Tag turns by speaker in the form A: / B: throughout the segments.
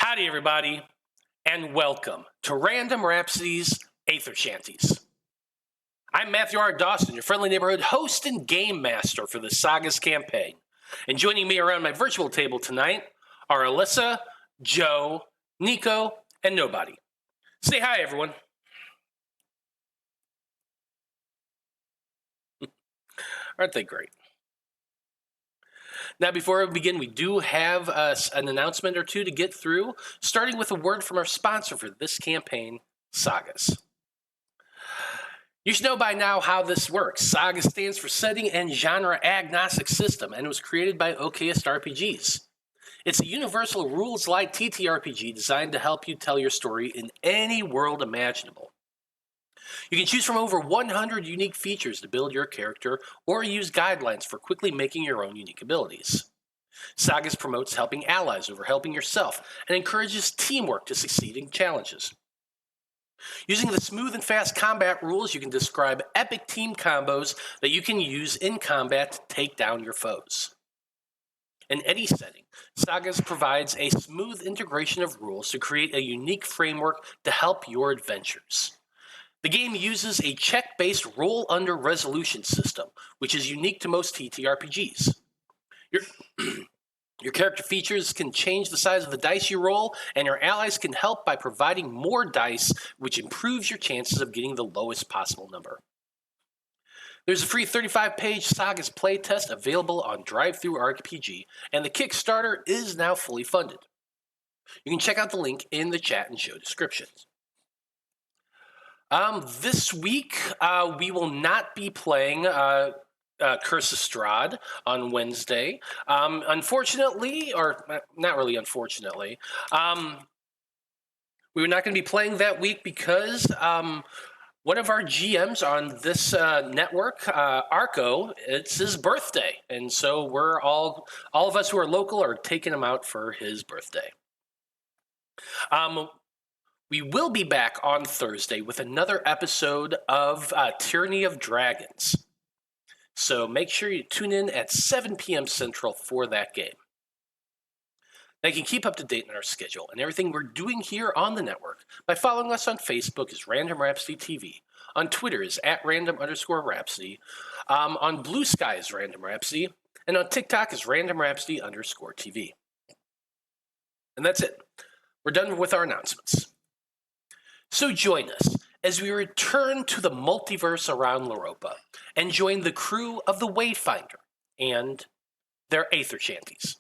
A: Howdy, everybody, and welcome to Random Rhapsody's Æther-Shanties. I'm Matthew R. Dawson, your friendly neighborhood host and game master for the SAGAS campaign. And joining me around my virtual table tonight are Alyssa, Joe, Nico, and Nobody. Say hi, everyone. Aren't they great? Now, before we begin, we do have an announcement or two to get through, starting with a word from our sponsor for this campaign, SAGAS. You should know by now how this works. SAGAS stands for Setting and Genre Agnostic System, and it was created by TTRPGs. It's a universal rules-light TTRPG designed to help you tell your story in any world imaginable. You can choose from over 100 unique features to build your character or use guidelines for quickly making your own unique abilities. SAGAS promotes helping allies over helping yourself and encourages teamwork to succeed in challenges. Using the smooth and fast combat rules, you can describe epic team combos that you can use in combat to take down your foes. In any setting, SAGAS provides a smooth integration of rules to create a unique framework to help your adventures. The game uses a check-based roll-under resolution system, which is unique to most TTRPGs. Your character features can change the size of the dice you roll, and your allies can help by providing more dice, which improves your chances of getting the lowest possible number. There's a free 35-page SAGAS playtest available on DriveThruRPG, and the Kickstarter is now fully funded. You can check out the link in the chat and show descriptions. This week, we will not be playing Curse of Strahd on Wednesday. Unfortunately, or not really unfortunately, we were not going to be playing that week because one of our GMs on this network, Arco, it's his birthday. And so we're all of us who are local are taking him out for his birthday. We will be back on Thursday with another episode of Tyranny of Dragons. So make sure you tune in at 7 p.m. Central for that game. Now you can keep up to date on our schedule and everything we're doing here on the network by following us on Facebook as Random Rhapsody TV, on Twitter is @random_Rhapsody, on Blue Sky is Random Rhapsody, and on TikTok is Random Rhapsody_TV. And that's it. We're done with our announcements. So join us as we return to the multiverse around Loroupa and join the crew of the Wayfinder and their Æther-Shanties.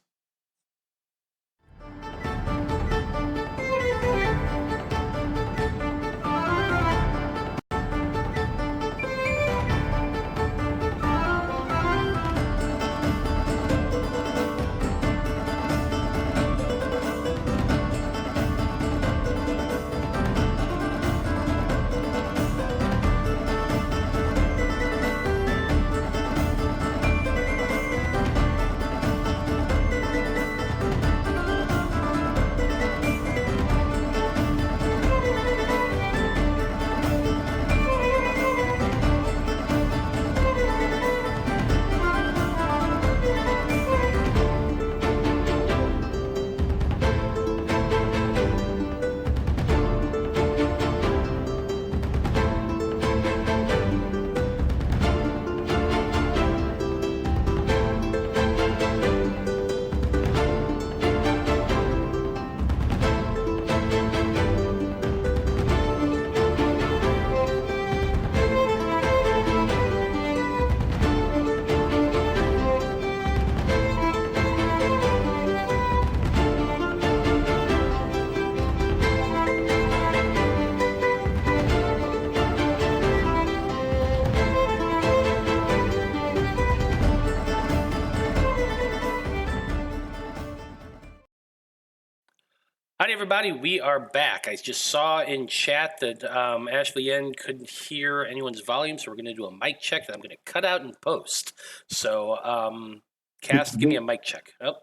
A: Howdy, everybody. We are back. I just saw in chat that Ashley N couldn't hear anyone's volume, so we're going to do a mic check that I'm going to cut out and post. So, Cast, give me a mic check. Oh,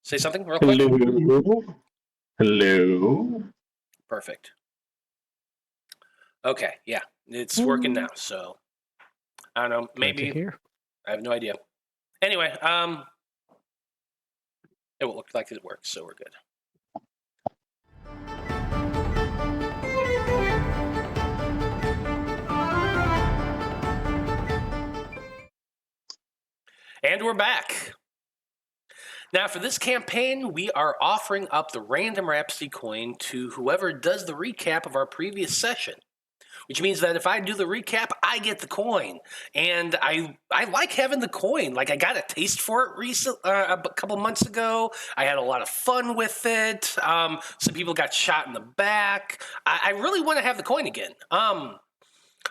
A: say something real quick.
B: Hello. Hello.
A: Perfect. Okay, yeah, it's working now. So, I don't know. Maybe I have no idea. Anyway, it will look like it works, so we're good. And we're back. Now, for this campaign, we are offering up the Random Rhapsody coin to whoever does the recap of our previous session. Which means that if I do the recap, I get the coin. And I like having the coin. Like, I got a taste for it a couple months ago. I had a lot of fun with it. Some people got shot in the back. I really want to have the coin again.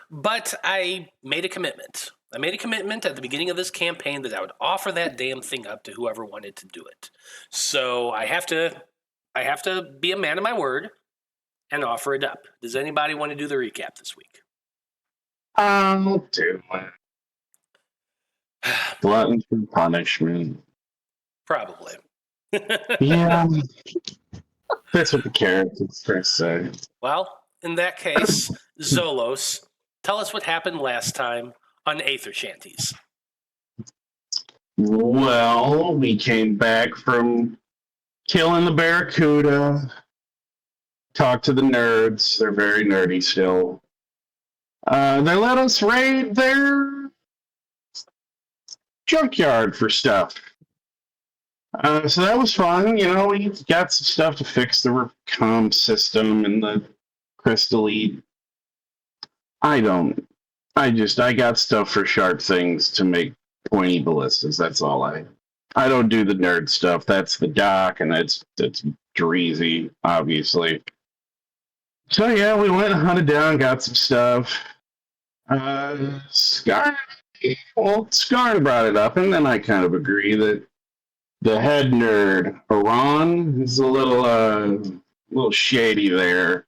A: But I made a commitment. I made a commitment at the beginning of this campaign that I would offer that damn thing up to whoever wanted to do it. So I have to be a man of my word and offer it up. Does anybody want to do the recap this week?
B: I'll do it. Glutton for punishment.
A: Probably.
B: Yeah. That's what the characters first say.
A: Well, in that case, Zolos, tell us what happened last time on Æther-Shanties.
B: Well, we came back from killing the Barracuda. Talked to the nerds. They're very nerdy still. They let us raid their junkyard for stuff. So that was fun. You know, we got some stuff to fix the comm system and the crystalline. I got stuff for sharp things to make pointy ballistas. That's all I don't do the nerd stuff. That's the doc, and that's Dreezy, obviously. So yeah, we went and hunted down, got some stuff. Skarn brought it up, and then I kind of agree that the head nerd, Iran, is a little shady there.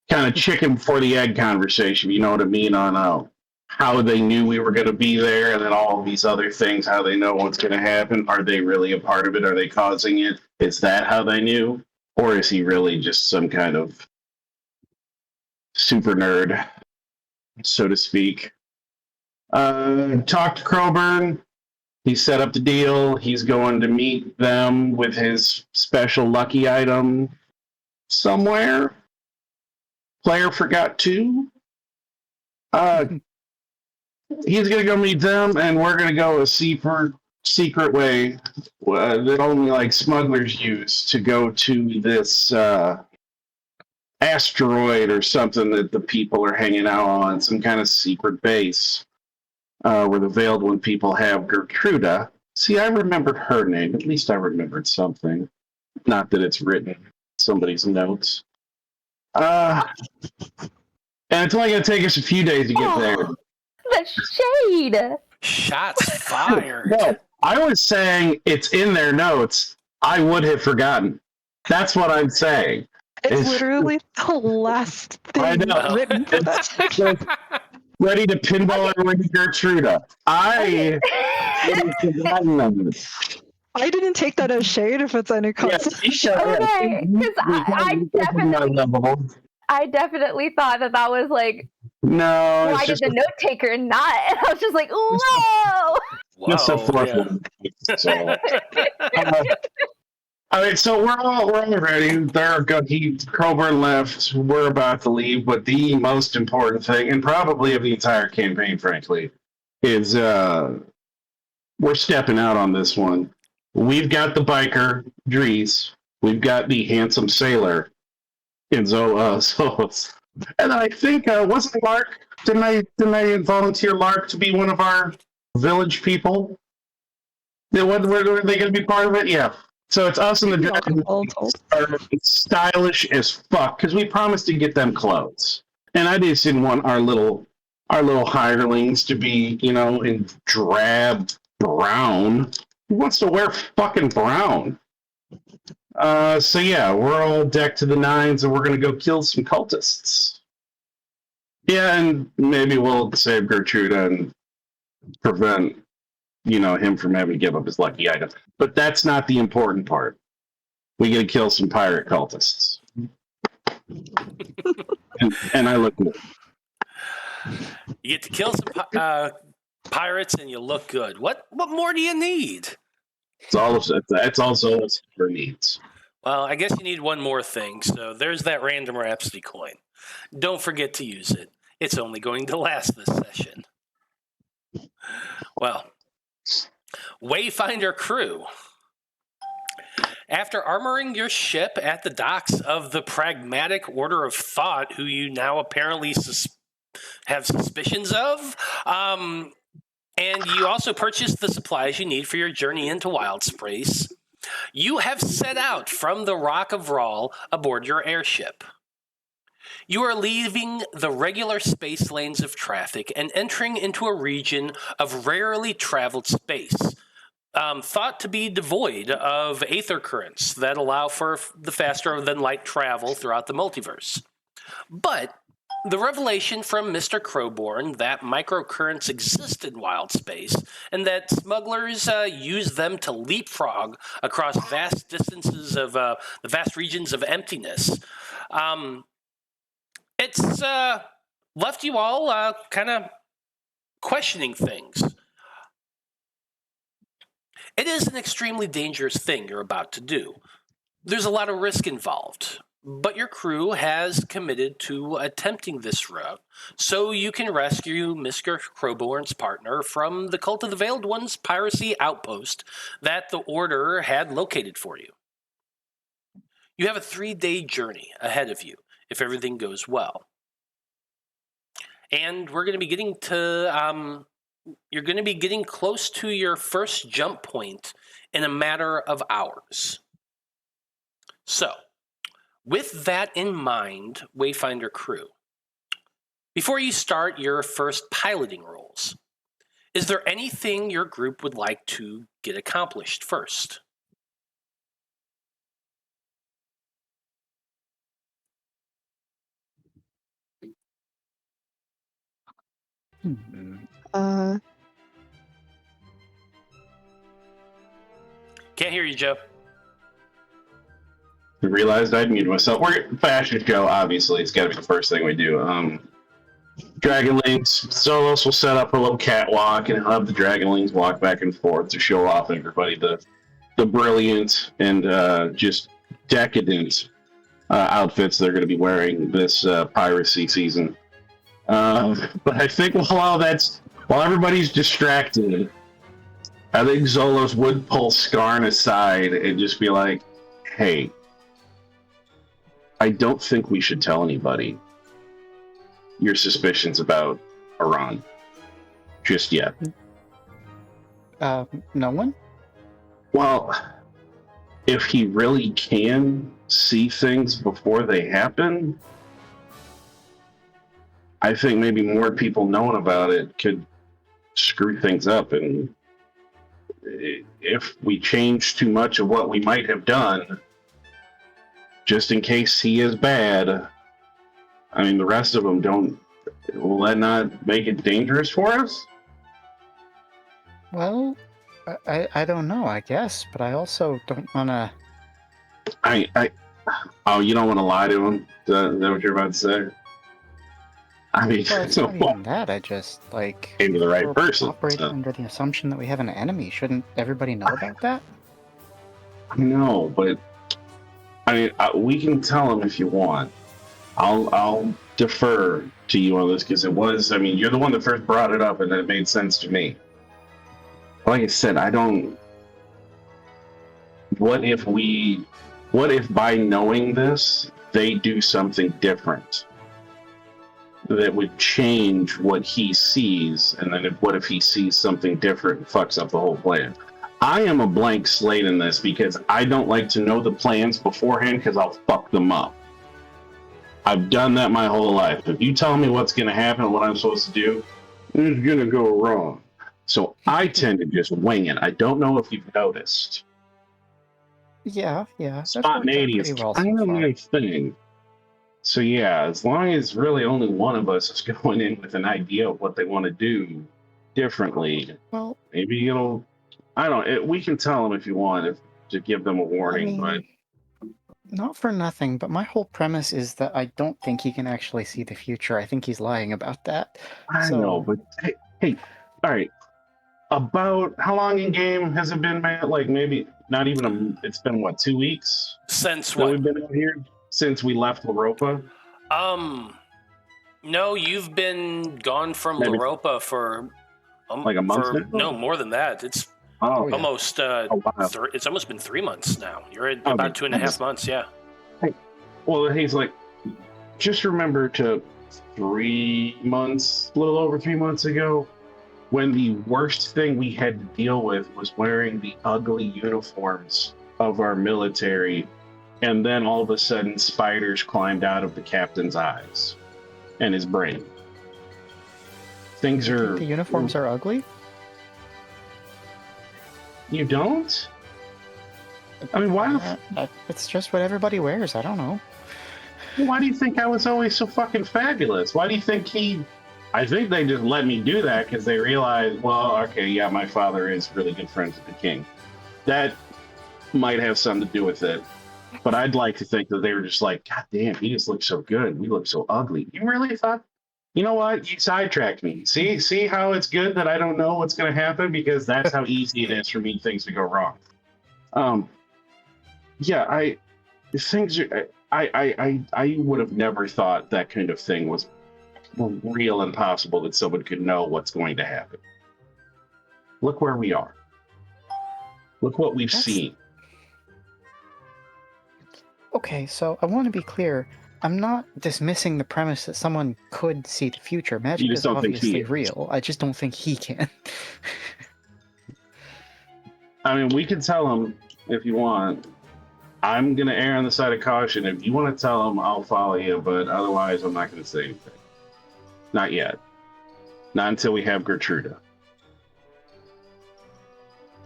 B: Kind of chicken before the egg conversation, you know what I mean, on how they knew we were going to be there, and then all these other things, how they know what's going to happen. Are they really a part of it? Are they causing it? Is that how they knew? Or is he really just some kind of super nerd, so to speak? Talked to Crowborn. He set up the deal. He's going to meet them with his special lucky item somewhere. Player forgot to. He's going to go meet them, and we're going to go a secret way that only like smugglers use to go to this asteroid or something that the people are hanging out on, some kind of secret base where the Veiled One people have Gertruda. See, I remembered her name. At least I remembered something. Not that it's written in somebody's notes. And it's only going to take us a few days to get there.
C: The shade!
A: Shots fired.
B: No, I was saying it's in their notes. I would have forgotten. That's what I'm saying.
D: It's literally the last thing written for that section.
B: Ready to pinball everyone to Gertruda. I would have forgotten them.
D: I didn't take that as shade if it's any consolation.
C: Okay, because I definitely thought that was like,
B: no.
C: why did the note taker not? And I was just like, whoa!
B: Just a formal. So, all right, so we're all ready. Crowborn left. We're about to leave, but the most important thing, and probably of the entire campaign, frankly, is we're stepping out on this one. We've got the biker, Dreezy. We've got the handsome sailor in Zolos. And I think, wasn't Lark? Didn't I volunteer Lark to be one of our village people? Were they going to be part of it? Yeah. So it's us and the dragon are stylish as fuck because we promised to get them clothes, and I just didn't want our little hirelings to be, in drab brown. Who wants to wear fucking brown? So yeah, we're all decked to the nines, and we're gonna go kill some cultists. Yeah, and maybe we'll save Gertruda and prevent him from having to give up his lucky item. But that's not the important part. We get to kill some pirate cultists. and I look good.
A: You get to kill some pirates and you look good. What more do you need?
B: That's also what Silver needs.
A: Well, I guess you need one more thing. So there's that Random Rhapsody coin. Don't forget to use it. It's only going to last this session. Well, Wayfinder crew. After armoring your ship at the docks of the Pragmatic Order of Thought, who you now apparently have suspicions of, and you also purchased the supplies you need for your journey into Wyldspace, you have set out from the Rock of Rawl aboard your airship. You are leaving the regular space lanes of traffic and entering into a region of rarely traveled space, thought to be devoid of aether currents that allow for the faster-than-light travel throughout the multiverse. But the revelation from Mr. Crowborn that microcurrents exist in Wyldspace and that smugglers use them to leapfrog across vast distances of the vast regions of emptiness, it's left you all kind of questioning things. It is an extremely dangerous thing you're about to do. There's a lot of risk involved, but your crew has committed to attempting this route so you can rescue Mr. Crowborn's partner from the Cult of the Veiled One's piracy outpost that the Order had located for you. You have a 3-day journey ahead of you if everything goes well. And we're going to be getting to... you're going to be getting close to your first jump point in a matter of hours. So, with that in mind, Wayfinder crew, before you start your first piloting roles, is there anything your group would like to get accomplished first? Can't hear you, Joe.
B: I realized I'd muted myself. We're fashion show, obviously. It's got to be the first thing we do. Dragonlings, Zolos will set up a little catwalk and have the Dragonlings walk back and forth to show off everybody the brilliant and just decadent outfits they're going to be wearing this piracy season. But I think while everybody's distracted, I think Zolos would pull Skarn aside and just be like, hey, I don't think we should tell anybody your suspicions about Iran just yet.
E: No one?
B: Well, if he really can see things before they happen, I think maybe more people knowing about it could screw things up. And if we change too much of what we might have done, just in case he is bad, I mean, the rest of them don't. Will that not make it dangerous for us?
E: Well, I don't know, I guess, but I also don't want to...
B: Oh, you don't want to lie to him? Is that what you're about to say? I mean,
E: Well, it's not even that, I just, like...
B: Came to the right
E: we're
B: person.
E: operating under the assumption that we have an enemy. Shouldn't everybody know about that?
B: I know, but... I mean, we can tell him if you want. I'll defer to you on this, because it was... I mean, you're the one that first brought it up, and it made sense to me. Like I said, I don't... What if by knowing this, they do something different that would change what he sees, and then what if he sees something different and fucks up the whole plan? I am a blank slate in this because I don't like to know the plans beforehand because I'll fuck them up. I've done that my whole life. If you tell me what's going to happen and what I'm supposed to do, it's going to go wrong. So I tend to just wing it. I don't know if you've noticed.
E: Yeah. That's
B: Spontaneity is
E: pretty well
B: kind
E: so
B: of
E: far.
B: my thing. So yeah, as long as really only one of us is going in with an idea of what they want to do differently,
E: Well,
B: maybe it'll... I don't know. We can tell them if you want to give them a warning, but...
E: Not for nothing, but my whole premise is that I don't think he can actually see the future. I think he's lying about that.
B: I know, but hey, all right. About how long in game has it been, Matt? Like maybe not even it's been what, 2 weeks?
A: Since
B: that
A: what?
B: we've been out here? Since we left Loroupa?
A: No, you've been gone from
B: Maybe.
A: Loroupa for
B: Like a month now?
A: No, more than that. It's
B: Oh,
E: yeah.
A: Almost.
B: wow.
A: It's almost been 3 months now. You're at
B: Oh,
A: about 2.5 months. Yeah.
B: Well, he's like, just remember to 3 months, a little over 3 months ago, when the worst thing we had to deal with was wearing the ugly uniforms of our military, and then all of a sudden spiders climbed out of the captain's eyes and his brain. Things
E: You
B: are...
E: think the uniforms are ugly?
B: You don't? I mean,
E: It's just what everybody wears. I don't know.
B: why do you think I was always so fucking fabulous? Why do you think I think they just let me do that because they realized, well, okay, yeah, my father is really good friends with the king. That might have something to do with it. But I'd like to think that they were just like, God damn, he just looks so good. We look so ugly. You really thought, you know what? You sidetracked me. See how it's good that I don't know what's going to happen, because that's how easy it is for me things to go wrong. Yeah, I would have never thought that kind of thing was real and possible, that someone could know what's going to happen. Look where we are. Look what we've seen.
E: Okay, so I want to be clear. I'm not dismissing the premise that someone could see the future. Magic
B: just
E: is
B: don't think he
E: obviously
B: is.
E: real. I just don't think he can.
B: I mean, we can tell him if you want. I'm going to err on the side of caution. If you want to tell him, I'll follow you, but otherwise I'm not going to say anything. Not yet. Not until we have Gertruda.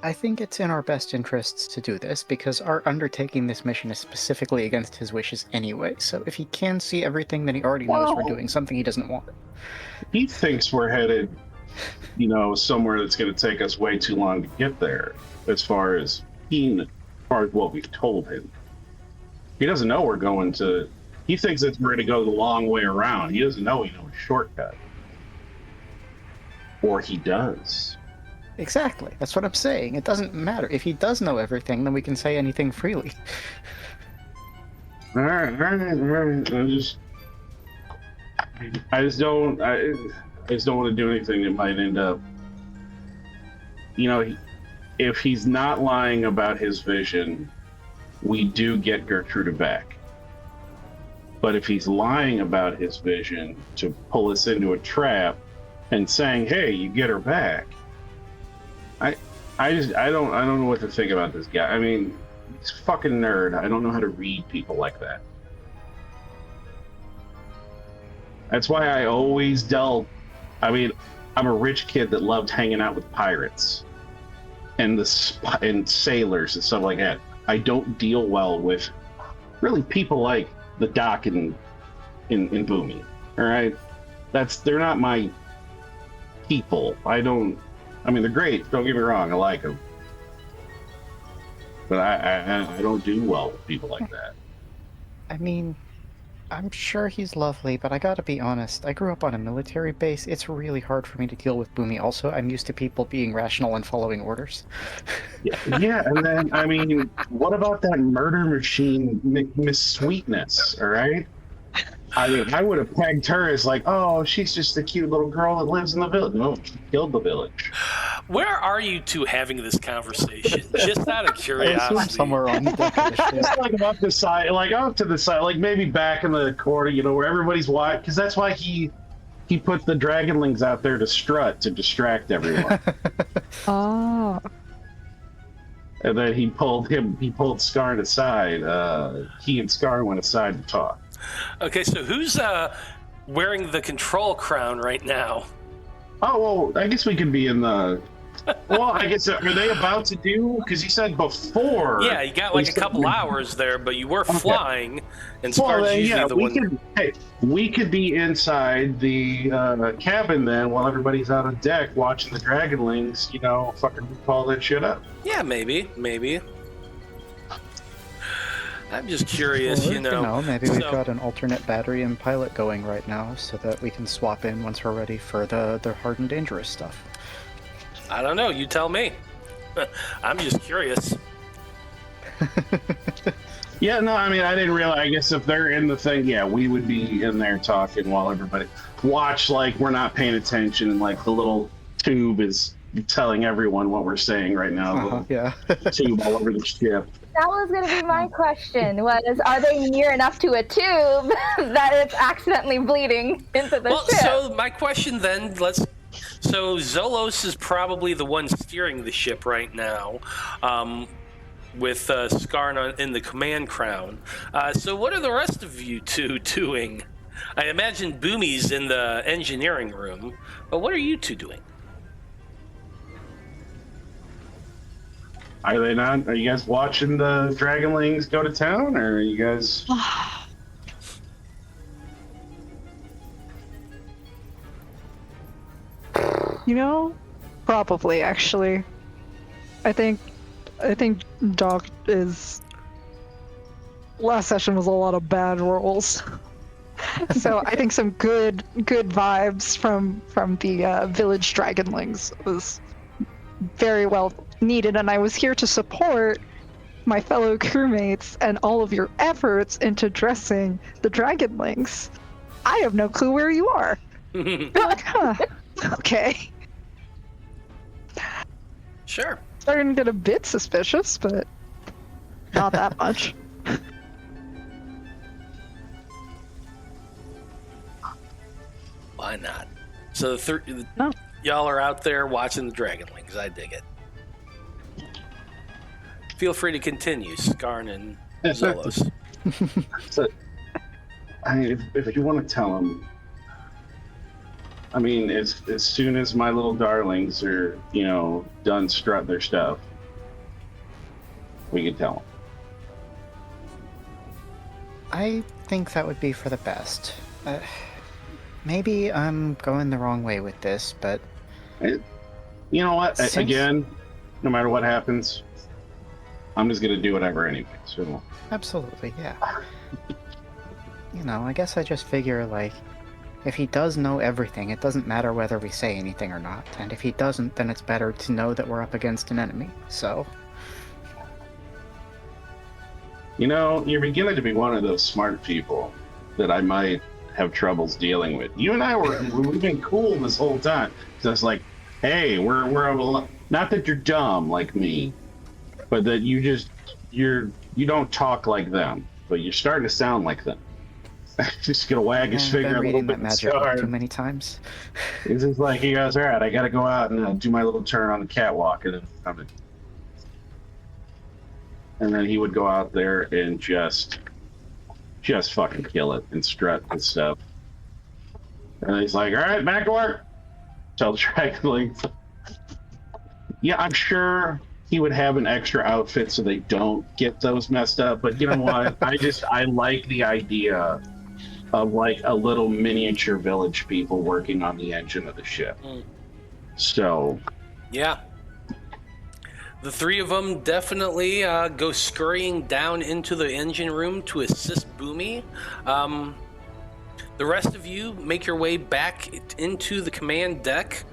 E: I think it's in our best interests to do this, because our undertaking this mission is specifically against his wishes anyway. So if he can see everything, then he already knows we're doing something he doesn't want.
B: He thinks we're headed, somewhere that's going to take us way too long to get there, as far as what we've told him. He doesn't know we're going to... He thinks that we're going to go the long way around. He doesn't know we know a shortcut. Or he does.
E: Exactly. That's what I'm saying. It doesn't matter. If he does know everything, then we can say anything freely.
B: All right. I just don't want to do anything that might end up... if he's not lying about his vision, we do get Gertruda back. But if he's lying about his vision to pull us into a trap and saying, hey, you get her back, I don't know what to think about this guy. I mean, he's a fucking nerd. I don't know how to read people like that. That's why I always dealt... I mean, I'm a rich kid that loved hanging out with pirates and sailors and stuff like that. I don't deal well with really people like the Doc in Boomy. All right, they're not my people. I mean, they're great. Don't get me wrong. I like them, but I don't do well with people like that.
E: I mean, I'm sure he's lovely, but I gotta be honest. I grew up on a military base. It's really hard for me to deal with Boomy. Also, I'm used to people being rational and following orders.
B: Yeah, and then, I mean, what about that murder machine, Miss Sweetness, all right? I mean, I would have pegged her as like, oh, she's just a cute little girl that lives in the village. No, she killed the village.
A: Where are you two having this conversation? Just out of
E: I assume
A: curiosity.
E: somewhere on the deck of the ship.
B: It's like up to the side, like maybe back in the corner, where everybody's watching, because that's why he put the dragonlings out there to strut, to distract everyone.
D: Oh.
B: And then he pulled Skarn aside. He and Skarn went aside to talk.
A: Okay, so who's wearing the control crown right now?
B: Oh, well, I guess we could be in the... Well, I guess, are they about to do... Because you said before...
A: Yeah, you got like a couple hours there, but you were flying, and Skarn's usually the one...
B: We could be inside the cabin then, while everybody's out on deck watching the dragonlings, fucking call that shit up.
A: Yeah, maybe. I'm just curious,
E: Or, maybe we've
A: so-
E: got an alternate battery and pilot going right now, so that we can swap in once we're ready for the hard and dangerous stuff.
A: I don't know. You tell me. I'm just curious.
B: Yeah, no, I mean, I didn't realize. I guess if they're in the thing, yeah, we would be in there talking while everybody watch, like we're not paying attention, and like the little tube is telling everyone what we're saying right now.
E: Yeah.
B: Tube all over the ship.
C: That was going to be my question, was are they near enough to a tube that it's accidentally bleeding into the ship?
A: So my question then, so Zolos is probably the one steering the ship right now, with Skarn in the command crown. So what are the rest of you two doing? I imagine Boomy's in the engineering room, but what are you two doing?
B: Are they not? Are you guys watching the Dragonlings go to town, or are you guys?
D: You know, probably actually. I think Doc is. Last session was a lot of bad rolls, so I think some good vibes from the village Dragonlings was very well needed, and I was here to support my fellow crewmates and all of your efforts into dressing the Dragonlings. I have no clue where you are. Okay.
A: Sure.
D: Starting to get a bit suspicious, but not that much.
A: Why not? So
D: No.
A: y'all are out there watching the Dragonlings. I dig it. Feel free to continue, Skarn and Zolos.
B: So, if you want to tell them, I mean, as soon as my little darlings are, done strutting their stuff, we can tell them.
E: I think that would be for the best. Maybe I'm going the wrong way with this, but...
B: You know what? Again, no matter what happens, I'm just going to do whatever anyway, so...
E: Absolutely, yeah. I guess I just figure, if he does know everything, it doesn't matter whether we say anything or not. And if he doesn't, then it's better to know that we're up against an enemy, so...
B: You're beginning to be one of those smart people that I might have troubles dealing with. You and I we've been cool this whole time. So it's like, hey, we're not that you're dumb like me, but that you don't talk like them, but you're starting to sound like them. Just gonna wag his finger a little bit.
E: That magic book too many times.
B: It's just like he goes, all right, I gotta go out and do my little turn on the catwalk, and then he would go out there and just fucking kill it and strut and stuff. And he's like, all right, back to work. Tell the Dragonlings. Yeah, I'm sure he would have an extra outfit so they don't get those messed up. But you know what? I like the idea of a little miniature village people working on the engine of the ship. So. Yeah.
A: The three of them definitely go scurrying down into the engine room to assist Boomy. The rest of you make your way back into the command deck,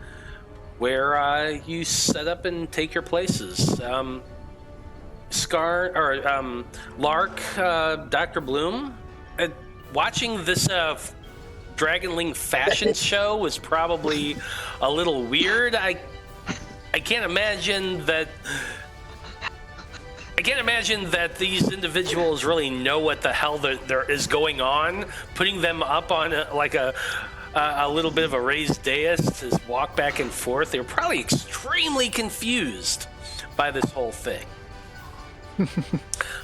A: where you set up and take your places. Lark, Dr. Bloom, watching this Dragonling fashion show was probably a little weird. I can't imagine that these individuals really know what the hell there is going on. Putting them up on a little bit of a raised dais to walk back and forth, they were probably extremely confused by this whole thing.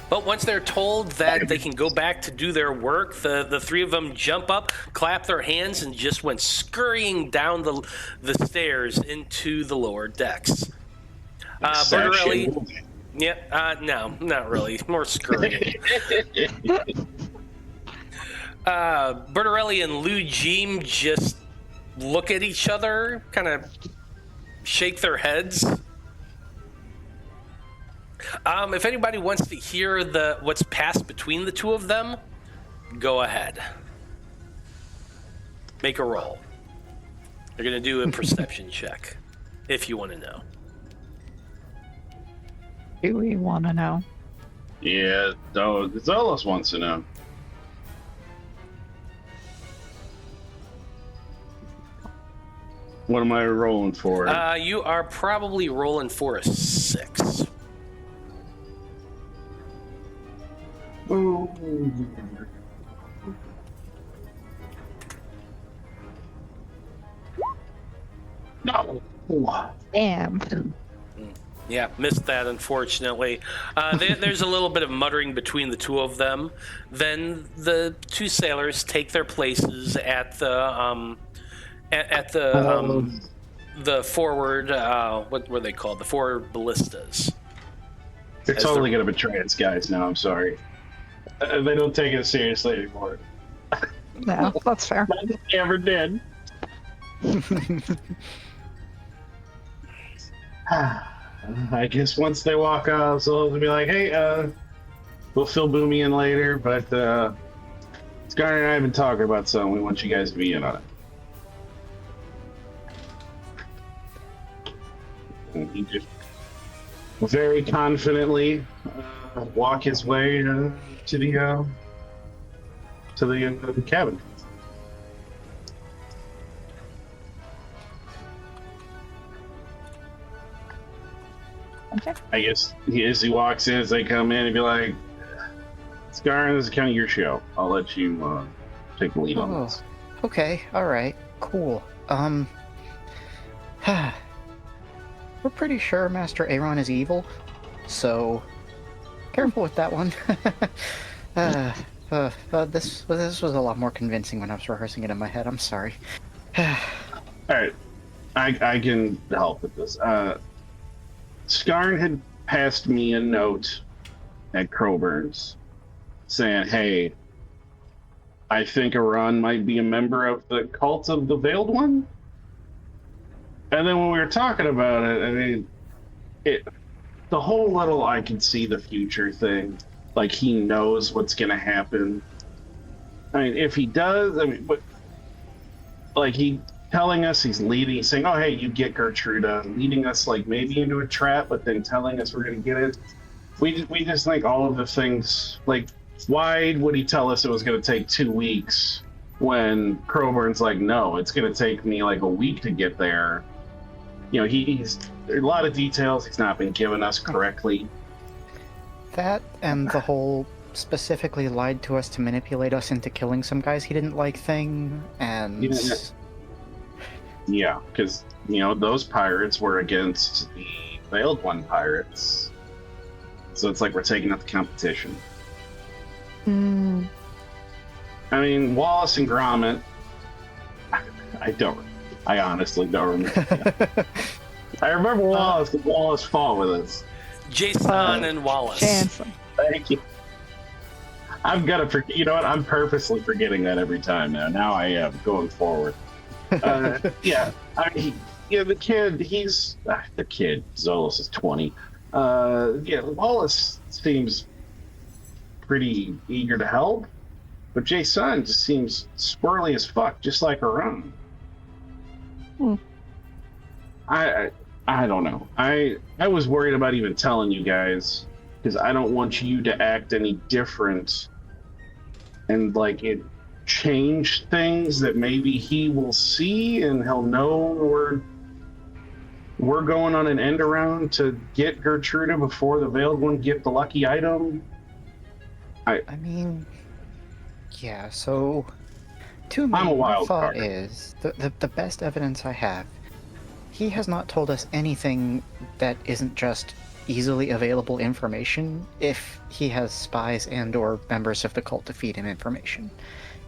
A: But once they're told that they can go back to do their work, the three of them jump up, clap their hands, and just went scurrying down the stairs into the lower decks. Bertarelli, no, not really. More scurrying. Bertarelli and Lou Jeem just look at each other, kind of shake their heads. If anybody wants to hear what's passed between the two of them, go ahead. Make a roll. You're going to do a perception check, if you want to know.
D: Do we want to know?
B: Yeah, Zolos wants to know. What am I rolling for?
A: You are probably rolling for a 6.
B: Ooh. No.
D: Damn.
A: Yeah, missed that, unfortunately. There's a little bit of muttering between the two of them. Then the two sailors take their places at the the forward. What were they called? The forward ballistas.
B: They're totally gonna betray us, guys. Now I'm sorry. They don't take it seriously anymore.
D: No, that's fair.
B: They ever did. I guess once they walk off, so they'll be like, "Hey, we'll fill Boomy in later, but Skarn and I have been talking about something. We want you guys to be in on it." And he just very confidently walk his way to the cabin.
C: Okay.
B: I guess as he walks in, as they come in, he'd be like, "Skarn, this is kind of your show. I'll let you take the lead on this."
E: Okay, alright, cool. We're pretty sure Master Aaron is evil, so careful with that one. This was a lot more convincing when I was rehearsing it in my head. I'm sorry.
B: Alright, I can help with this. Skarn had passed me a note at Crowborn's saying, "Hey, I think Iran might be a member of the cult of the Veiled One." And then when we were talking about it, I mean, the whole little "I can see the future" thing, like he knows what's going to happen. I mean, if he does, I mean, but like he telling us he's leading, saying, "Oh, hey, you get Gertruda," leading us like maybe into a trap, but then telling us we're going to get it. We just think all of the things, like, why would he tell us it was going to take 2 weeks when Crowborn's like, "No, it's going to take me like a week to get there." You know, there's a lot of details he's not been giving us correctly.
E: That and the whole specifically lied to us to manipulate us into killing some guys he didn't like thing, and...
B: Yeah, because, you know, those pirates were against the Veiled One pirates. So it's like we're taking out the competition.
D: Hmm.
B: I mean, Wallace and Gromit, I honestly don't remember. I remember Wallace, because Wallace fought with us.
A: Jason and Wallace.
D: Jansen.
B: Thank you. I'm gonna forget. You know what? I'm purposely forgetting that every time now. Now I am going forward. Yeah, the kid. The kid. Zolos is 20. Yeah, Wallace seems pretty eager to help, but Jason just seems squirrely as fuck, just like her own. I don't know. I was worried about even telling you guys because I don't want you to act any different and like it change things that maybe he will see and he'll know we're going on an end around to get Gertruda before the Veiled One get the lucky item.
E: I mean, yeah, so to me,
B: I'm a wild
E: my thought
B: card.
E: is the best evidence I have. He has not told us anything that isn't just easily available information if he has spies and or members of the cult to feed him information.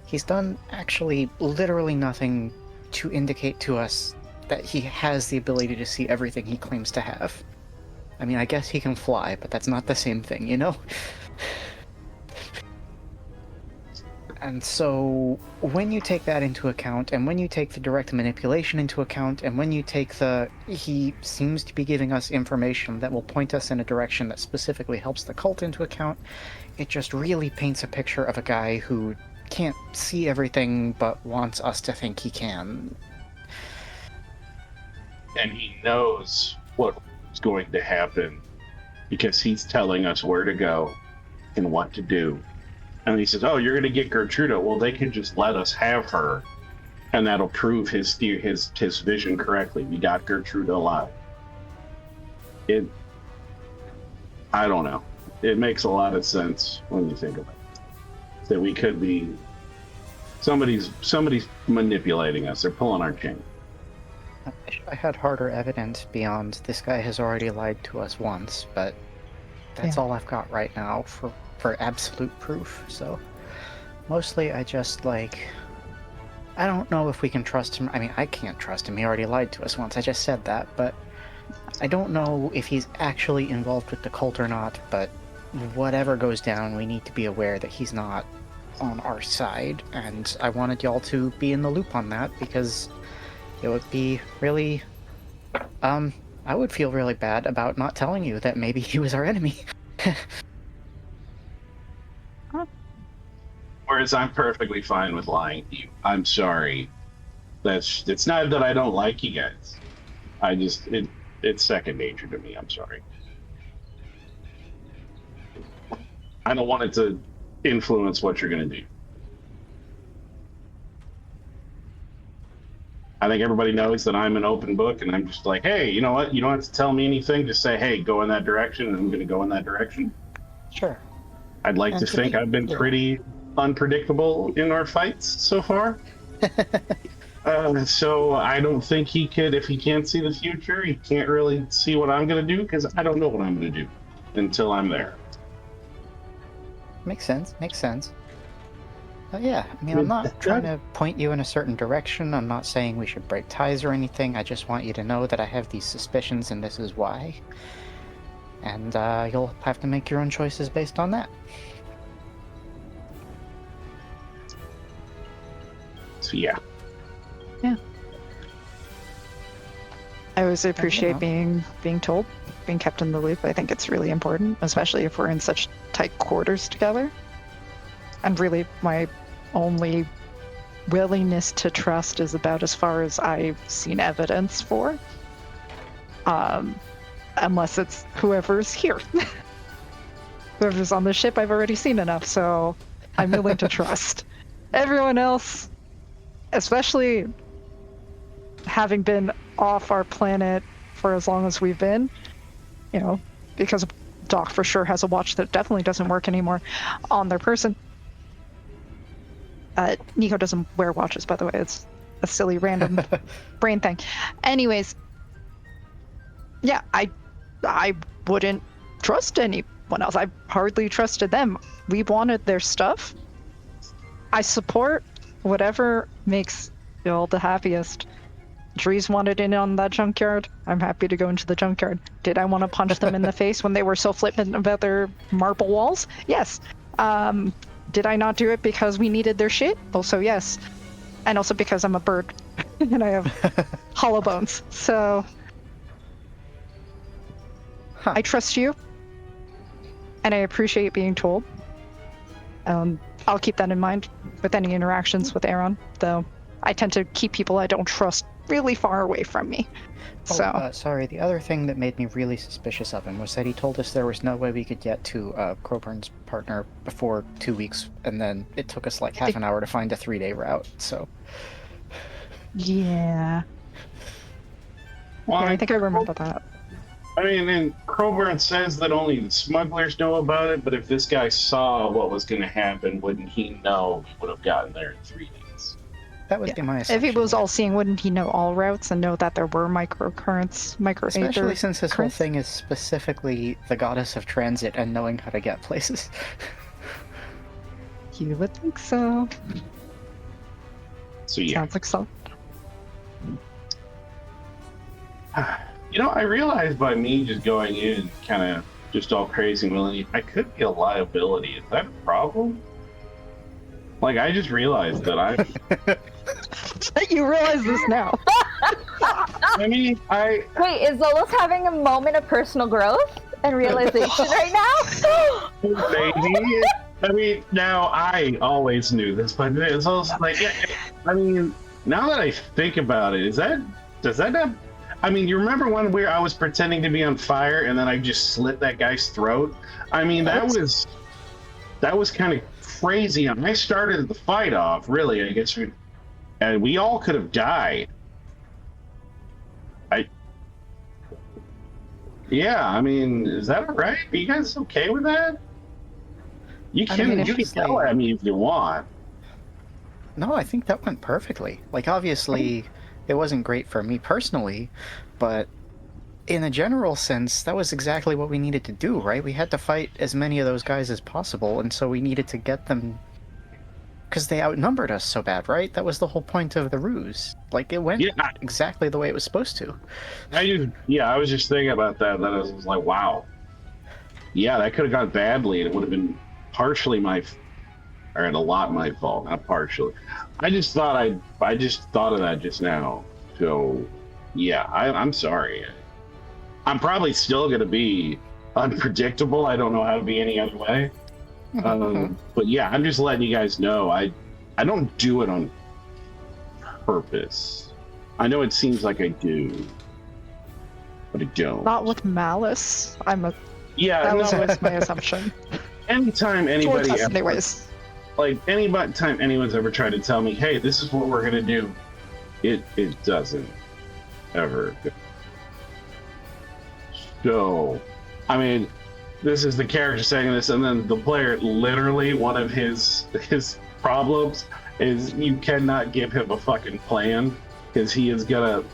E: He's done actually literally nothing to indicate to us that he has the ability to see everything he claims to have. I mean, I guess he can fly, but that's not the same thing, you know? And so, when you take that into account, and when you take the direct manipulation into account, and when you take he seems to be giving us information that will point us in a direction that specifically helps the cult into account, it just really paints a picture of a guy who can't see everything but wants us to think he can.
B: And he knows what's going to happen because he's telling us where to go and what to do. And he says, "Oh, you're going to get Gertruda." Well, they could just let us have her and that'll prove his vision correctly. We got Gertrude alive. I don't know. It makes a lot of sense when you think about it. That we could be somebody's manipulating us. They're pulling our chain.
E: I wish I had harder evidence beyond this guy has already lied to us once, but that's all I've got right now for absolute proof. So mostly I just I don't know if we can trust him. I mean, I can't trust him. He already lied to us once. I just said that, but I don't know if he's actually involved with the cult or not, but whatever goes down, we need to be aware that he's not on our side, and I wanted y'all to be in the loop on that because it would be really, I would feel really bad about not telling you that maybe he was our enemy.
B: Whereas I'm perfectly fine with lying to you. I'm sorry. It's not that I don't like you guys. It's second nature to me. I'm sorry. I don't want it to influence what you're going to do. I think everybody knows that I'm an open book, and I'm just like, hey, you know what? You don't have to tell me anything. Just say, hey, go in that direction, and I'm going to go in that direction.
E: Sure.
B: I'd like to think I've been pretty unpredictable in our fights so far. So I don't think he could, if he can't see the future, he can't really see what I'm going to do, because I don't know what I'm going to do until I'm there.
E: Makes sense. Yeah, I mean, I'm not trying to point you in a certain direction. I'm not saying we should break ties or anything. I just want you to know that I have these suspicions, and this is why. And you'll have to make your own choices based on that.
B: So yeah.
D: I always appreciate being told, being kept in the loop. I think it's really important, especially if we're in such tight quarters together. And really, my only willingness to trust is about as far as I've seen evidence for. Unless it's whoever's here. Whoever's on the ship, I've already seen enough, so I'm willing to trust. Everyone else, especially having been off our planet for as long as we've been, because Doc for sure has a watch that definitely doesn't work anymore on their person. Nico doesn't wear watches, by the way. It's a silly random brain thing. Anyways, yeah, I wouldn't trust anyone else. I hardly trusted them. We wanted their stuff. I support whatever makes y'all the happiest. Dreezy wanted in on that junkyard. I'm happy to go into the junkyard. Did I want to punch them in the face when they were so flippant about their marble walls? Yes. Did I not do it because we needed their shit? Also, yes. And also because I'm a bird and I have hollow bones. So I trust you and I appreciate being told. I'll keep that in mind with any interactions with Aaron, though I tend to keep people I don't trust really far away from me.
E: Sorry, the other thing that made me really suspicious of him was that he told us there was no way we could get to Crowborn's partner before 2 weeks, and then it took us like half an hour to find a 3-day route, so...
D: Yeah.
B: Well,
D: I think I remember that.
B: I mean, and Crowborn says that only the smugglers know about it, but if this guy saw what was going to happen, wouldn't he know he would have gotten there in 3 days?
E: That would be my assumption.
D: If he was all-seeing, wouldn't he know all routes and know that there were microcurrents,
E: Especially since this whole thing is specifically the goddess of transit and knowing how to get places.
D: You would think so.
B: So yeah.
D: Sounds like so.
B: I realized by me just going in kind of just all crazy and willing, I could be a liability. Is that a problem? Like, I just realized that I...
D: You realize this now.
B: I mean,
C: Wait, is Zolos having a moment of personal growth and realization right now?
B: Maybe. I mean, now I always knew this, but it's also like, I mean, now that I think about it, does that have... I mean, you remember when I was pretending to be on fire and then I just slit that guy's throat? I mean, that was kind of crazy. I started the fight off, really, I guess. and we all could have died. Yeah, I mean, is that all right? Are you guys okay with that? You can yell at me if you want.
E: No, I think that went perfectly. Like, obviously, it wasn't great for me personally, but in a general sense, that was exactly what we needed to do, right? We had to fight as many of those guys as possible, and so we needed to get them... Because they outnumbered us so bad, right? That was the whole point of the ruse. Like, it went exactly the way it was supposed to.
B: I was just thinking about that, and I was like, wow. Yeah, that could have gone badly, and it would have been partially or a lot my fault, not partially. I just thought of that just now. So, yeah, I'm sorry. I'm probably still going to be unpredictable. I don't know how to be any other way. But yeah, I'm just letting you guys know I don't do it on purpose. I know it seems like I do, but I don't.
D: Not with malice. That was my assumption.
B: Anytime anybody,
D: anyways.
B: Anytime anyone's ever tried to tell me, "Hey, this is what we're gonna do," it doesn't ever. So, I mean, this is the character saying this, and then the player, literally, one of his problems is you cannot give him a fucking plan, because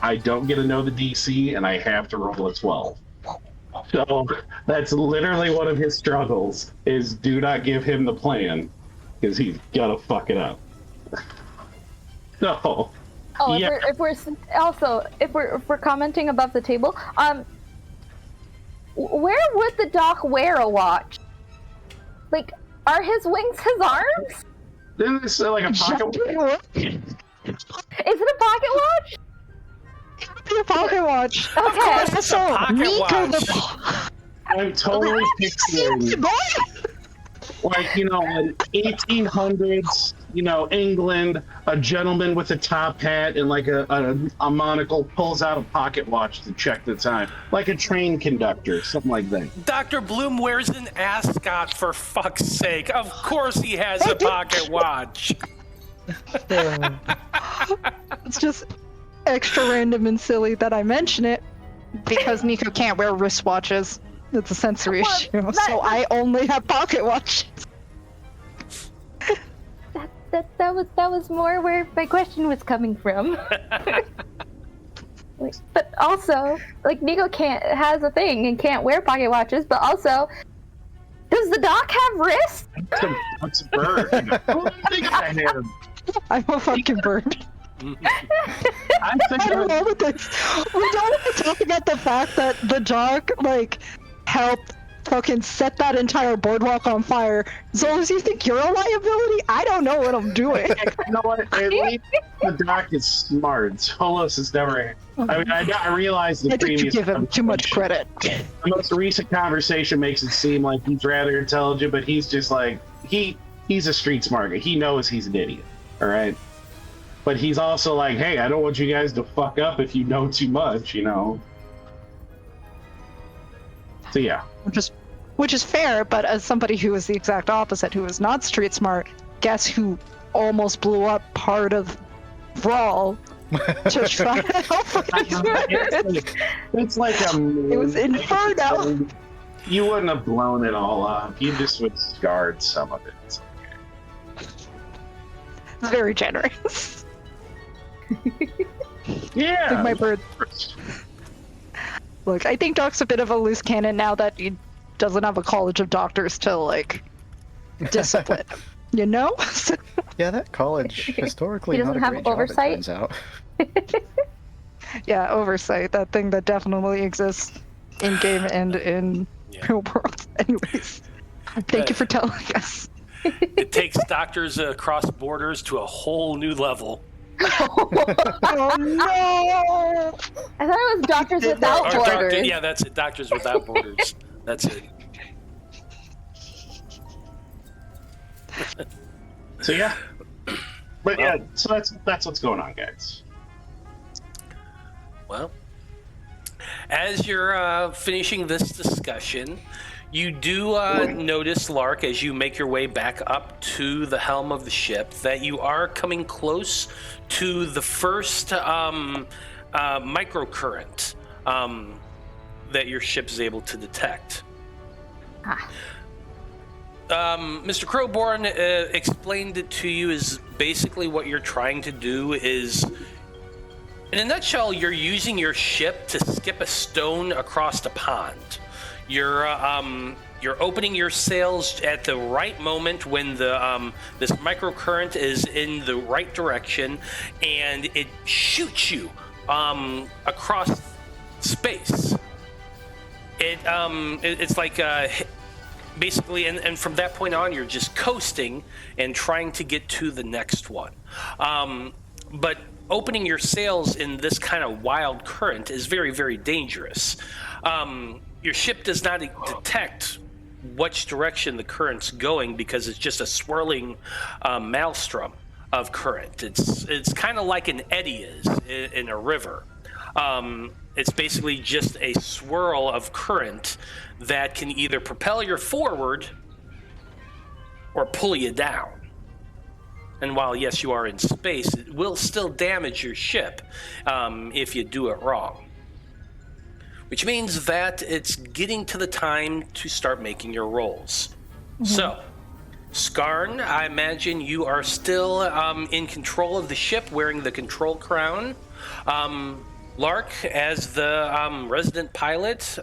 B: I don't get to know the DC, and I have to roll a 12. So, that's literally one of his struggles, is do not give him the plan, because he's gonna fuck it up. So,
C: if we're commenting above the table, where would the doc wear a watch? Like, are his wings his arms?
B: Isn't this like a pocket watch?
C: Is it a pocket watch?
D: It would be a pocket watch.
C: Okay.
A: It's a pocket watch.
B: I'm totally picturing, like, an 1800s, England, a gentleman with a top hat and like a monocle pulls out a pocket watch to check the time, like a train conductor, something like that.
A: Dr. Bloom wears an ascot, for fuck's sake. Of course he has a pocket watch.
D: It's just extra random and silly that I mention it because Nico can't wear wristwatches. It's a sensory issue, so I only have pocket watches.
C: That was more where my question was coming from. But also, Nico has a thing and can't wear pocket watches, but also, does the doc have wrists?
B: That's a bird. I have.
D: I'm a fucking bird.
B: I
D: don't know with this. We don't want to talk about the fact that the doc, helped fucking set that entire boardwalk on fire. Zolos, you think you're a liability? I don't know what I'm doing.
B: You know what? At least the doc is smart. Zolos is never. I mean, I realize the previous.
D: You give him too much credit.
B: The most recent conversation makes it seem like he's rather intelligent, but he's just he's a street smart guy. He knows he's an idiot. All right. But he's also like, hey, I don't want you guys to fuck up if you know too much, So yeah.
D: Which is fair, but as somebody who is the exact opposite, who is not street smart, guess who almost blew up part of Brawl to try to help
B: It's like
D: it was Inferno.
B: You wouldn't have blown it all up. You just would scarred some of it. It's
D: okay. Very generous.
B: Yeah.
D: Like my bird. Look, I think Doc's a bit of a loose cannon now that he doesn't have a college of doctors to, discipline him.
E: Yeah, that college, historically,
C: he doesn't
E: not a
C: have
E: great
C: oversight.
E: job, it turns out.
D: Yeah, oversight. That thing that definitely exists in-game and in real world. Anyways, thank you for telling us.
A: It takes doctors across borders to a whole new level.
D: Oh no!
C: I thought it was Doctors Without Borders.
A: Yeah, that's it. Doctors Without Borders. That's it.
B: So yeah. But yeah, so that's what's going on, guys.
A: Well, as you're finishing this discussion, You do notice, Lark, as you make your way back up to the helm of the ship, that you are coming close to the first microcurrent that your ship is able to detect. Mr. Crowborn explained it to you as basically what you're trying to do is, in a nutshell, you're using your ship to skip a stone across the pond. You're opening your sails at the right moment when the this microcurrent is in the right direction, and it shoots you across space. It's like basically, and from that point on, you're just coasting and trying to get to the next one. But opening your sails in this kind of wild current is very, very dangerous. Your ship does not detect which direction the current's going because it's just a swirling maelstrom of current. It's kind of like an eddy is in a river. It's basically just a swirl of current that can either propel you forward or pull you down. And while, yes, you are in space, it will still damage your ship if you do it wrong. Which means that it's getting to the time to start making your rolls. Mm-hmm. So, Skarn, I imagine you are still in control of the ship, wearing the control crown. Lark, as the resident pilot,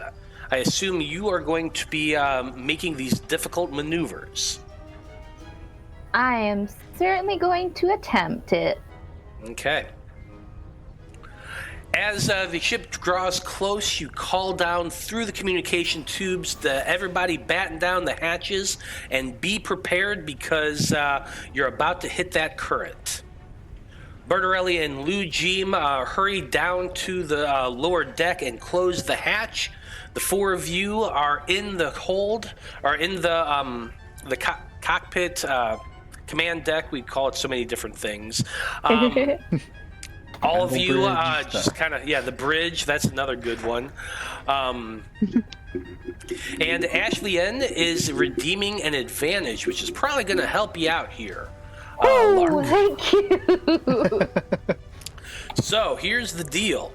A: I assume you are going to be making these difficult maneuvers.
C: I am certainly going to attempt it.
A: Okay. As the ship draws close, you call down through the communication tubes to everybody batten down the hatches and be prepared because you're about to hit that current. Bertarelli and Lou Jeem hurry down to the lower deck and close the hatch. The four of you are in the hold, or in the cockpit command deck. We call it so many different things. All of you just kind of, the bridge, that's another good one. And Ashley N is redeeming an advantage, which is probably going to help you out here.
C: Oh, thank you.
A: So here's the deal.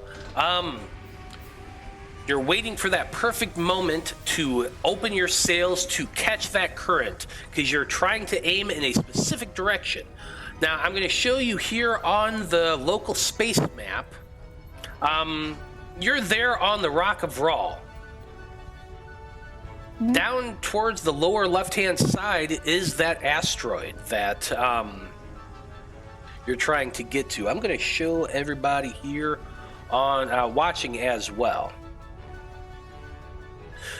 A: You're waiting for that perfect moment to open your sails to catch that current because you're trying to aim in a specific direction. Now, I'm going to show you here on the local space map. You're there on the Rock of Rahl. Mm-hmm. Down towards the lower left-hand side is that asteroid that you're trying to get to. I'm going to show everybody here on watching as well.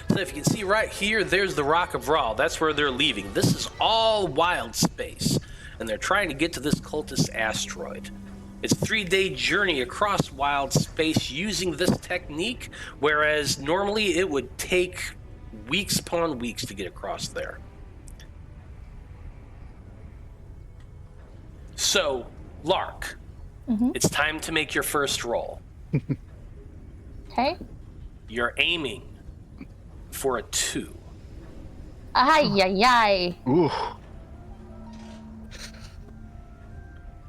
A: So if you can see right here, there's the Rock of Rahl. That's where they're leaving. This is all Wyldspace. And they're trying to get to this cultist asteroid. It's a 3-day journey across Wyldspace using this technique, whereas normally it would take weeks upon weeks to get across there. So, Lark, It's time to make your first roll.
C: Okay.
A: You're aiming for a 2.
C: Ay.
E: Ooh.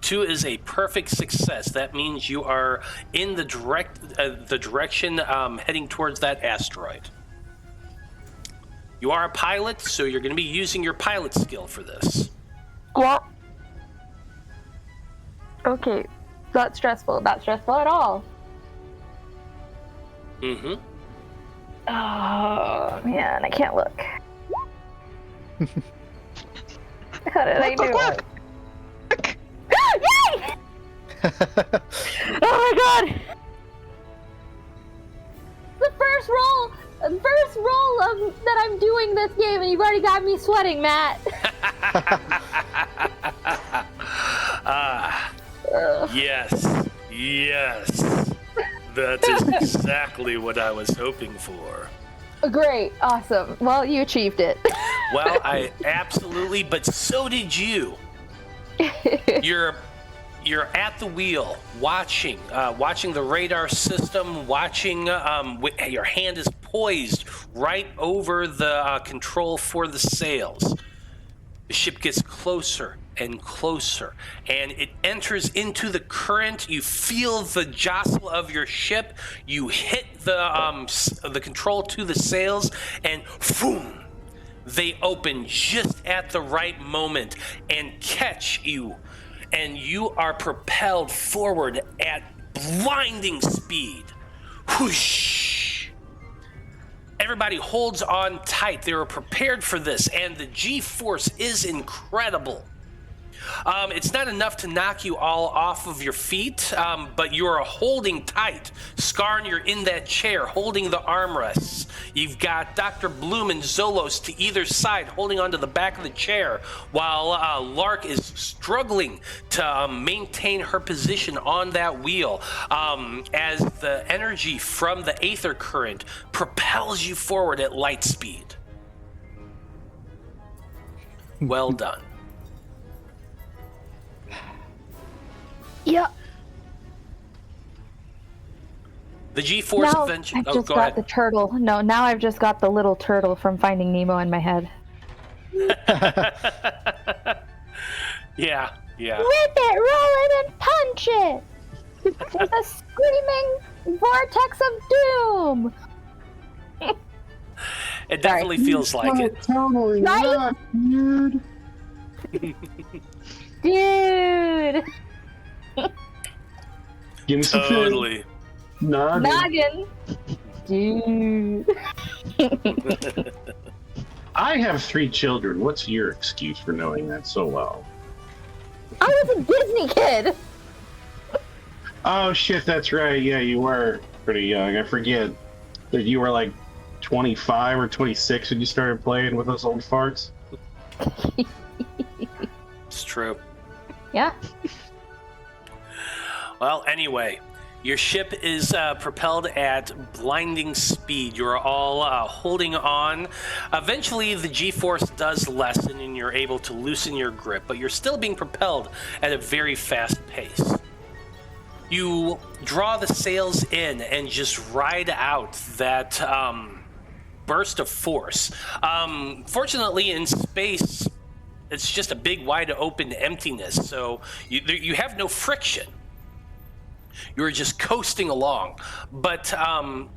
A: 2 is a perfect success. That means you are in the direction heading towards that asteroid. You are a pilot, so you're going to be using your pilot skill for this.
C: Well, okay, not stressful. Not stressful at all.
A: Mm-hmm.
C: Oh man, I can't look. How did I do it? Yay! Oh my god! The first roll that I'm doing this game, and you've already got me sweating, Matt.
A: Yes. That is exactly what I was hoping for.
C: Great, awesome. Well, you achieved it.
A: Well, I absolutely, but so did you. You're at the wheel, watching the radar system, watching. Your hand is poised right over the control for the sails. The ship gets closer and closer, and it enters into the current. You feel the jostle of your ship. You hit the control to the sails, and boom! They open just at the right moment and catch you, and you are propelled forward at blinding speed. Whoosh! Everybody holds on tight. They were prepared for this, and the G-force is incredible. It's not enough to knock you all off of your feet, but you're holding tight. Skarn, you're in that chair holding the armrests. You've got Dr. Bloom and Zolos to either side holding onto the back of the chair, while Lark is struggling to maintain her position on that wheel as the energy from the Aether current propels you forward at light speed. Well done.
C: Yeah.
A: The G-force
C: Now
A: eventually.
C: I've just got the turtle. No, now I've just got the little turtle from Finding Nemo in my head.
A: Yeah.
C: Whip it, roll it, and punch it! There's a screaming vortex of doom!
A: It definitely feels like it.
B: Totally
C: Right?
B: not, dude.
C: Dude!
B: Give me some
A: Totally.
B: Noggin.
C: Dude.
B: I have 3 children. What's your excuse for knowing that so well?
C: I was a Disney kid!
B: Oh shit, that's right. Yeah, you were pretty young. I forget that you were like 25 or 26 when you started playing with those old farts.
A: It's true.
C: Yeah.
A: Well, anyway, your ship is propelled at blinding speed. You're all holding on. Eventually, the G-force does lessen and you're able to loosen your grip, but you're still being propelled at a very fast pace. You draw the sails in and just ride out that burst of force. Fortunately, in space, it's just a big, wide open emptiness, so you have no friction. You're just coasting along. But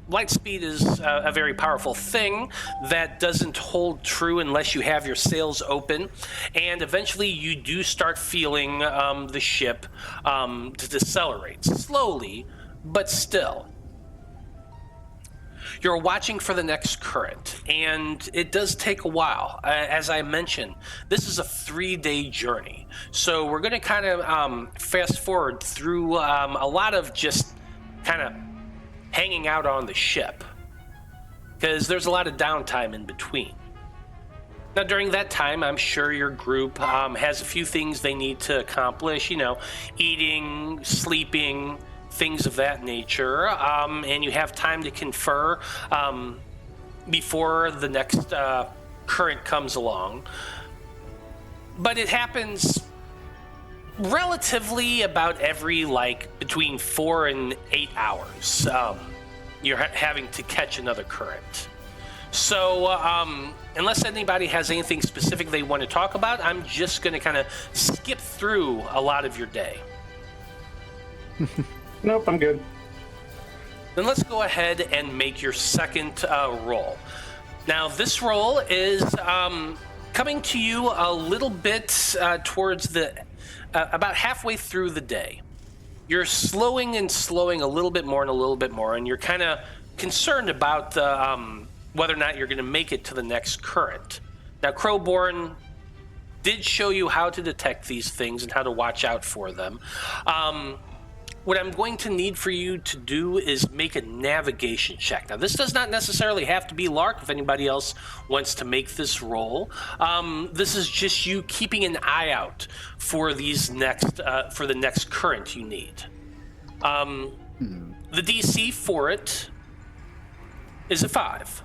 A: light speed is a very powerful thing that doesn't hold true unless you have your sails open. And eventually you do start feeling the ship to decelerate. Slowly, but still. You're watching for the next current, and it does take a while. As I mentioned, this is a 3-day journey. So we're going to kind of fast forward through a lot of just kind of hanging out on the ship, because there's a lot of downtime in between. Now, during that time, I'm sure your group has a few things they need to accomplish, eating, sleeping, things of that nature, and you have time to confer before the next current comes along. But it happens relatively about every, between 4 and 8 hours. You're having to catch another current. So, unless anybody has anything specific they want to talk about, I'm just going to kind of skip through a lot of your day.
B: Nope, I'm good.
A: Then let's go ahead and make your second roll. Now, this roll is coming to you a little bit towards about halfway through the day. You're slowing a little bit more, and you're kind of concerned about whether or not you're going to make it to the next current. Now, Crowborn did show you how to detect these things and how to watch out for them. What I'm going to need for you to do is make a navigation check. Now, this does not necessarily have to be Lark if anybody else wants to make this roll. This is just you keeping an eye out for these for the next current you need. The DC for it is a 5.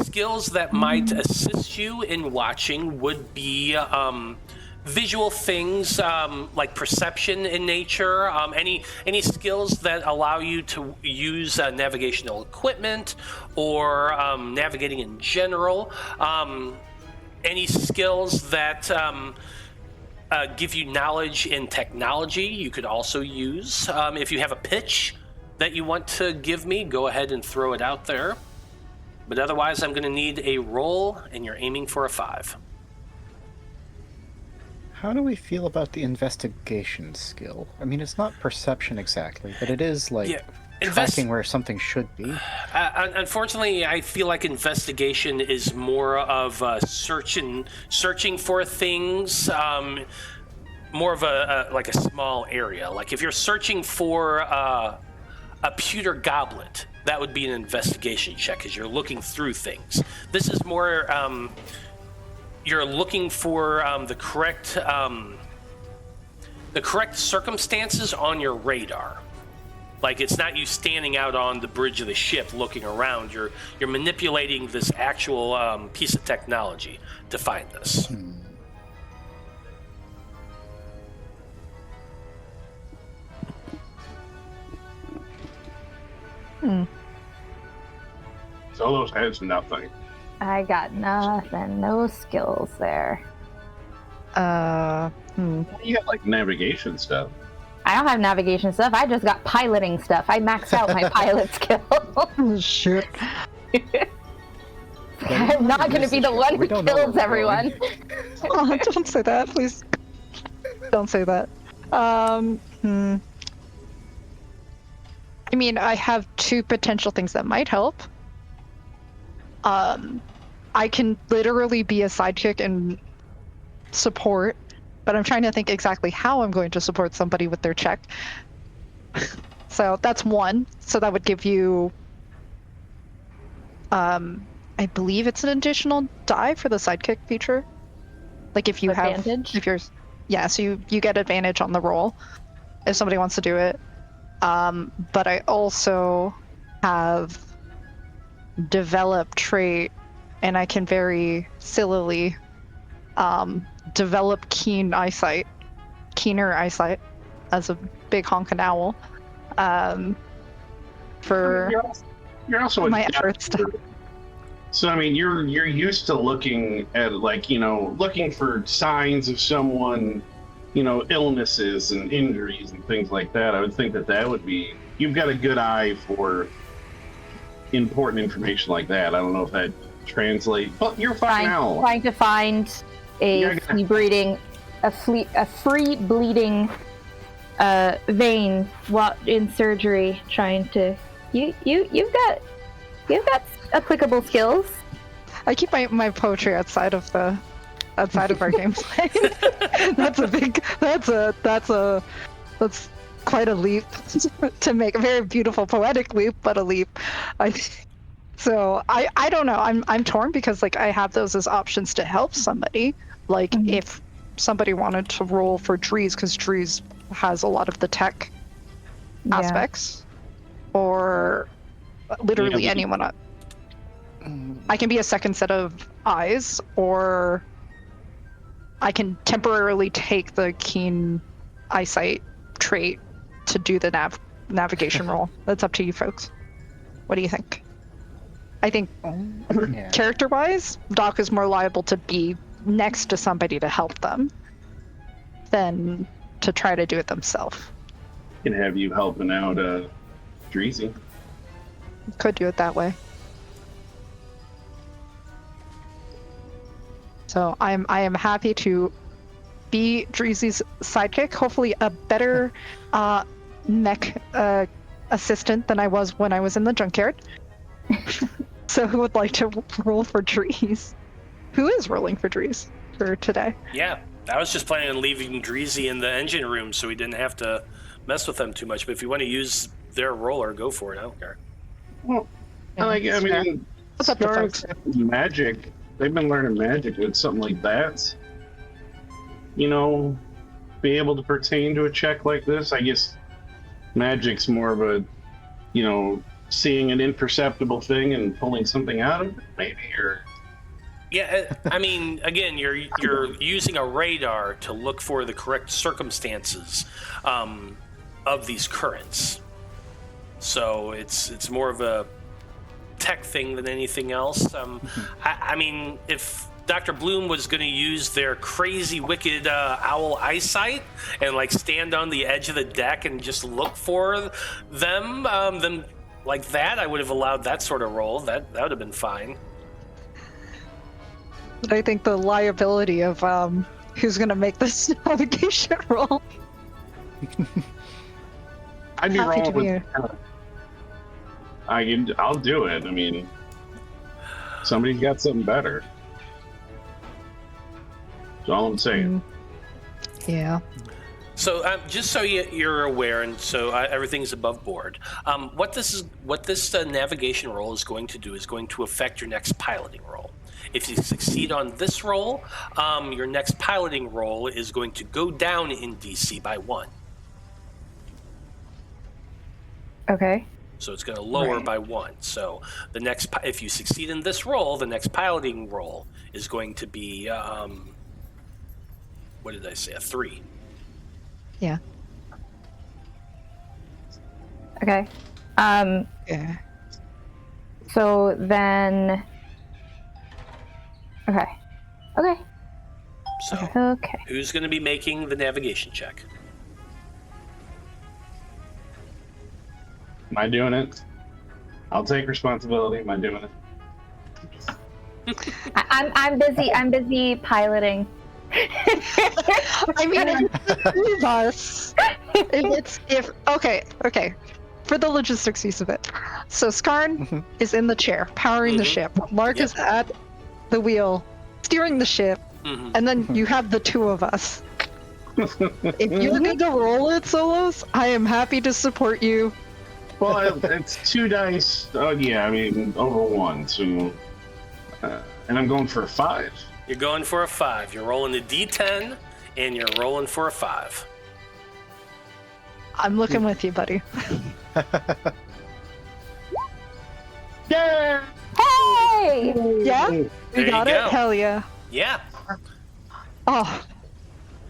A: Skills that might assist you in watching would be visual things like perception in nature, any skills that allow you to use navigational equipment or navigating in general, any skills that give you knowledge in technology you could also use. If you have a pitch that you want to give me, go ahead and throw it out there. But otherwise, I'm going to need a roll, and you're aiming for a 5.
E: How do we feel about the investigation skill? I mean, it's not perception exactly, but it is like tracking where something should be.
A: Unfortunately, I feel like investigation is more of searching for things, more of like a small area. Like if you're searching for a pewter goblet, that would be an investigation check because you're looking through things. This is more you're looking for the correct circumstances on your radar. Like it's not you standing out on the bridge of the ship looking around. You're manipulating this actual piece of technology to find this.
B: Zolos has nothing.
C: I got nothing. No skills there.
B: You got like navigation stuff.
C: I don't have navigation stuff. I just got piloting stuff. I maxed out my pilot skill.
D: Shit.
C: I'm not going to be the one who kills everyone.
D: Oh, don't say that, please. Don't say that. I mean, I have 2 potential things that might help. I can literally be a sidekick and support, but I'm trying to think exactly how I'm going to support somebody with their check. So that's 1. So that would give you, I believe it's an additional die for the sidekick feature. Like if you
C: advantage?
D: So you get advantage on the roll if somebody wants to do it. But I also have develop trait, and I can very sillily develop keener eyesight as a big honkin' owl for
B: you're also
D: my efforts to.
B: So I mean, you're used to looking at looking for signs of someone, illnesses and injuries and things like that. I would think that would be, you've got a good eye for important information like that. I don't know if that translates, but you're fine now.
C: Trying to find a free bleeding vein while in surgery. Trying to you've got applicable skills.
D: I keep my poetry outside of our gameplay. That's quite a leap to make. A very beautiful poetic leap, but a leap. So I don't know. I'm torn because like I have those as options to help somebody. Like if somebody wanted to roll for Dreezy, because Dreezy has a lot of the tech aspects, or literally anyone. I can be a second set of eyes, or I can temporarily take the keen eyesight trait to do the navigation roll. That's up to you folks. What do you think? I think character-wise, Doc is more liable to be next to somebody to help them than to try to do it themselves.
B: Can have you helping out Dreezy.
D: Could do it that way. So I am happy to be Dreezy's sidekick. Hopefully a better mech assistant than I was when I was in the junkyard. So who would like to roll for Dreezy? Who is rolling for Dreezy for today?
A: Yeah, I was just planning on leaving Dreezy in the engine room so we didn't have to mess with them too much. But if you want to use their roller, go for it. I don't care.
B: Well, Skarn's magic. They've been learning magic with something like that. Be able to pertain to a check like this. I guess magic's more of a, seeing an imperceptible thing and pulling something out of it, maybe, or.
A: Yeah, I mean, again, you're using a radar to look for the correct circumstances of these currents. So it's more of a tech thing than anything else. I mean, if Dr. Bloom was going to use their crazy, wicked owl eyesight and like stand on the edge of the deck and just look for them, then like that, I would have allowed that sort of roll. That would have been fine.
D: But I think the liability of who's gonna make this navigation roll.
B: I'd be
D: Happy to
B: rolling
D: be
B: with. I'll do it. I mean, somebody's got something better. That's all I'm saying.
D: Yeah.
A: So just so you're aware, and so everything's above board. What this navigation roll is going to do is going to affect your next piloting roll. If you succeed on this roll, your next piloting roll is going to go down in DC by 1.
C: Okay.
A: So it's going to lower by 1. So the next, if you succeed in this roll, the next piloting roll is going to be, what did I say? A 3.
D: Yeah.
C: Okay.
D: Yeah.
C: So then. Okay. Okay.
A: So
C: Okay.
A: who's going to be making the navigation check?
B: Am I doing it? I'll take responsibility. Am I doing it?
C: I'm busy. I'm busy piloting.
D: I mean, if us. Okay. For the logistics use of it. So Skarn is in the chair, powering the ship. Lark is at the wheel, steering the ship, and then you have the two of us. If you're going to roll it, Zolos, I am happy to support you.
B: Well, it's 2 dice. Oh yeah, I mean over 1. So, and I'm going for a 5.
A: You're going for a 5. You're rolling a D10, and you're rolling for a 5.
D: I'm looking with you, buddy.
B: Yeah.
C: Hey!
D: Yeah?
A: There
D: We got
A: you
D: it?
A: go.
D: Hell yeah.
A: Yeah.
D: Oh.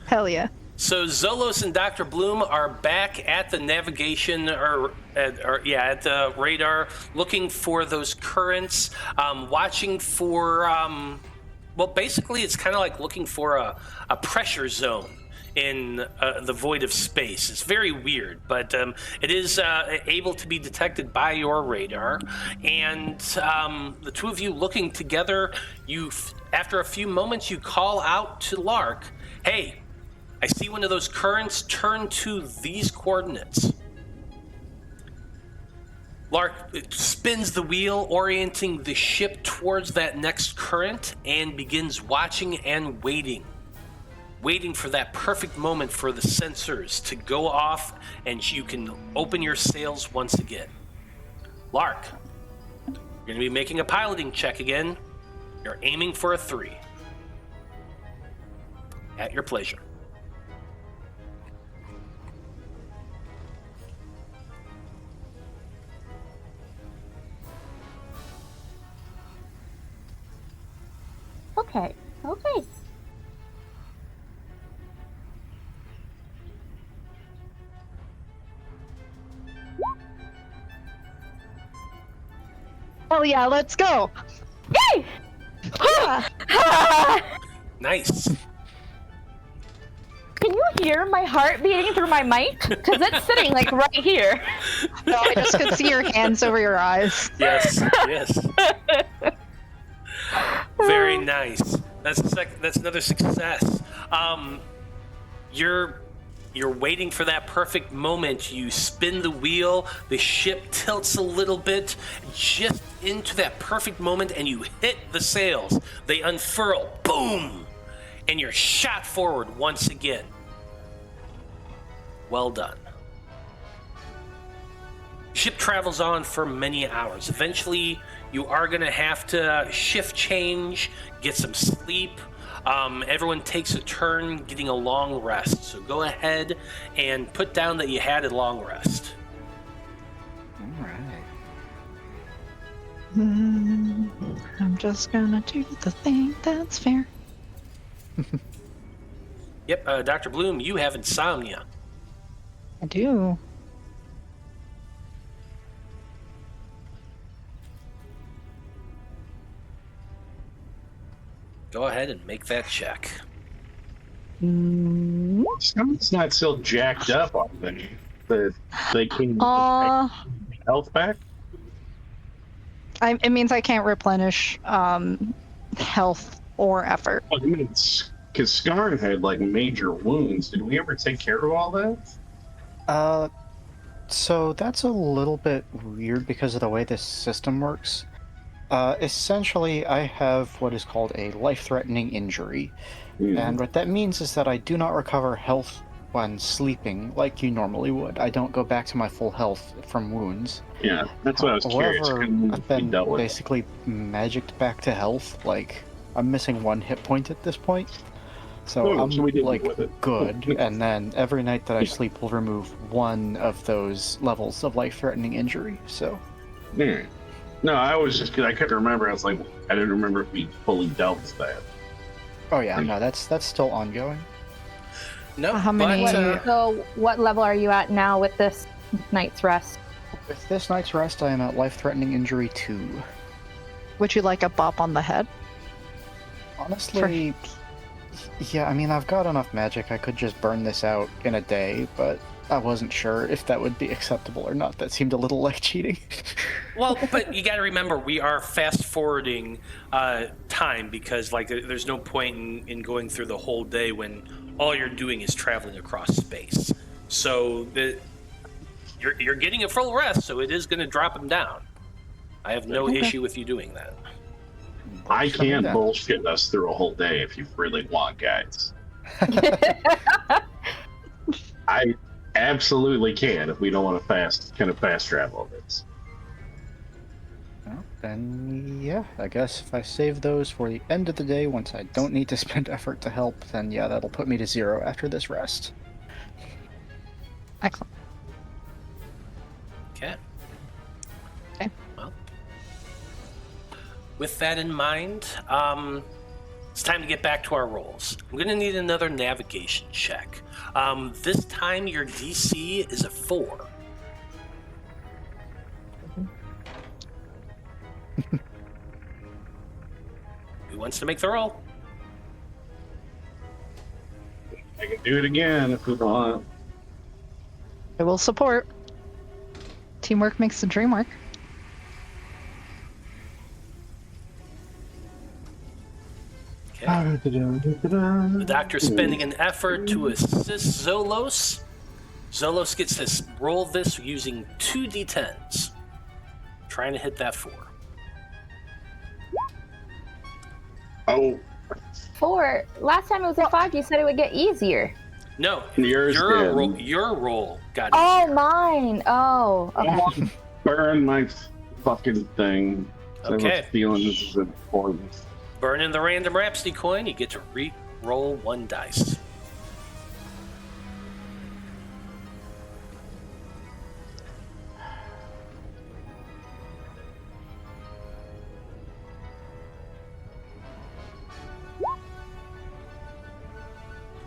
D: Hell yeah.
A: So Zolos and Dr. Bloom are back at the navigation, at the radar, looking for those currents, watching for, well, basically it's kind of like looking for a pressure zone in the void of space. It's very weird, but it is able to be detected by your radar. And the two of you looking together, after a few moments, you call out to Lark, "Hey, I see one of those currents turn to these coordinates." Lark spins the wheel, orienting the ship towards that next current, and begins watching and waiting for that perfect moment for the sensors to go off and you can open your sails once again. Lark, you're going to be making a piloting check again. You're aiming for a 3. At your pleasure.
C: Okay. Okay.
D: Hell yeah, let's go.
C: Yay!
A: Nice.
C: Can you hear my heart beating through my mic? Because it's sitting like right here.
D: No, I just could see your hands over your eyes.
A: Yes. Very nice. That's another success. You're waiting for that perfect moment. You spin the wheel, the ship tilts a little bit, just into that perfect moment, and you hit the sails. They unfurl, boom, and you're shot forward once again. Well done. Ship travels on for many hours. Eventually, you are going to have to shift change, get some sleep. Everyone takes a turn getting a long rest. So go ahead and put down that you had a long rest.
E: All right.
D: I'm just gonna do the thing that's fair.
A: Yep, Dr. Bloom, you have insomnia.
D: I do.
A: Go ahead and make that check.
B: Someone's not still jacked up on them. That they can take health back.
D: It means I can't replenish health or effort.
B: Well, I mean, it's because Skarn had like major wounds. Did we ever take care of all that?
E: So that's a little bit weird because of the way this system works. Essentially, I have what is called a life-threatening injury. And what that means is that I do not recover health when sleeping like you normally would. I don't go back to my full health from wounds.
B: Yeah, that's what I was curious.
E: However, I've been basically magicked back to health. Like, I'm missing 1 hit point at this point. So I'm like good, and then every night that I sleep will remove 1 of those levels of life-threatening injury. So.
B: No, I was just because I couldn't remember. I was like, I didn't remember if we fully dealt with that.
E: Oh yeah, no, that's still ongoing.
A: No,
D: How many?
C: So, what level are you at now with this night's rest?
E: With this night's rest, I am at life-threatening injury 2.
D: Would you like a bop on the head?
E: Honestly, yeah, I mean, I've got enough magic. I could just burn this out in a day, but I wasn't sure if that would be acceptable or not. That seemed a little like cheating.
A: Well, but you got to remember, we are fast-forwarding time because, like, there's no point in going through the whole day when all you're doing is traveling across space. So you're getting a full rest, so it is going to drop him down. I have no issue with you doing that.
B: I can bullshit us through a whole day if you really want, guys. I absolutely can if we don't want to fast travel this.
E: Well, then, yeah, I guess if I save those for the end of the day, once I don't need to spend effort to help, then yeah, that'll put me to 0 after this rest.
D: Excellent.
A: Okay.
D: Okay.
A: Well, with that in mind, it's time to get back to our rolls. I'm going to need another navigation check. This time your DC is a 4. Who wants to make the roll?
B: I can do it again if we want.
D: I will support. Teamwork makes the dream work.
A: Okay. The doctor's spending an effort to assist Zolos. Zolos gets to roll this using 2 d10s. Trying to hit that 4.
B: Oh,
C: 4. Last time it was a 5. You said it would get easier.
A: No,
B: Yours
A: your
B: did.
A: your roll got
C: Oh,
A: easier.
C: mine. Oh, okay.
B: burn my fucking thing. I have
A: Okay.
B: a feeling this is important.
A: Burn in the random Rhapsody coin. You get to re-roll 1 dice.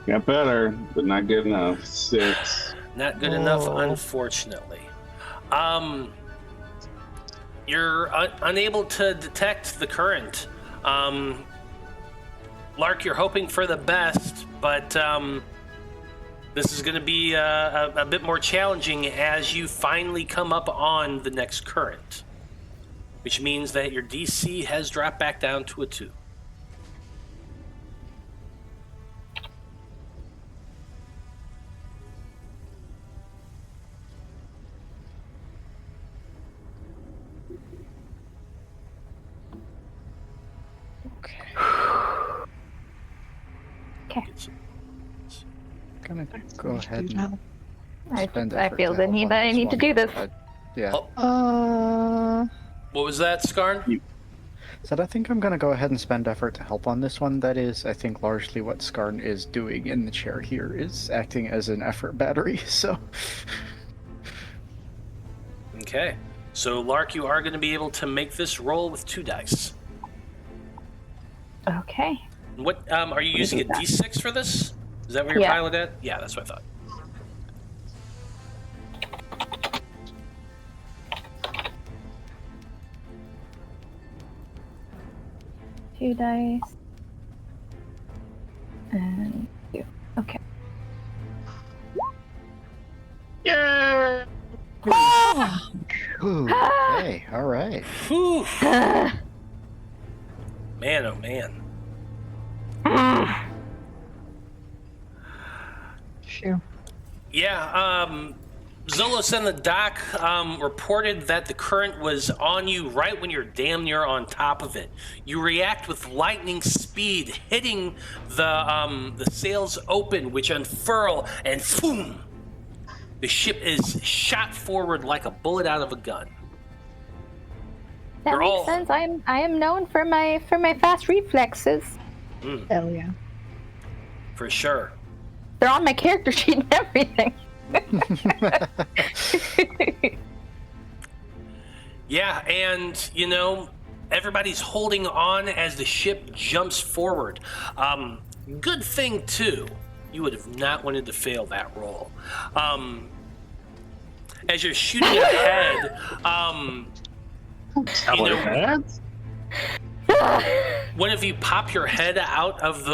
B: Got better, but not good enough. 6.
A: Not good enough, unfortunately. You're unable to detect the current. Lark, you're hoping for the best, but this is going to be a bit more challenging as you finally come up on the next current, which means that your DC has dropped back down to a 2.
E: Gonna go ahead and
C: I
E: spend
C: feel
E: effort
C: the
E: to help
C: need
E: on
C: that I
E: this
C: need to
E: one.
C: do this.
E: Yeah.
A: What was that, Skarn?
E: Said I think I'm gonna go ahead and spend effort to help on this one. That is, I think, largely what Skarn is doing in the chair here, is acting as an effort battery, so...
A: Okay. So, Lark, you are going to be able to make this roll with 2 dice.
C: Okay.
A: What are you using a D6 for this? Is that where you're
C: Yeah.
A: piloting at? Yeah, that's what I thought.
C: Two dice. And 2. Okay.
B: Yeah.
E: Ooh, okay, all right.
A: Whew. Man, oh man.
D: Phew.
A: Yeah, Zolos and the doc reported that the current was on you right when you're damn near on top of it. You react with lightning speed, hitting the sails open, which unfurl, and boom! The ship is shot forward like a bullet out of a gun.
C: That
A: You're
C: makes
A: all-
C: sense. I am known for my fast reflexes.
D: Hell yeah.
A: For sure.
C: They're on my character sheet and everything.
A: Yeah, and, you know, everybody's holding on as the ship jumps forward. Good thing, too. You would have not wanted to fail that roll. As you're shooting ahead,
B: Tell
A: You know-
B: her that.
A: one of you pop your head out of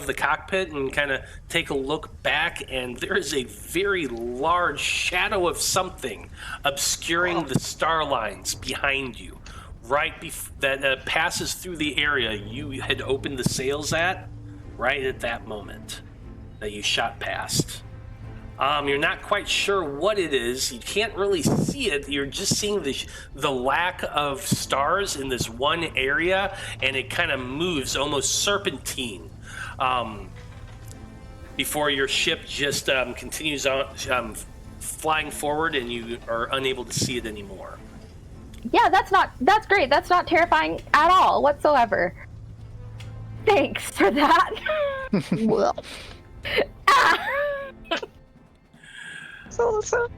A: the cockpit and kind of take a look back, and there is a very large shadow of something obscuring the star lines behind you, that passes through the area you had opened the sails at, right at that moment that you shot past. You're not quite sure what it is. You can't really see it. You're just seeing the lack of stars in this one area, and it kind of moves almost serpentine before your ship just continues on flying forward, and you are unable to see it anymore.
C: Yeah, that's great. That's not terrifying at all whatsoever. Thanks for that. Well. Ah!
D: So.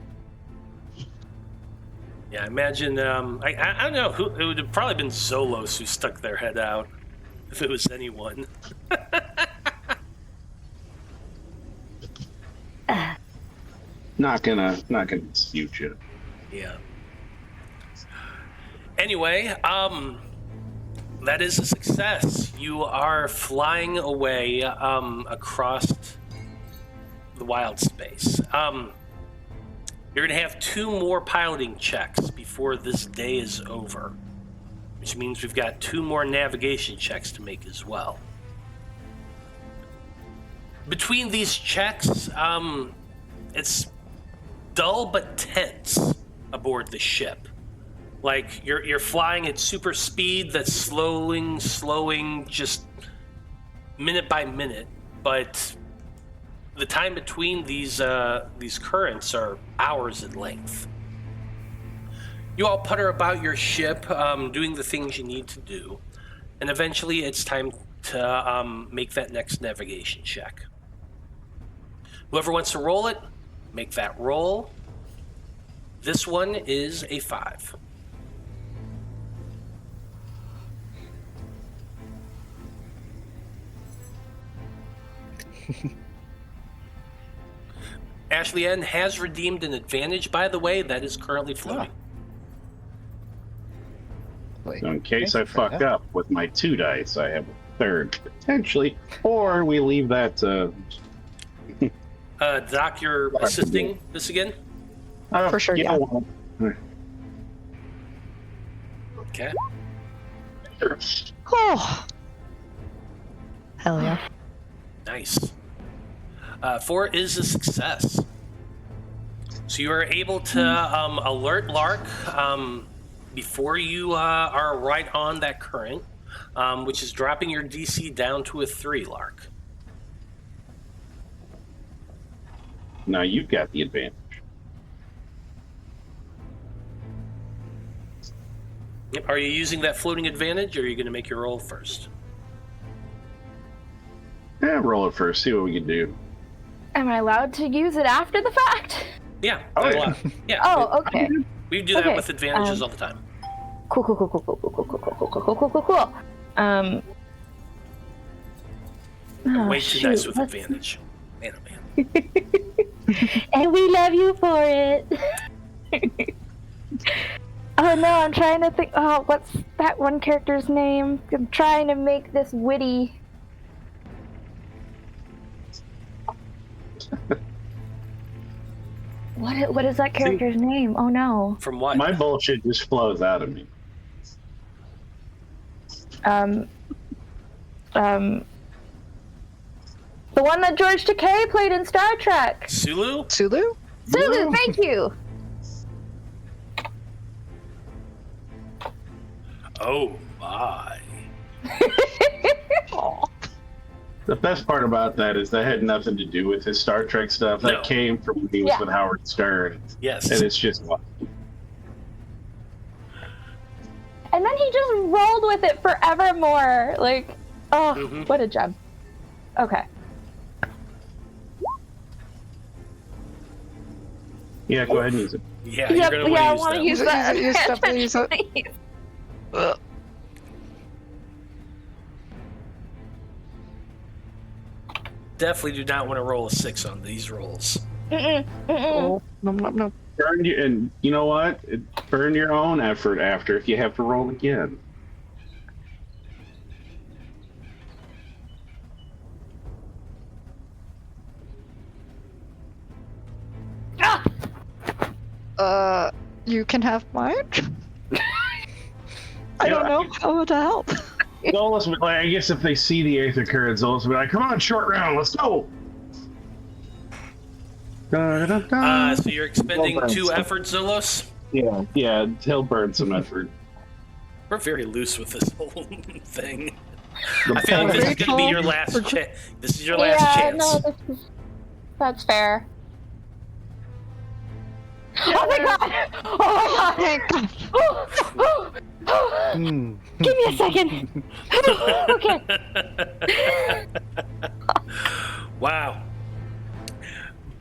A: Yeah, I imagine. I don't know who. It would have probably been Zolos who stuck their head out, if it was anyone.
B: Not gonna dispute you.
A: Yeah. Anyway, that is a success. You are flying away across the Wyldspace. You're going to have 2 more piloting checks before this day is over, which means we've got 2 more navigation checks to make as well. Between these checks, it's dull but tense aboard the ship. Like you're flying at super speed that's slowing just minute by minute, but the time between these currents are hours in length. You all putter about your ship, doing the things you need to do, and eventually it's time to make that next navigation check. Whoever wants to roll it, make that roll. This one is a 5. Ashley N has redeemed an advantage, by the way, that is currently floating.
E: Wait,
B: So in case
E: thank
B: I
E: you for
B: fuck
E: that.
B: up with my 2 dice, I have a 3rd potentially, or we leave that to.
A: Doc, you're assisting this again?
D: For sure, yeah.
B: Well,
A: Okay.
D: Oh. Hell yeah.
A: Nice. 4 is a success. So you are able to alert Lark before you are right on that current, which is dropping your DC down to a 3, Lark.
B: now you've got the advantage.
A: Yep. Are you using that floating advantage, or are you going to make your roll first?
B: Yeah, roll it first. See what we can do.
C: Am I allowed to use it after the fact?
A: Yeah.
B: Oh,
A: a
B: yeah.
A: lot. Yeah.
C: Oh, okay.
A: We do that
C: Okay,
A: with advantages all the time.
C: Cool. Oh,
A: Way too nice with
C: let's-
A: advantage. Man, oh man.
C: And we love you for it. Oh no, I'm trying to think. Oh, what's that one character's name? I'm trying to make this witty. What is that character's name? Oh no.
A: From what?
B: My bullshit just flows out of me.
C: The one that George Takei played in Star Trek.
A: Sulu?
D: Sulu?
C: Sulu, thank you.
A: Oh my.
B: The best part about that is that had nothing to do with his Star Trek stuff. That
A: No.
B: came from when he was
C: Yeah.
B: with Howard Stern.
A: Yes.
B: And it's just
C: And then he just rolled with it forevermore. Like, oh,
A: Mhm.
C: what a gem. Okay.
B: yeah, go ahead and use it.
A: Yeah, you're gonna
C: yeah, I
A: want
C: want
A: to
C: to
A: use
C: use
A: that.
C: that.
D: Use it, definitely use it.
C: Please.
A: Definitely do not want to roll a 6 on these rolls.
C: Mm-mm, mm-mm.
D: Oh, no.
B: Burn you, and you know what? Burn your own effort after if you have to roll again.
D: You can have mine? I don't know how to help.
B: Zolos, would, like, I guess if they see the Aether current, Zolos will be like, come on, short round, let's go!
A: So you're expending 2 efforts, Zolos?
B: Yeah, he'll burn some effort.
A: We're very loose with this whole thing.
B: The
A: I feel like this is
D: point-
A: going to be your last chance. This is your last
C: Yeah,
A: chance.
C: no, that's fair. Oh my god! Oh my god!
E: Hmm.
C: Give me a second. Okay.
A: Wow.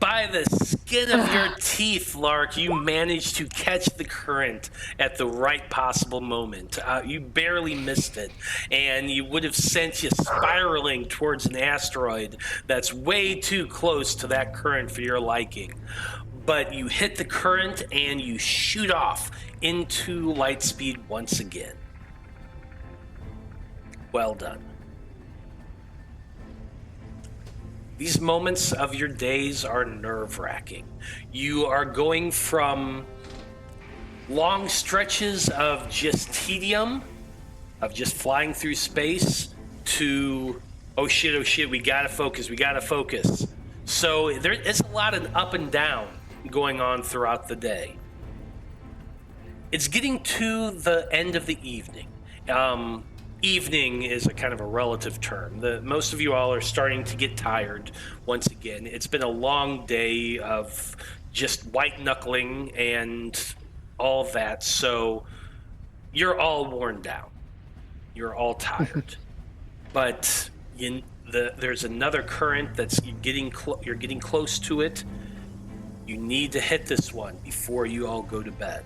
A: By the skin of your teeth, Lark, you managed to catch the current at the right possible moment. You barely missed it, and you would have sent you spiraling towards an asteroid that's way too close to that current for your liking. But you hit the current and you shoot off into light speed once again. Well done. These moments of your days are nerve-wracking. You are going from long stretches of just tedium, of just flying through space, to, oh shit, we gotta focus. So there is a lot of up and down going on throughout the day. It's getting to the end of the evening. Evening is a kind of a relative term. Most of you all are starting to get tired once again. It's been a long day of just white knuckling and all that, so you're all worn down. You're all tired. But there's another current that's you're getting close to it. You need to hit this one before you all go to bed,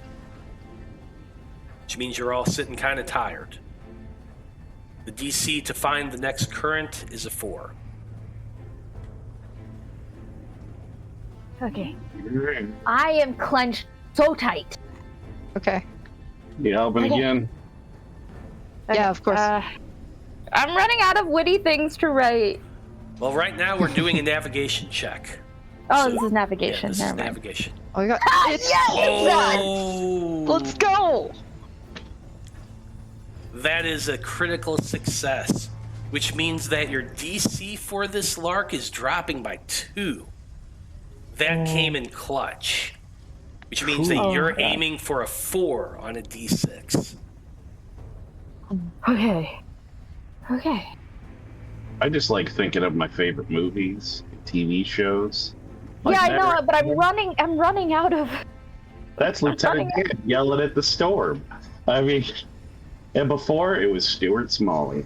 A: which means you're all sitting kind of tired. The DC to find the next current is a 4.
C: Okay. I am clenched so tight.
D: Okay.
B: Yeah, open
C: Okay.
B: again.
D: Yeah, of course.
C: I'm running out of witty things to write.
A: Well, right now we're doing a navigation check.
C: Oh,
A: So-
C: this is navigation.
A: Yeah, this
C: Never
A: is
C: mind.
A: navigation.
D: Oh, you got
C: Yes!
A: Oh,
D: Let's go!
A: that is a critical success, which means that your DC for this Lark is dropping by 2. That came in clutch, which means that
C: Oh,
A: you're
C: God.
A: aiming for a 4 on a D6.
C: Okay.
B: I just like thinking of my favorite movies, TV shows. Like
C: Yeah, I
B: that
C: know,
B: right
C: but I'm
B: there.
C: running out of.
B: That's Lieutenant Dan yelling at the storm. I mean, and before it was Stuart Smalley.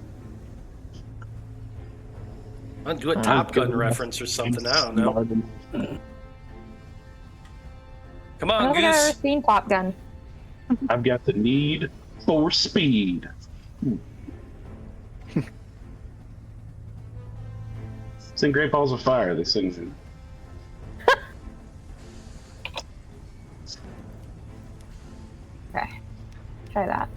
A: I'll do a Top Gun reference or something. I don't know. Come
C: I
A: on,
C: don't think I've ever
A: Goose.
C: seen Top Gun.
B: I've got the need for speed. It's in Great Balls of Fire. They sing.
C: Okay. Try that.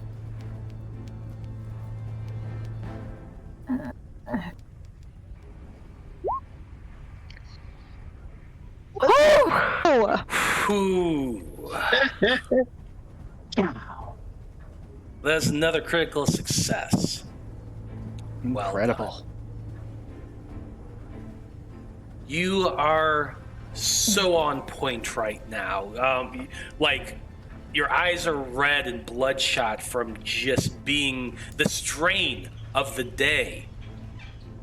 D: Oh!
A: Ooh. That's another critical success. Well
E: Incredible.
A: done. You are so on point right now. Like, your eyes are red and bloodshot from just being the strain of the day.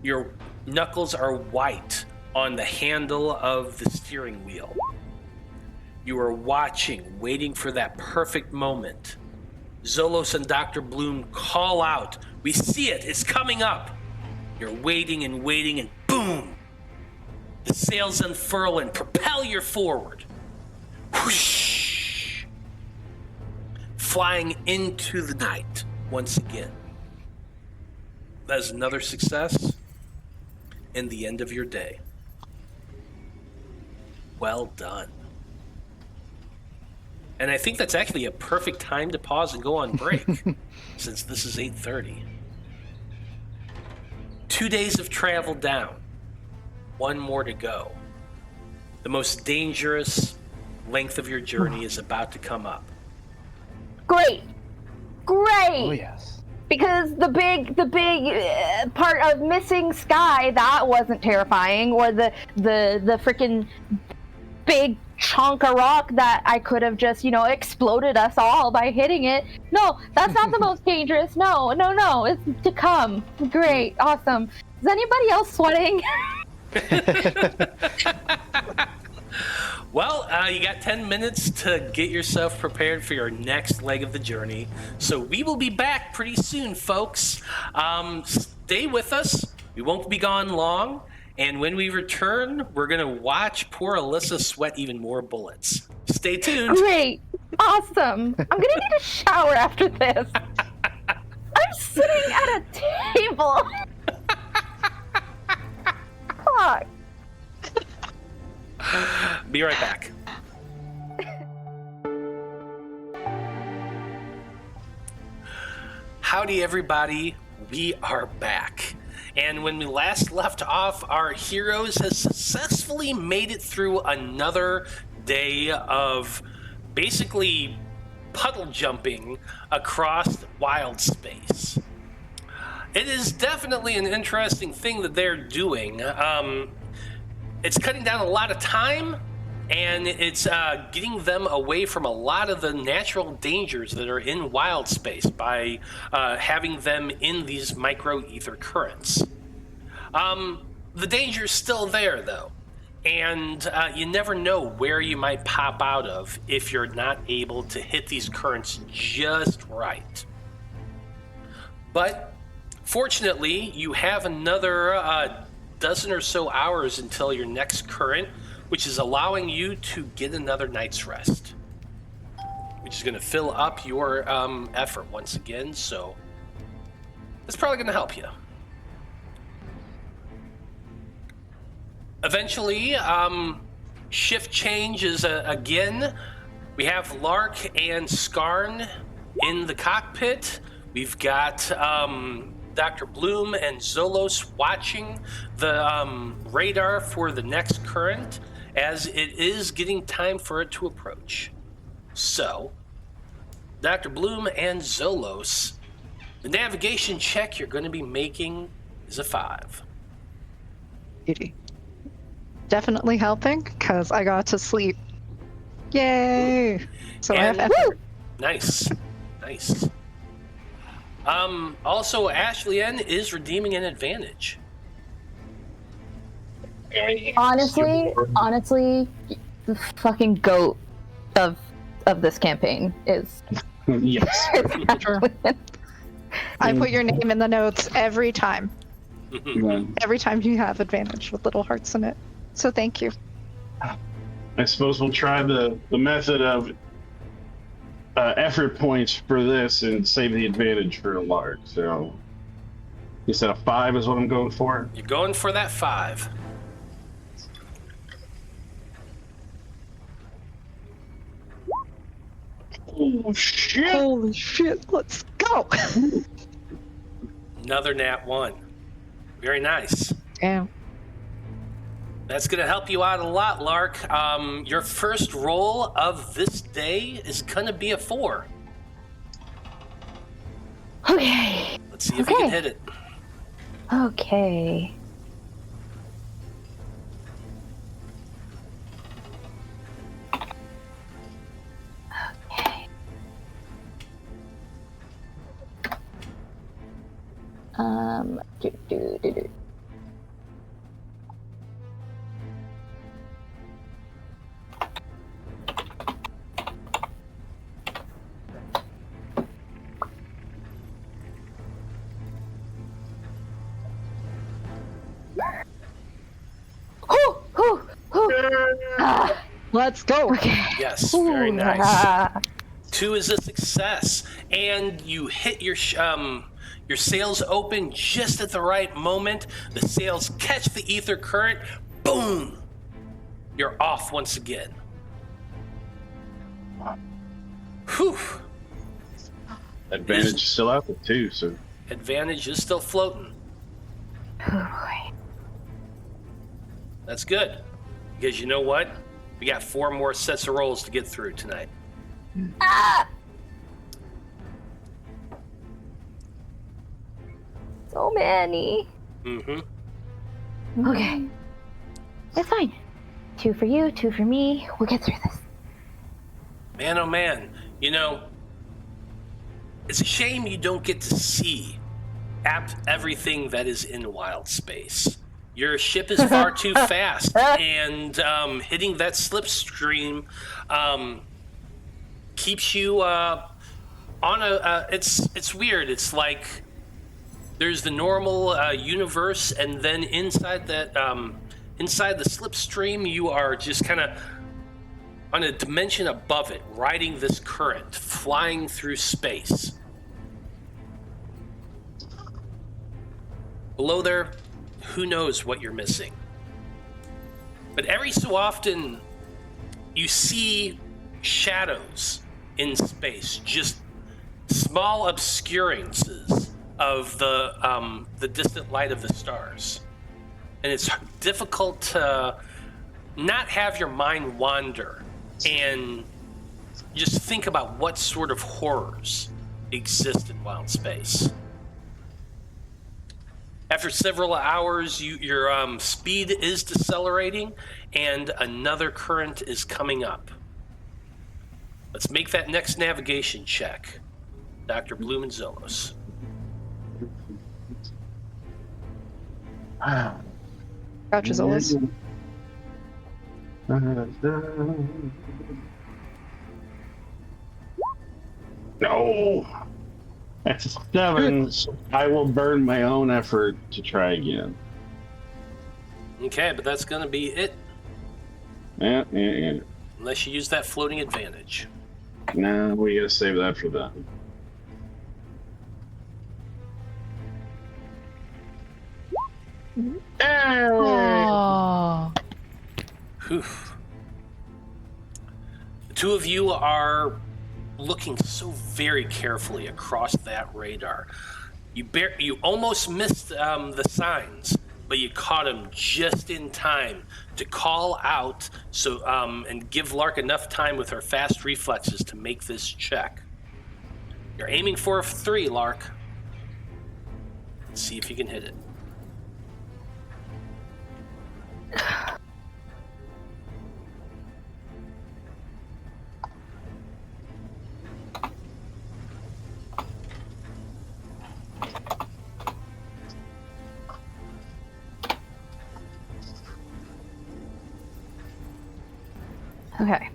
A: Your knuckles are white on the handle of the steering wheel. You are watching, waiting for that perfect moment. Zolos and Dr. Bloom call out, "We see it, it's coming up." You're waiting and waiting, and boom! The sails unfurl and propel you forward. Whoosh! Flying into the night once again. That is another success and the end of your day. Well done. And I think that's actually a perfect time to pause and go on break, since this is 8:30. 2 days of travel down. 1 more to go. The most dangerous length of your journey is about to come up.
C: Great.
E: Oh yes.
C: Because the big part of missing Sky, that wasn't terrifying, or the freaking big chunk of rock that I could have just, exploded us all by hitting it. No, that's not the most dangerous. No, it's to come. Great, awesome. Is anybody else sweating?
A: Well, you got 10 minutes to get yourself prepared for your next leg of the journey. So we will be back pretty soon, folks. Stay with us. We won't be gone long. And when we return, we're going to watch poor Alyssa sweat even more bullets. Stay tuned.
C: Great, awesome. I'm going to need a shower after this. I'm sitting at a table. Fuck.
A: Be right back. Howdy, everybody. We are back. And when we last left off, our heroes has successfully made it through another day of basically puddle jumping across Wyldspace. It is definitely an interesting thing that they're doing. It's cutting down a lot of time, and it's getting them away from a lot of the natural dangers that are in Wyldspace by having them in these micro-ether currents. The danger's still there, though, and you never know where you might pop out of if you're not able to hit these currents just right. But fortunately, you have another dozen or so hours until your next current, which is allowing you to get another night's rest, which is going to fill up your effort once again, so that's probably going to help you. Eventually, shift change is again. We have Lark and Skarn in the cockpit. We've got Dr. Bloom and Zolos watching the radar for the next current, as it is getting time for it to approach. So, Dr. Bloom and Zolos, the navigation check you're going to be making is a 5.
D: Beauty. Definitely helping, because I got to sleep. Yay! So I have effort.
A: Nice. Also, Ashley N is redeeming an advantage.
C: Honestly, the fucking goat of this campaign is.
B: Yes.
D: I put your name in the notes every time.
B: Yeah.
D: Every time you have advantage with little hearts in it. So thank you.
B: I suppose we'll try the method of effort points for this and save the advantage for a lark. So You said a 5 is what I'm going for?
A: You're going for that 5.
B: Oh, shit!
D: Holy shit, let's go!
A: Another nat 1. Very nice.
D: Damn.
A: That's going to help you out a lot, Lark. Your first roll of this day is going to be a 4.
C: Okay.
A: Let's see if you can hit it.
C: Okay. Okay. Do.
D: Let's go!
C: Okay.
A: Yes, very nice. 2 is a success, and you hit your sails open just at the right moment. The sails catch the ether current. Boom! You're off once again. Whew.
B: Advantage is still out there, too, so.
A: Advantage is still floating.
C: Oh boy.
A: That's good. Because you know what? We got 4 more sets of rolls to get through tonight.
C: Ah! So many.
A: Mm-hmm.
C: Okay. It's fine. 2 for you, 2 for me. We'll get through this.
A: Man, oh man. You know, it's a shame you don't get to see everything that is in Wyldspace. Your ship is far too fast, and hitting that slipstream keeps you on a. It's weird. It's like there's the normal universe, and then inside that inside the slipstream, you are just kind of on a dimension above it, riding this current, flying through space. Below there, who knows what you're missing. But every so often, you see shadows in space, just small obscurances of the distant light of the stars. And it's difficult to not have your mind wander and just think about what sort of horrors exist in Wyldspace. After several hours, your speed is decelerating, and another current is coming up. Let's make that next navigation check. Dr. Bloom and Zolos.
D: Gotcha, Zolos.
B: No! That's a 7, so I will burn my own effort to try again.
A: Okay, but that's going to be it,
B: Yeah.
A: unless you use that floating advantage.
B: Nah, we gotta save that for them.
D: Oh.
A: Whew. The two of you are looking so very carefully across that radar. You almost missed the signs, but you caught them just in time to call out and give Lark enough time with her fast reflexes to make this check. You're aiming for a 3, Lark. Let's see if you can hit it.
C: Okay.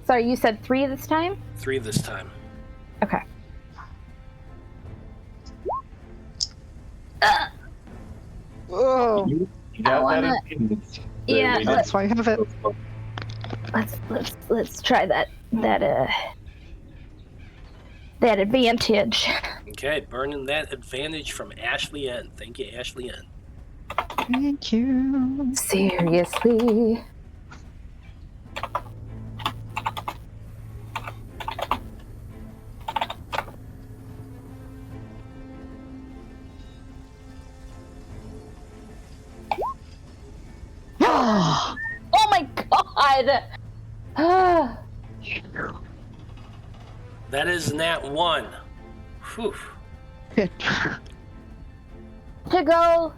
C: Sorry, you said 3 this time?
A: 3 this time.
C: Okay.
D: Oh.
B: You
C: I
B: got
C: wanna-
B: that?
C: Yeah,
D: That's why I have it.
C: let's try that that advantage.
A: Okay, burning that advantage from Ashley N. Thank you, Ashley N.
D: Thank you.
C: Seriously. Oh my god!
A: That is nat 1. Whew.
C: To go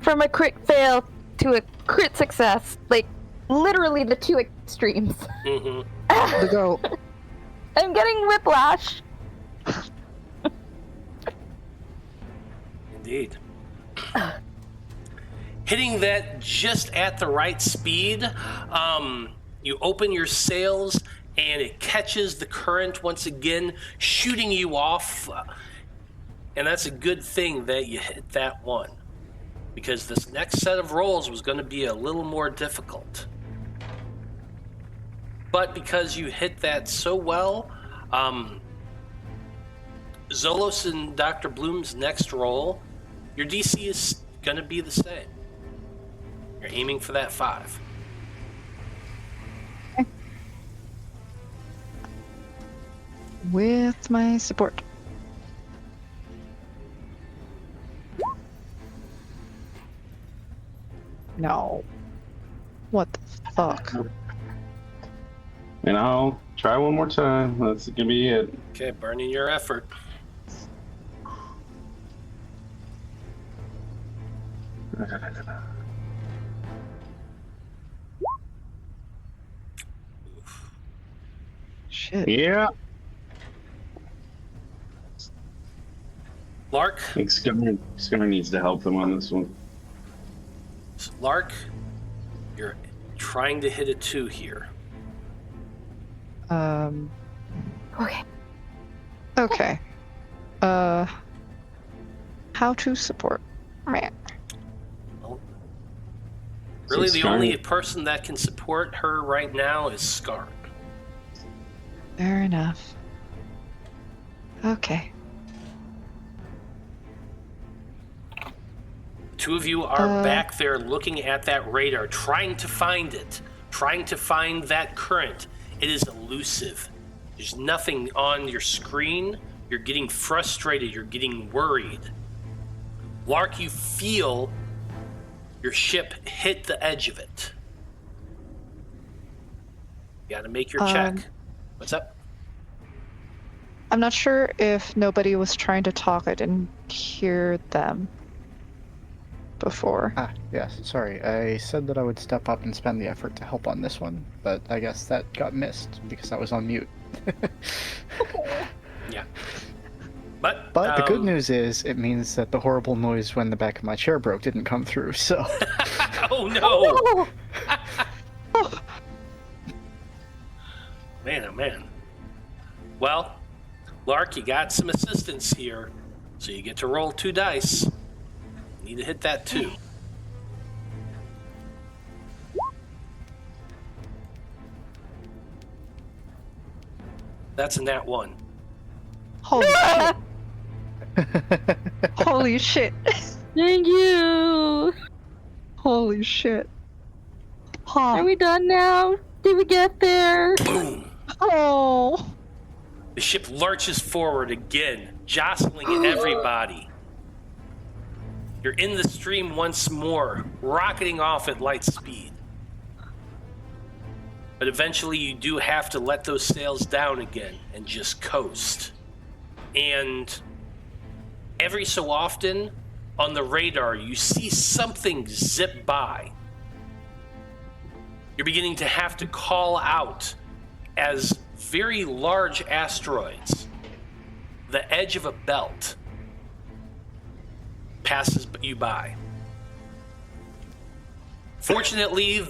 C: from a crit fail to a crit success, like literally the two extremes.
A: Mm-hmm.
D: To go.
C: I'm getting whiplash.
A: Indeed. Hitting that just at the right speed, you open your sails and it catches the current once again, shooting you off. And that's a good thing that you hit that one, because this next set of rolls was going to be a little more difficult. But because you hit that so well, Zolos and Dr. Bloom's next roll, your DC is going to be the same. You're aiming for that 5.
D: With my support. No. What the fuck?
B: And I'll try one more time. That's gonna be it.
A: Okay, burning your effort.
D: Shit.
B: Yeah.
A: Lark,
B: I think Skarn needs to help them on this one.
A: Lark, you're trying to hit a 2 here.
C: Okay.
D: Okay. How to support? Man.
A: Well, really, the
B: Skarn.
A: only person that can support her right now is Skarn.
D: Fair enough. Okay.
A: Two of you are back there looking at that radar, trying to find it, trying to find that current. It is elusive. There's nothing on your screen. You're getting frustrated. You're getting worried. Lark, you feel your ship hit the edge of it. You gotta make your check. What's up?
D: I'm not sure if nobody was trying to talk. I didn't hear them before.
E: Ah, yes, sorry. I said that I would step up and spend the effort to help on this one, but I guess that got missed because I was on mute.
A: Yeah. But
E: the good news is it means that the horrible noise when the back of my chair broke didn't come through, so...
A: Oh no!
C: Oh,
A: Man, oh man. Well, Lark, you got some assistance here, so you get to roll 2 dice. You need to hit that 2. That's a nat 1.
D: Holy shit. Holy shit.
C: thank you.
D: Holy shit.
C: Are
D: Huh.
C: we done now? Did we get there?
A: Boom!
D: Oh.
A: The ship lurches forward again, jostling everybody. You're in the stream once more, rocketing off at light speed. But eventually you do have to let those sails down again and just coast. And every so often on the radar, you see something zip by. You're beginning to have to call out as very large asteroids, the edge of a belt, passes you by. Fortunately,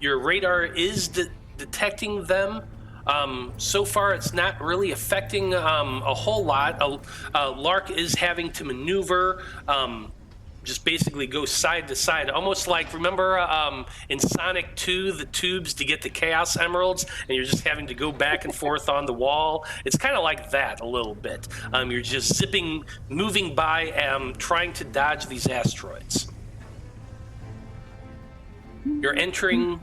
A: your radar is detecting them. So far, it's not really affecting a whole lot. Lark is having to maneuver just basically go side to side, almost like, remember in Sonic 2, the tubes to get the Chaos Emeralds, and you're just having to go back and forth on the wall? It's kind of like that a little bit. You're just moving by, trying to dodge these asteroids. You're entering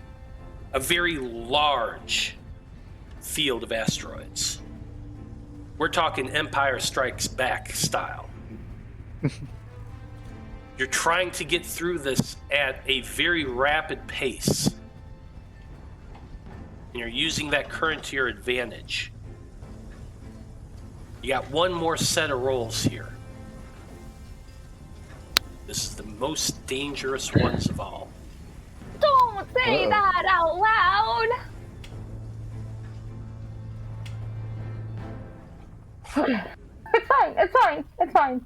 A: a very large field of asteroids. We're talking Empire Strikes Back style. You're trying to get through this at a very rapid pace. And you're using that current to your advantage. You got one more set of rolls here. This is the most dangerous ones of all.
C: Don't say that out loud! It's fine.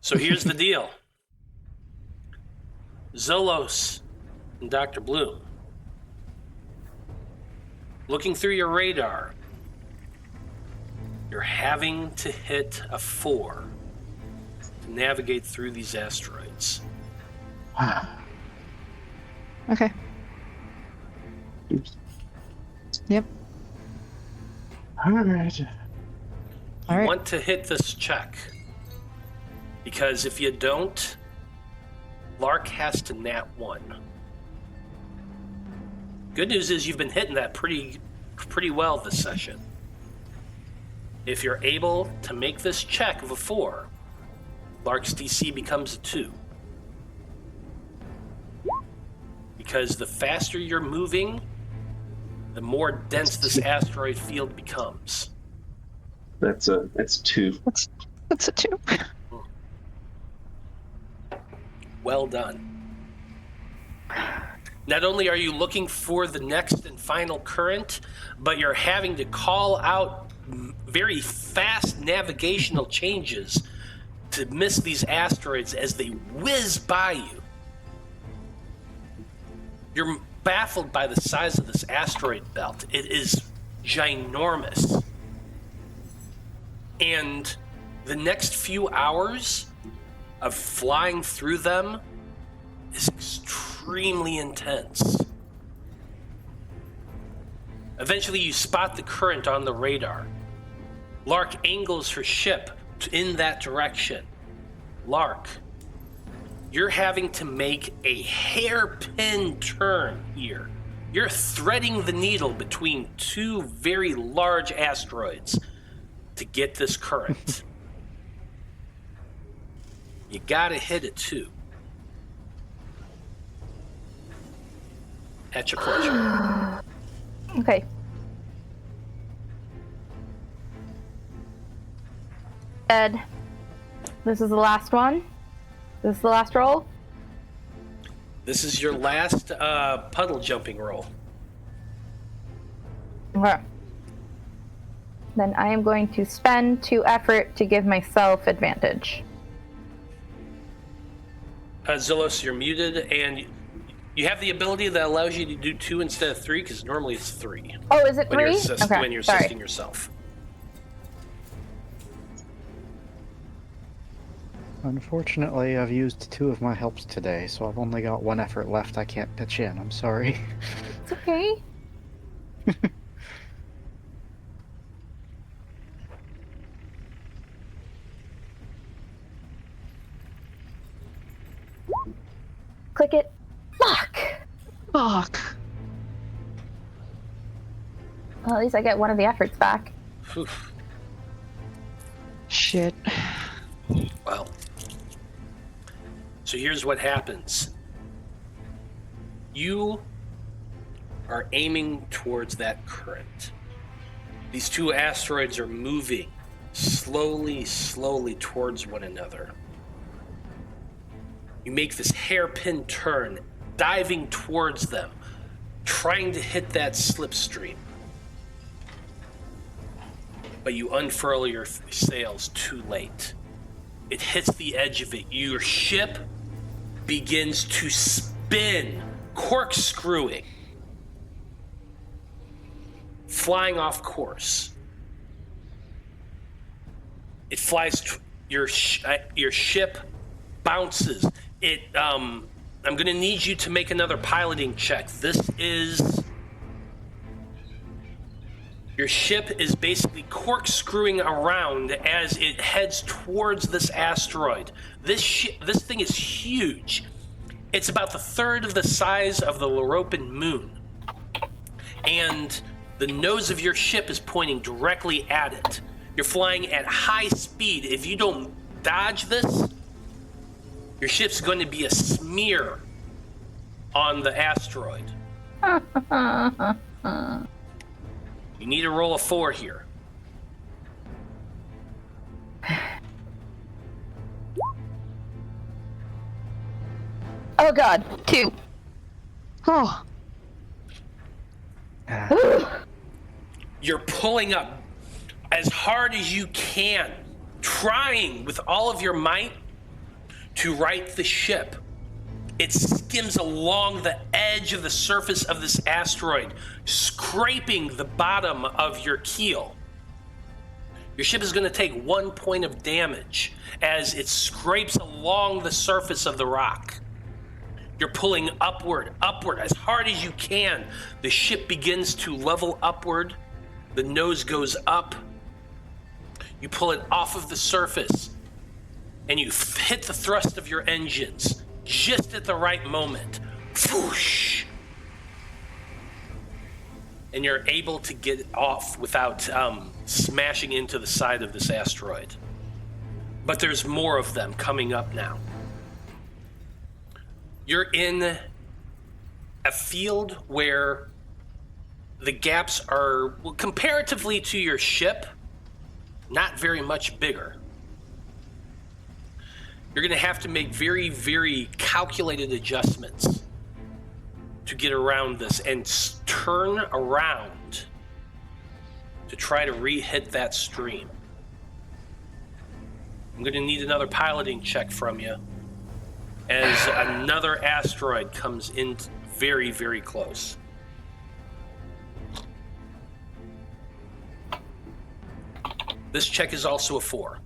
A: So here's the deal. Zolos and Dr. Bloom. Looking through your radar, you're having to hit a 4 to navigate through these asteroids.
D: Okay. Yep.
B: All right.
A: You want to hit this check, because if you don't, Lark has to nat 1. Good news is you've been hitting that pretty well this session. If you're able to make this check of a 4, Lark's DC becomes a 2. Because the faster you're moving, the more dense this asteroid field becomes.
B: That's 2.
D: That's a 2.
A: Well done. Not only are you looking for the next and final current, but you're having to call out very fast navigational changes to miss these asteroids as they whiz by you. You're baffled by the size of this asteroid belt. It is ginormous. And the next few hours of flying through them is extremely intense. Eventually you spot the current on the radar. Lark angles her ship in that direction. Lark, you're having to make a hairpin turn here. You're threading the needle between 2 very large asteroids to get this current. You gotta hit it too. At your pleasure.
C: Okay. Ed, this is the last one. This is the last roll.
A: This is your last puddle jumping roll.
C: Okay. Then I am going to spend 2 effort to give myself advantage.
A: Zolos, you're muted, and you have the ability that allows you to do 2 instead of 3, because normally it's 3.
C: Oh, is it 3?
A: When you're assisting yourself.
E: Unfortunately, I've used 2 of my helps today, so I've only got 1 effort left. I can't pitch in. I'm sorry.
C: It's okay. Click it. Fuck!
D: Fuck.
C: Well, at least I get one of the efforts back.
D: Shit.
A: Well, so here's what happens. You are aiming towards that current. These 2 asteroids are moving slowly towards one another. You make this hairpin turn, diving towards them, trying to hit that slipstream. But you unfurl your sails too late. It hits the edge of it. Your ship begins to spin, corkscrewing, flying off course. It flies, your ship bounces, I'm going to need you to make another piloting check. Your ship is basically corkscrewing around as it heads towards this asteroid. This thing is huge. It's about the third of the size of the Loroupan moon. And the nose of your ship is pointing directly at it. You're flying at high speed. If you don't dodge this, your ship's going to be a smear on the asteroid. You need to roll a 4 here.
C: Oh god, 2.
D: Oh.
A: You're pulling up as hard as you can, trying with all of your might to right the ship. It skims along the edge of the surface of this asteroid, scraping the bottom of your keel. Your ship is going to take 1 point of damage as it scrapes along the surface of the rock. You're pulling upward, as hard as you can. The ship begins to level upward. The nose goes up. You pull it off of the surface, and you hit the thrust of your engines just at the right moment. Whoosh! And you're able to get off without smashing into the side of this asteroid. But there's more of them coming up now. You're in a field where the gaps are, well, comparatively to your ship, not very much bigger. You're going to have to make very, very calculated adjustments to get around this and turn around to try to re-hit that stream. I'm going to need another piloting check from you as another asteroid comes in very, very close. This check is also a 4.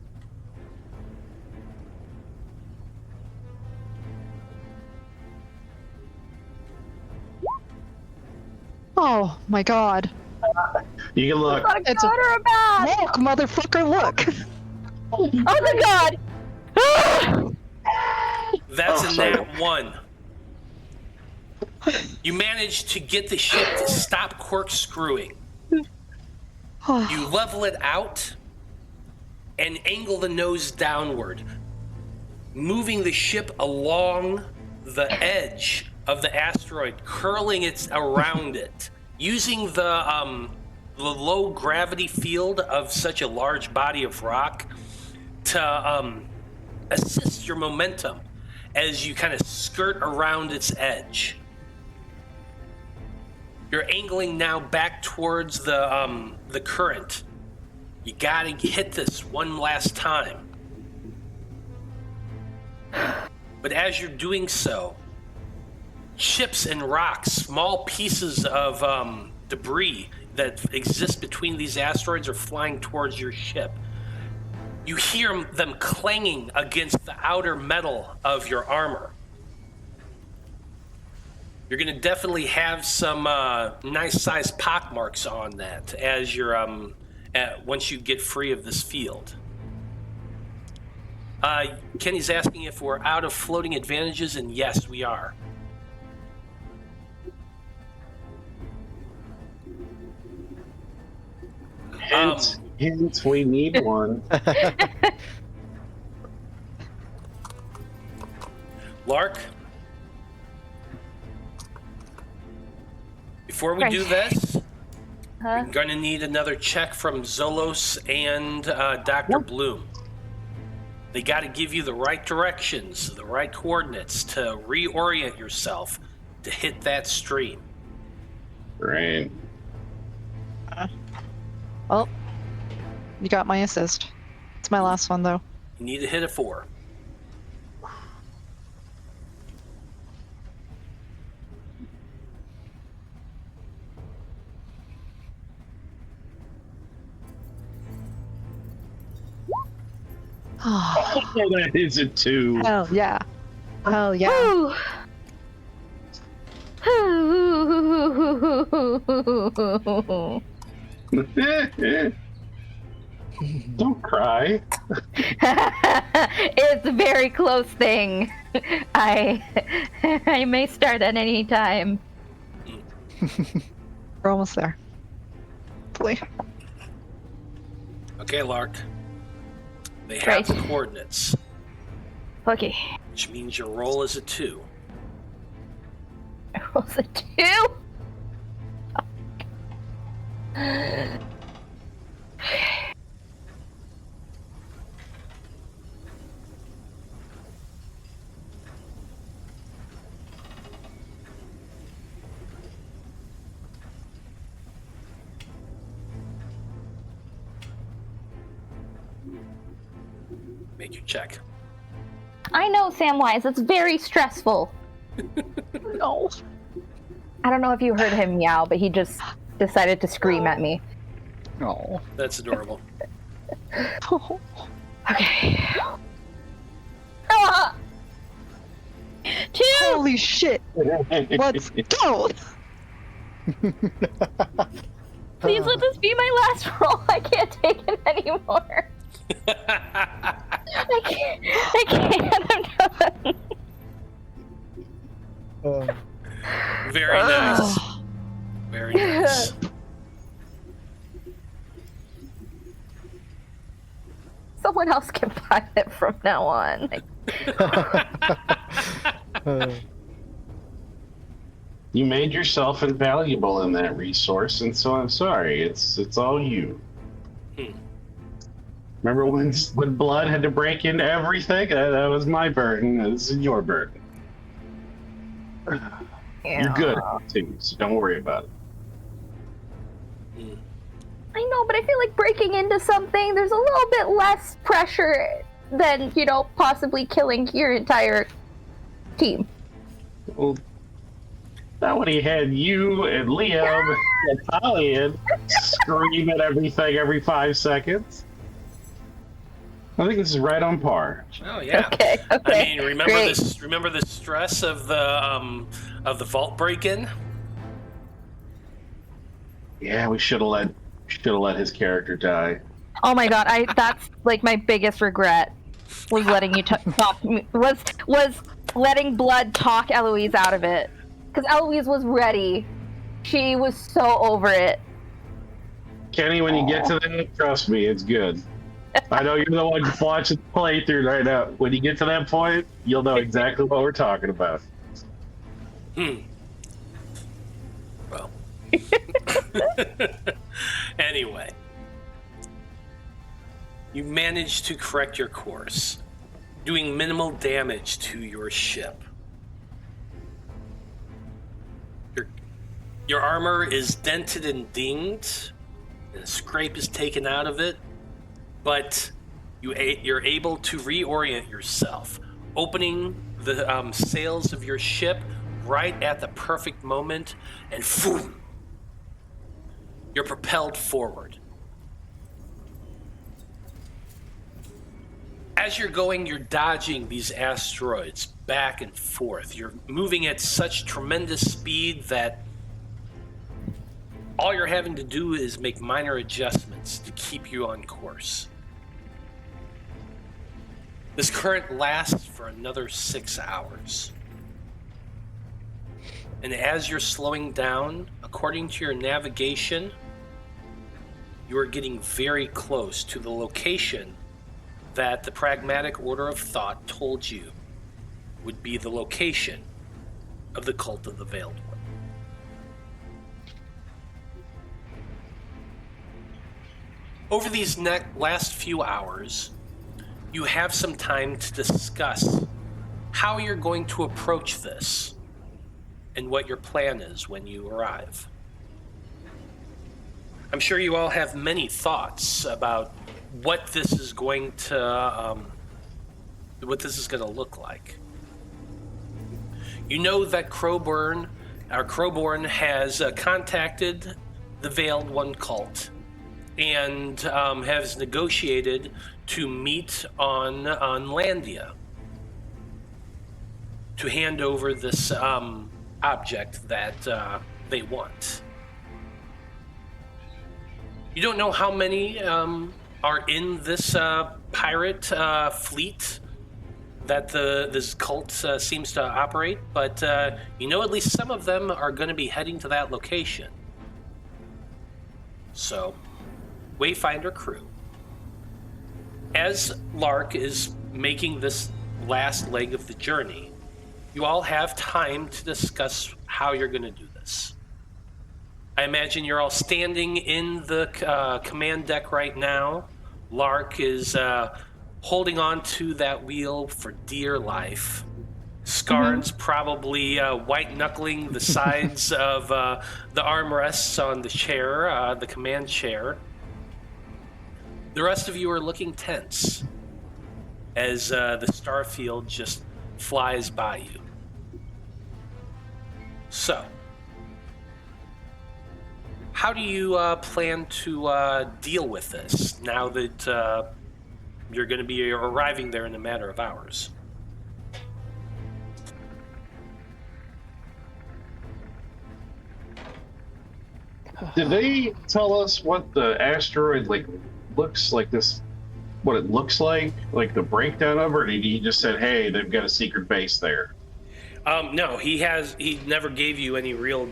D: Oh my god.
B: You can look.
D: It's
C: good or a bad?
D: Look, motherfucker, look!
C: Oh my god!
A: That's a
B: sorry.
A: nat 1. You managed to get the ship to stop corkscrewing. You level it out and angle the nose downward, moving the ship along the edge of the asteroid, curling it around it, using the low gravity field of such a large body of rock to assist your momentum as you kind of skirt around its edge. You're angling now back towards the current. You gotta hit this one last time. But as you're doing so, chips and rocks, small pieces of debris that exist between these asteroids are flying towards your ship. You hear them clanging against the outer metal of your armor. You're going to definitely have some nice-sized pockmarks on that as you're once you get free of this field. Kenny's asking if we're out of floating advantages, and yes, we are.
B: Hint, we need one.
A: Lark, before we do this, we're going to need another check from Zolos and Dr. Bloom. They got to give you the right directions, the right coordinates to reorient yourself to hit that stream.
B: Right.
D: Well, you got my assist. It's my last one, though.
A: You need to hit a 4.
B: Oh, that is a 2.
D: Hell yeah. Oh yeah.
C: Whew.
B: Don't cry.
C: It's a very close thing. I may start at any time.
D: We're almost there. Hopefully.
A: Okay, Lark. They have
C: Right.
A: the coordinates,
C: Okay.
A: which means your roll is a 2.
C: Was it 2?
A: Make your check.
C: I know, Samwise. It's very stressful.
D: No.
C: I don't know if you heard him meow, but he just decided to scream at me.
E: Oh.
A: That's adorable.
C: Okay. Ah! 2!
D: Holy shit. Let's go.
C: Please let this be my last roll. I can't take it anymore. I can't. I'm done.
A: Very nice. Very nice.
C: Someone else can buy it from now on.
B: You made yourself invaluable in that resource, and so I'm sorry. It's all you. Remember when Blood had to break into everything? That was my burden. This is your burden. You're good at it too, so don't worry about it.
C: I know, but I feel like breaking into something, there's a little bit less pressure than, possibly killing your entire team.
B: Well, not when he had you and Liam and Talion scream at everything every 5 seconds. I think this is right on par.
A: Oh yeah.
C: Okay.
A: I mean, remember
C: Great.
A: this. Remember the stress of the vault break-in.
B: Yeah, we should have let his character die.
C: Oh my god, that's like my biggest regret was letting you talk was letting Blood talk Eloise out of it. Because Eloise was ready. She was so over it.
B: Kenny, when you get to that, trust me, it's good. I know you're the one watching the playthrough right now. When you get to that point, you'll know exactly what we're talking about.
A: Well. Anyway. You managed to correct your course, doing minimal damage to your ship. Your armor is dented and dinged, and a scrape is taken out of it, but you're able to reorient yourself, opening the sails of your ship right at the perfect moment, and boom, you're propelled forward. As you're going, you're dodging these asteroids back and forth. You're moving at such tremendous speed that all you're having to do is make minor adjustments to keep you on course. This current lasts for another 6 hours. And as you're slowing down, according to your navigation, you are getting very close to the location that the Pragmatic Order of Thought told you would be the location of the Cult of the Veiled One. Over these last few hours, you have some time to discuss how you're going to approach this and what your plan is when you arrive. I'm sure you all have many thoughts about what this is going to look like. You know that Crowborn has contacted the Veiled One cult and has negotiated to meet on Landia. to hand over this object that they want. You don't know how many are in this pirate fleet that this cult seems to operate, but you know at least some of them are going to be heading to that location. So, Wayfinder crew. As Lark is making this last leg of the journey, you all have time to discuss how you're going to do this. I imagine you're all standing in the command deck right now. Lark is holding on to that wheel for dear life. Skarn's probably white-knuckling the sides of the armrests on the chair, the command chair. The rest of you are looking tense as the starfield just flies by you. So, how do you plan to deal with this now that you're going to be arriving there in a matter of hours?
B: Did they tell us what the asteroid looks like? What it looks like the breakdown of it? Or he just said, "Hey, they've got a secret base there"?
A: No, he never gave you any real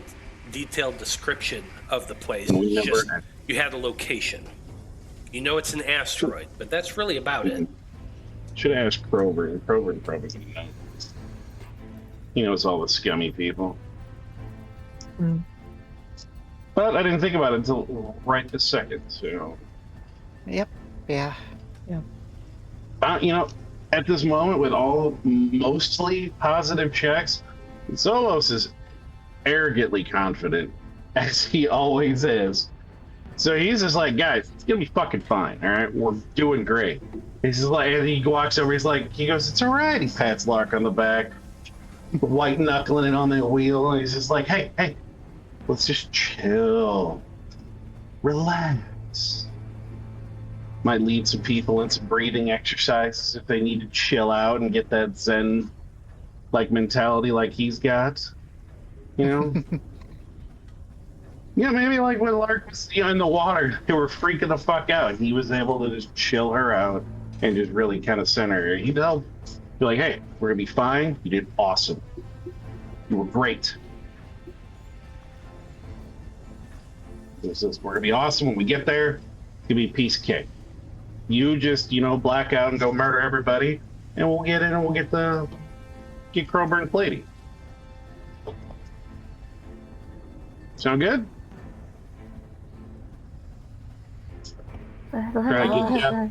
A: detailed description of the place. You had a location. You know it's an asteroid, but that's really about it.
B: Should ask Crowborn. Crowborn probably knows. He knows all the scummy people. But I didn't think about it until right this second, so...
E: Yep. Yeah.
B: At this moment, with all mostly positive checks, Zolos is arrogantly confident, as he always is. So he's just like, guys, it's gonna be fucking fine, all right? We're doing great. He's just like, and he walks over, he goes, it's all right. He pats Lark on the back, white knuckling it on the wheel, and he's just like, hey, let's just chill, relax. Might lead some people in some breathing exercises if they need to chill out and get that Zen mentality like he's got, Yeah, maybe when Lark was in the water, they were freaking the fuck out. He was able to just chill her out and just really kind of center her. He'd be like, hey, we're gonna be fine. You did awesome. You were great. We're gonna be awesome when we get there. It's gonna be a piece of cake. You just, black out and go murder everybody, and we'll get in and we'll get Crowborn plating. Sound good? Try to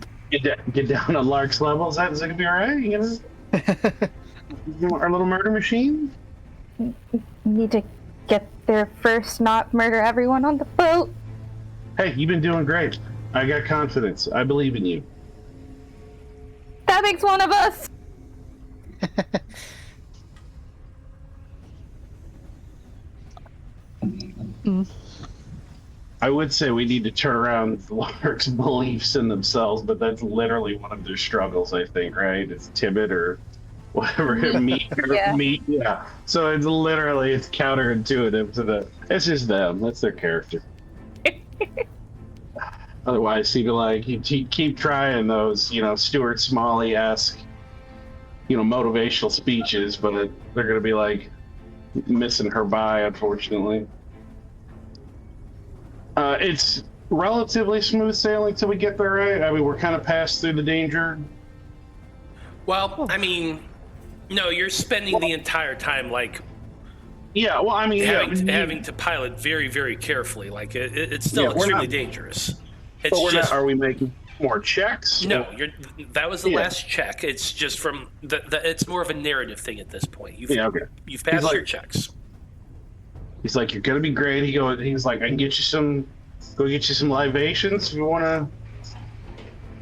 B: get down on Lark's level. Is that gonna be all right? You gonna our little murder machine?
C: Need to get there first, not murder everyone on the boat.
B: Hey, you've been doing great. I got confidence. I believe in you.
C: That makes one of us.
B: I would say we need to turn around Lark's beliefs in themselves, but that's literally one of their struggles, I think, right? It's timid or whatever, meat. Yeah. So it's counterintuitive to it's just them. That's their character. Otherwise, he'd be like, he'd keep trying those, Stuart Smalley-esque, motivational speeches, but they're going to be missing her by, unfortunately. It's relatively smooth sailing till we get there, right? I mean, we're kind of passed through the danger.
A: Well, I mean, no, you're spending the entire time
B: Yeah, well, I mean,
A: having to pilot very, very carefully. It's still extremely dangerous. It's
B: but are we making more checks?
A: No, that was the last check. It's just from it's more of a narrative thing at this point. You've passed your checks.
B: He's like, you're gonna be great. He's like, I can get you some libations if you want to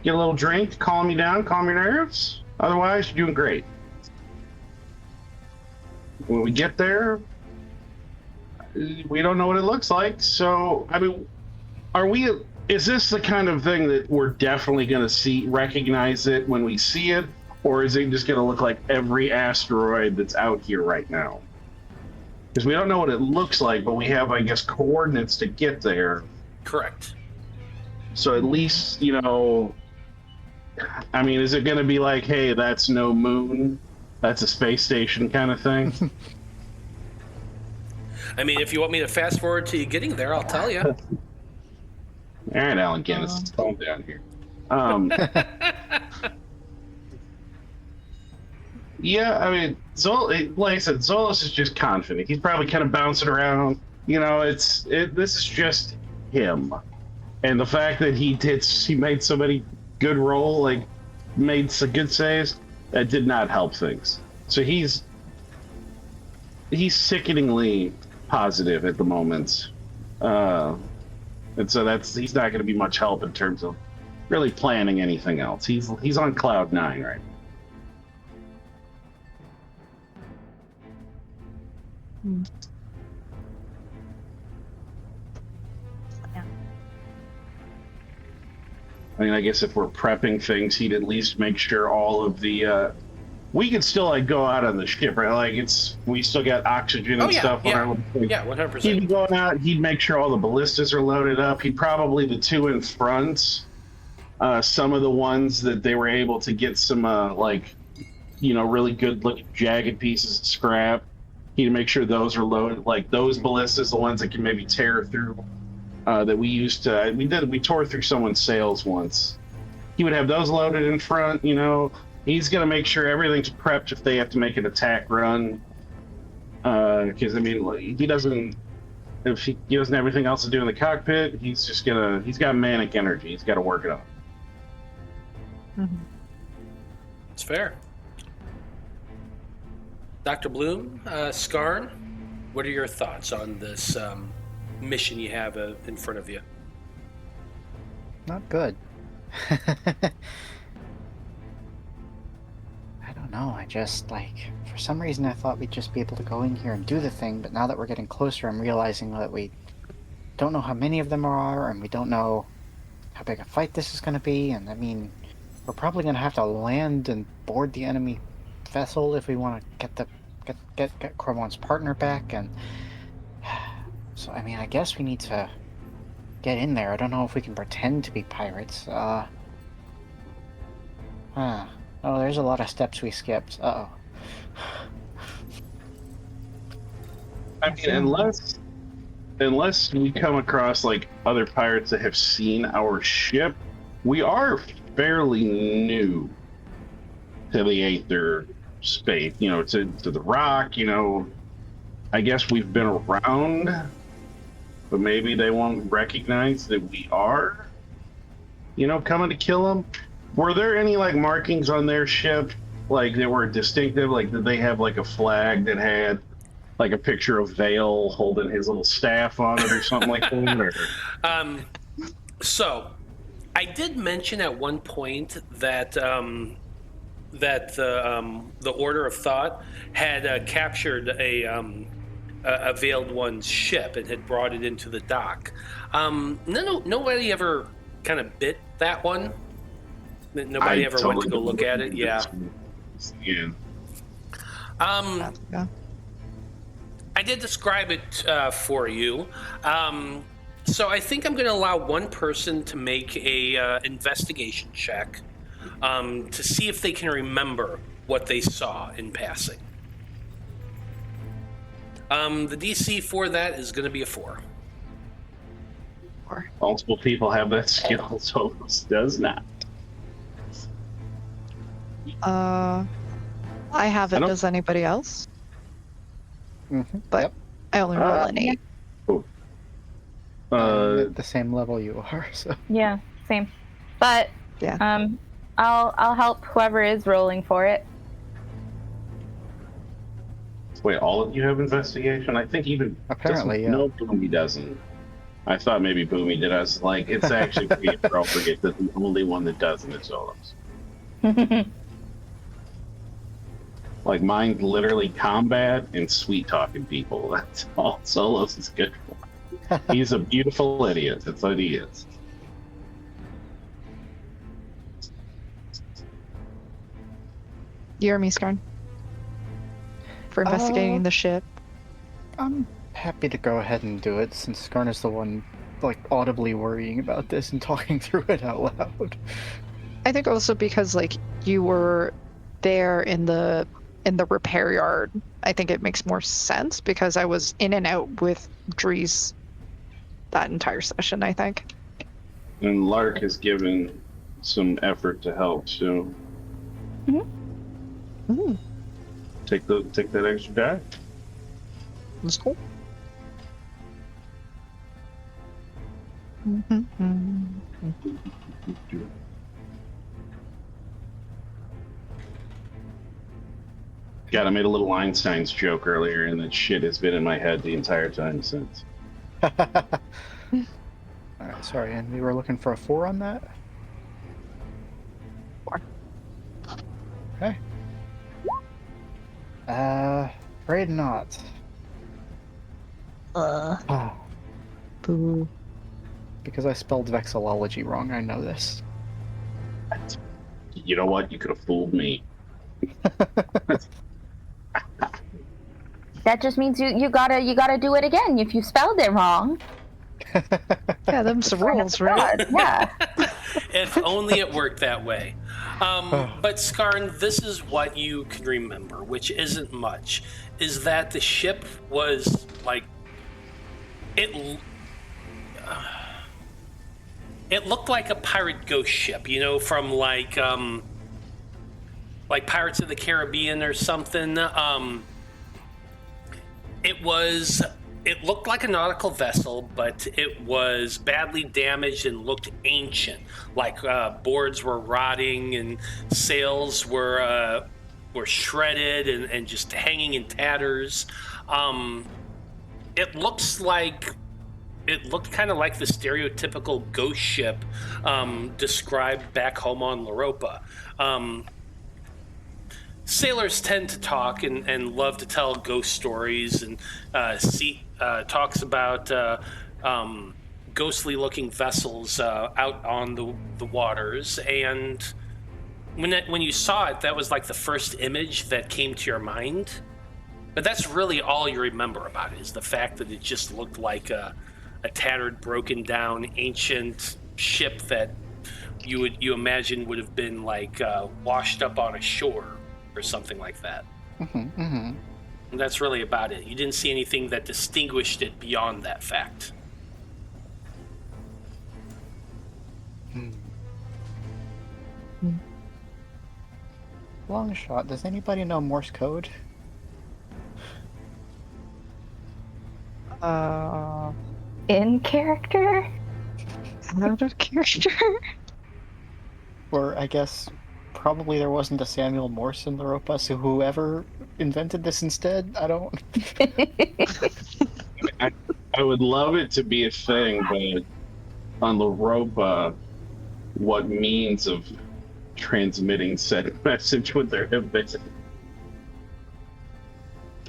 B: get a little drink, calm you down, calm your nerves. Otherwise, you're doing great. When we get there, we don't know what it looks like. So, I mean, is this the kind of thing that we're definitely going to recognize it when we see it? Or is it just going to look like every asteroid that's out here right now? Because we don't know what it looks like, but we have, I guess, coordinates to get there.
A: Correct.
B: So at least, you know, I mean, is it going to be like, hey, that's no moon, that's a space station kind of thing?
A: I mean, if you want me to fast forward to you getting there, I'll tell you.
B: All right, Alan Guinness, calm down here. Yeah, I mean, like I said, Zolos is just confident. He's probably kind of bouncing around. You know, this is just him, and the fact that he made so many good made some good saves, that did not help things. So he's sickeningly positive at the moment, and so he's not going to be much help in terms of really planning anything else. He's on cloud 9 right now.
C: Yeah.
B: I mean, I guess if we're prepping things, he'd at least make sure all of the we could still like go out on the ship, right? Like we still got oxygen and stuff on our thing.
A: Yeah, 100%.
B: He'd be going out, he'd make sure all the ballistas are loaded up. He'd probably the two in front, some of the ones that they were able to get some really good looking jagged pieces of scrap. He'd make sure those are loaded, like those ballistas, the ones that can maybe tear through. That we tore through someone's sails once. He would have those loaded in front. You know, he's gonna make sure everything's prepped if they have to make an attack run. Because I mean, he doesn't have anything else to do in the cockpit. He's got manic energy. He's got to work it up.
D: Mm-hmm.
A: It's fair. Dr. Bloom, Skarn, what are your thoughts on this mission you have in front of you?
E: Not good. I don't know, I just, for some reason I thought we'd just be able to go in here and do the thing, but now that we're getting closer, I'm realizing that we don't know how many of them there are, and we don't know how big a fight this is going to be, and I mean, we're probably going to have to land and board the enemy vessel if we want to get Crowborn's partner back, and so I mean, I guess we need to get in there. I don't know if we can pretend to be pirates. Oh, there's a lot of steps we skipped. Uh-oh.
B: I mean, unless we come across other pirates that have seen our ship, we are fairly new to the Aether space, to the rock, I guess we've been around, but maybe they won't recognize that we are, coming to kill them. Were there any markings on their ship, that were distinctive? Did they have a flag that had a picture of Vale holding his little staff on it or something like that? Or...
A: So, I did mention at one point that the Order of Thought had captured a Veiled One's ship and had brought it into the dock. Nobody ever kind of bit that one. Nobody ever went to go look at it. Yeah.
B: Yeah.
D: Yeah.
A: I did describe it for you. So I think I'm going to allow one person to make a investigation check to see if they can remember what they saw in passing. The DC for that is going to be a 4.
B: Multiple people have that skill, Zolos does not.
D: I have it. Does anybody else?
E: Mm-hmm.
D: But
E: yep.
D: I only roll an 8.
E: At the same level you are, so.
C: Yeah, same. But
D: yeah.
C: I'll help whoever is rolling for it.
B: Wait, all of you have investigation? I think even
E: apparently, yeah.
B: No, Boomy doesn't. I thought maybe Boomy did. I was like, it's actually pretty appropriate that the only one that doesn't is Zolos. Mine literally combat and sweet talking people. That's all Zolos is good for. He's a beautiful idiot. That's what he is.
D: You or me, Skarn? For investigating the ship.
E: I'm happy to go ahead and do it, since Skarn is the one, like, audibly worrying about this and talking through it out loud.
D: I think also because, like, you were there in the repair yard. I think it makes more sense because I was in and out with Dreezy that entire session, I think.
B: And Lark has given some effort to help, so take that extra die.
D: That's cool.
B: God, I made a little Einstein's joke earlier, and that shit has been in my head the entire time since.
E: Alright, sorry, and we were looking for a 4 on that?
D: 4.
E: Okay. Afraid not.
D: Boo.
E: Because I spelled vexillology wrong, I know this.
B: You know what? You could have fooled me.
C: That just means you gotta do it again if you spelled it wrong.
D: Yeah, them's the rules, right?
C: Yeah.
A: If only it worked that way. But Skarn, this is what you can remember, which isn't much, is that the ship was like, it looked like a pirate ghost ship, you know, from like Pirates of the Caribbean or something. It looked like a nautical vessel, but it was badly damaged and looked ancient. Like boards were rotting and sails were shredded and just hanging in tatters. It looked kind of like the stereotypical ghost ship described back home on Loroupa. Sailors tend to talk and love to tell ghost stories, and talks about ghostly-looking vessels out on the waters. And when you saw it, that was like the first image that came to your mind. But that's really all you remember about it, is the fact that it just looked like a tattered, broken-down, ancient ship that you imagine would have been like washed up on a shore or something like that. And that's really about it. You didn't see anything that distinguished it beyond that fact.
E: Long shot. Does anybody know Morse code?
C: In character?
D: Out of character?
E: Or I guess probably there wasn't a Samuel Morse in Loroupa, so whoever invented this instead, I don't...
B: I would love it to be a thing, but on Loroupa, what means of transmitting said message would there have been?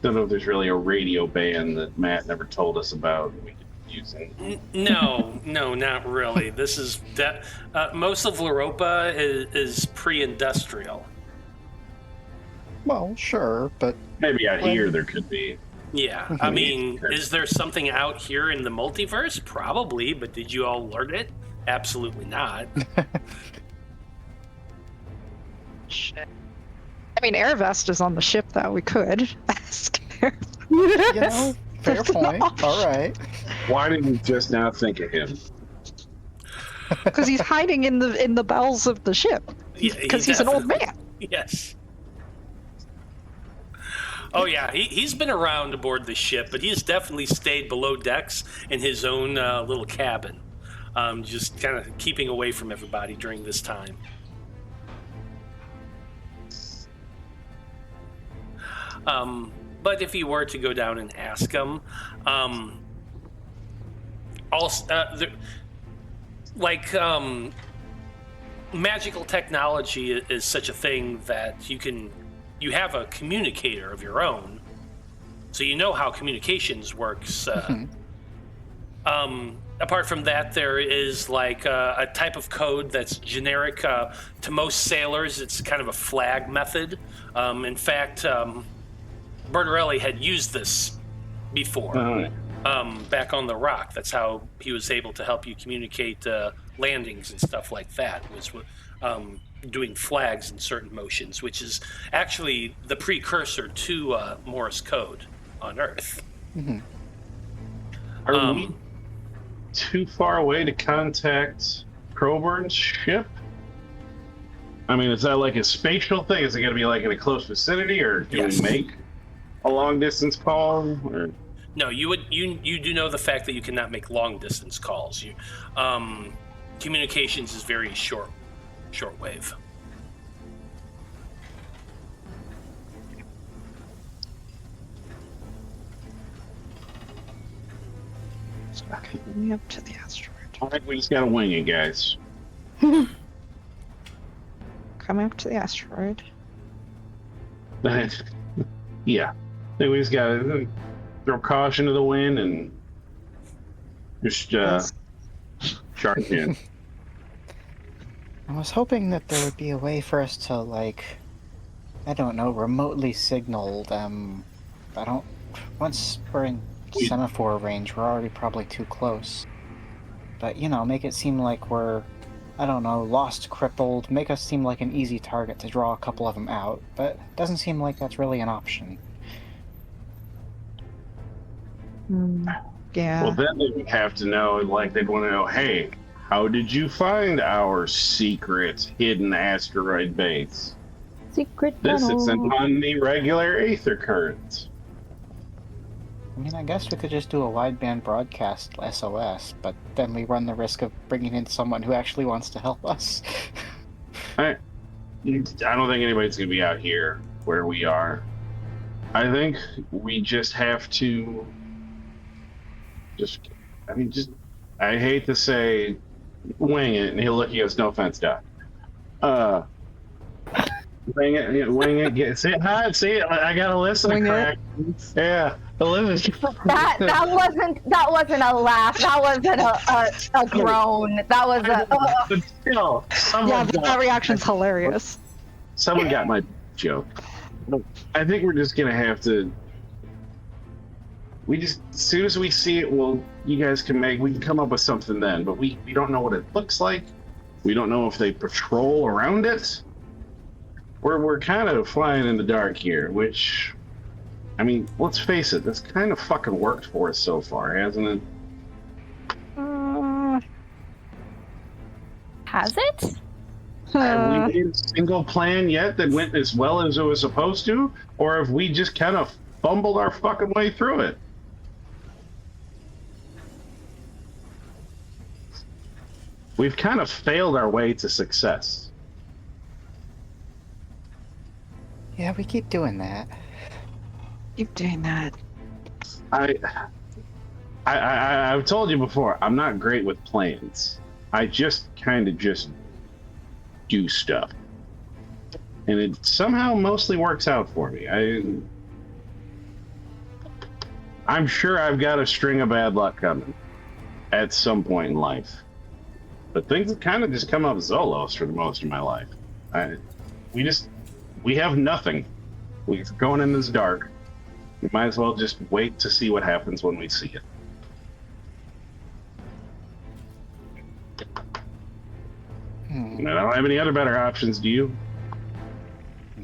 B: Don't know if there's really a radio band that Matt never told us about we could be using.
A: No, not really. This is most of Loroupa is pre-industrial.
E: Well, sure, but...
B: Maybe out here there could be.
A: Yeah, I mean, is there something out here in the multiverse? Probably, but did you all learn it? Absolutely not.
D: Shit. I mean, Airvest is on the ship, though. We could ask her.
E: You know, fair point. All right.
B: Why didn't we just now think of him?
D: Because he's hiding in the bowels of the ship. Because he's an old man.
A: Yes. Oh yeah, he's been around aboard the ship, but he's definitely stayed below decks in his own little cabin, just kind of keeping away from everybody during this time. But if you were to go down and ask him, magical technology is such a thing that you have a communicator of your own, so you know how communications works. apart from that, there is like a type of code that's generic to most sailors. It's kind of a flag method. In fact, Bertarelli had used this before. Back on the Rock. That's how he was able to help you communicate landings and stuff like that, was doing flags in certain motions, which is actually the precursor to Morse code on Earth.
B: Are we too far away to contact Crowborn's ship? I mean, is that like a spatial thing? Is it going to be like in a close vicinity, or do we make a long distance call? Or...
A: No, you do know the fact that you cannot make long distance calls. Communications is very short wave.
D: Coming up to the asteroid.
B: I think we just gotta wing it, guys.
D: Coming up to the asteroid.
B: Yeah. I think we just gotta throw caution to the wind and just charge in.
E: I was hoping that there would be a way for us to, like, I don't know, remotely signal them. Once we're in semaphore range, we're already probably too close. But, make it seem like we're, I don't know, lost, crippled, make us seem like an easy target to draw a couple of them out. But it doesn't seem like that's really an option.
D: Yeah.
B: Well, then they would have to know, like, they'd want to know, hey, how did you find our secret hidden asteroid base?
C: Secret
B: This
C: tunnel.
B: isn't on the regular Aether current.
E: I mean, I guess we could just do a wideband broadcast SOS, but then we run the risk of bringing in someone who actually wants to help us.
B: I don't think anybody's going to be out here where we are. I think we just have to I hate to say wing it, and he'll look at us, no offense, Doc. Wing it, say it hard, say it. I got Alyssa
D: Wing
B: crack. Yeah, Alyssa.
C: That wasn't a laugh. That wasn't a groan. That was a.
B: But still,
D: Yeah, that reaction's hilarious.
B: Someone got my joke. I think we're just gonna have to. As soon as we see it, we can come up with something then. But we don't know what it looks like. We don't know if they patrol around it. We're kind of flying in the dark here, which, I mean, let's face it, that's kind of fucking worked for us so far, hasn't it?
C: Has it?
B: Have we made a single plan yet that went as well as it was supposed to? Or have we just kind of fumbled our fucking way through it? We've kind of failed our way to success.
E: Yeah, we keep doing that.
D: Keep doing that.
B: I've told you before, I'm not great with plans. I just kind of do stuff. And it somehow mostly works out for me. I'm sure I've got a string of bad luck coming at some point in life. But things have kind of just come up Zolos for the most of my life. We have nothing. We're going in this dark. We might as well just wait to see what happens when we see it. I don't have any other better options, do you?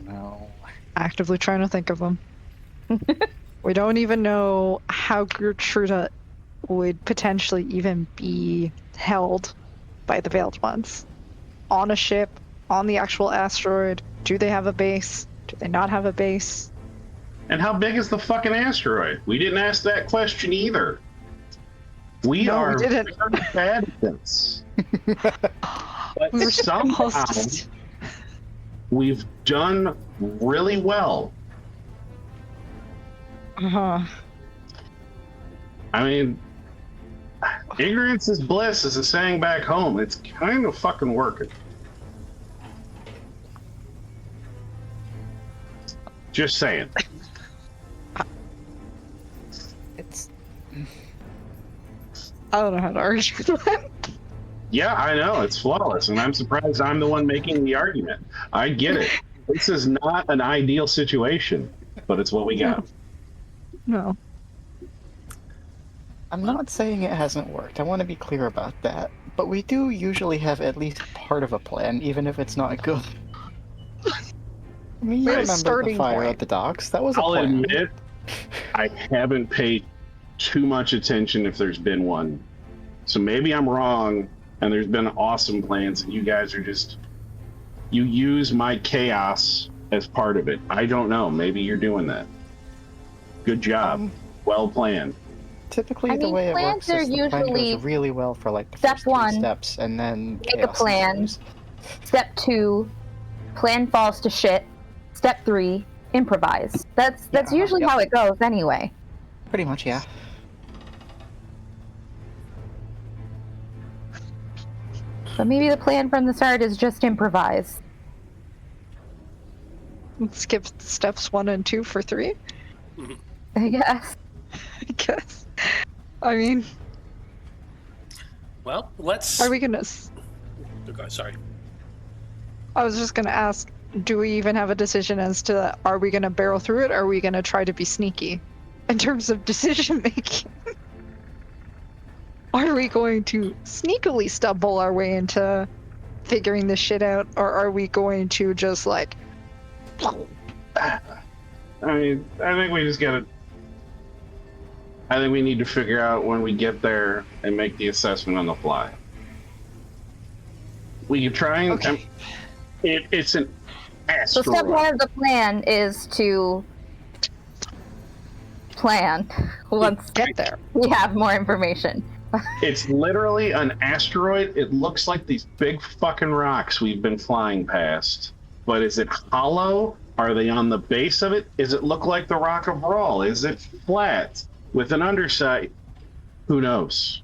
E: No.
D: Actively trying to think of them. We don't even know how Gertruda would potentially even be held by the Veiled Ones. On a ship, on the actual asteroid. Do they have a base? Do they not have a base?
B: And how big is the fucking asteroid? We didn't ask that question either. We didn't. Very bad at this. But
D: We were
B: somehow
D: supposed to...
B: we've done really well.
D: Uh-huh.
B: I mean, ignorance is bliss, as a saying back home. It's kind of fucking working. Just saying.
D: I don't know how to argue that.
B: Yeah, I know. It's flawless, and I'm surprised I'm the one making the argument. I get it. This is not an ideal situation, but it's what we got.
D: No.
E: I'm not saying it hasn't worked. I want to be clear about that. But we do usually have at least part of a plan, even if it's not good. I mean, you
D: We have a
E: remember the
D: starting
E: fire
D: point.
E: at the docks? That was a
B: I'll
E: plan.
B: admit, I haven't paid too much attention if there's been one. So maybe I'm wrong, and there's been awesome plans, and you guys are just... You use my chaos as part of it. I don't know. Maybe you're doing that. Good job. Well planned.
E: Typically,
C: I
E: the
C: mean,
E: way it
C: plans
E: works
C: are
E: is the plan
C: usually
E: goes really well for like the
C: step
E: first 3
C: one,
E: steps, and then
C: make a
E: chaos
C: plan.
E: ensues.
C: Step 2, plan falls to shit. Step 3, improvise. That's usually how it goes anyway.
E: Pretty much, yeah.
C: But maybe the plan from the start is just improvise.
D: Skip steps 1 and 2 for 3,
C: I guess.
D: I guess. I mean,
A: Well, let's.
D: are we gonna...
A: Okay, sorry.
D: I was just gonna ask, do we even have a decision as to, are we gonna barrel through it, or are we gonna try to be sneaky in terms of decision making? Are we going to sneakily stumble our way into figuring this shit out, or are we going to just like...
B: I mean, I think we just gotta... I think we need to figure out when we get there and make the assessment on the fly. We can try and...
D: Okay.
B: It's an
C: So
B: asteroid.
C: step 1 of the plan is to plan once
D: Get there.
C: we have more information.
B: It's literally an asteroid. It looks like these big fucking rocks we've been flying past. But is it hollow? Are they on the base of it? Does it look like the Rock of Rawl? Is it flat with an underside? Who knows?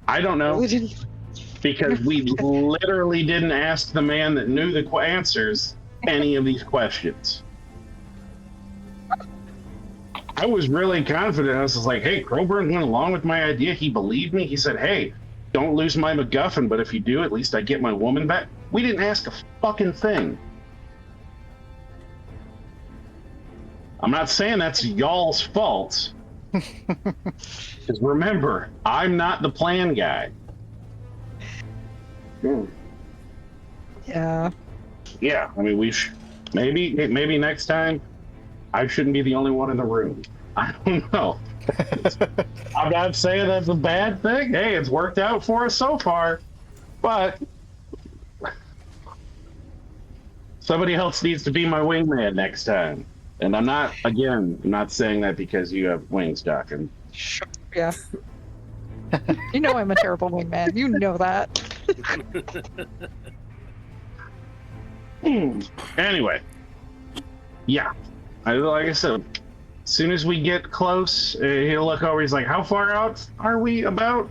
B: I don't know,
D: We didn't...
B: because we literally didn't ask the man that knew the answers any of these questions. I was really confident. I was just like, hey, Crowborn went along with my idea. He believed me. He said, hey, don't lose my MacGuffin, but if you do, at least I get my woman back. We didn't ask a fucking thing. I'm not saying that's y'all's fault. Because remember, I'm not the plan guy.
D: Yeah.
B: Yeah, I mean, maybe next time I shouldn't be the only one in the room. I don't know. I'm not saying that's a bad thing. Hey, it's worked out for us so far. But somebody else needs to be my wingman next time. And I'm not saying that because you have wings, Doc. And
D: Sure. Yeah. You know I'm a terrible wingman. You know that.
B: anyway, yeah. Like I said, as soon as we get close, he'll look over. He's like, "How far out are we about?"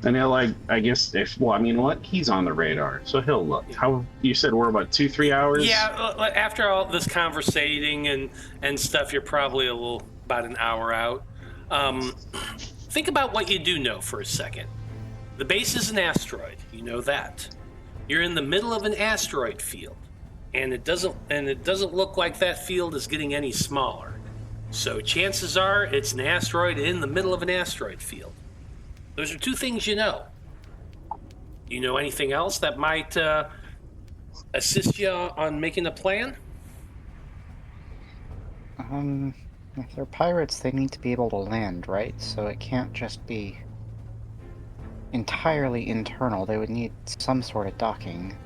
B: And he'll I guess he's on the radar, so he'll look. How you said we're about 2-3 hours?
A: Yeah, after all this conversating and stuff, you're probably about an hour out. Think about what you do know for a second. The base is an asteroid. You know that. You're in the middle of an asteroid field, and it doesn't look like that field is getting any smaller. So chances are it's an asteroid in the middle of an asteroid field. Those are 2 things you know. You know anything else that might assist you on making a plan?
E: If they're pirates, they need to be able to land, right? So it can't just be entirely internal. They would need some sort of docking.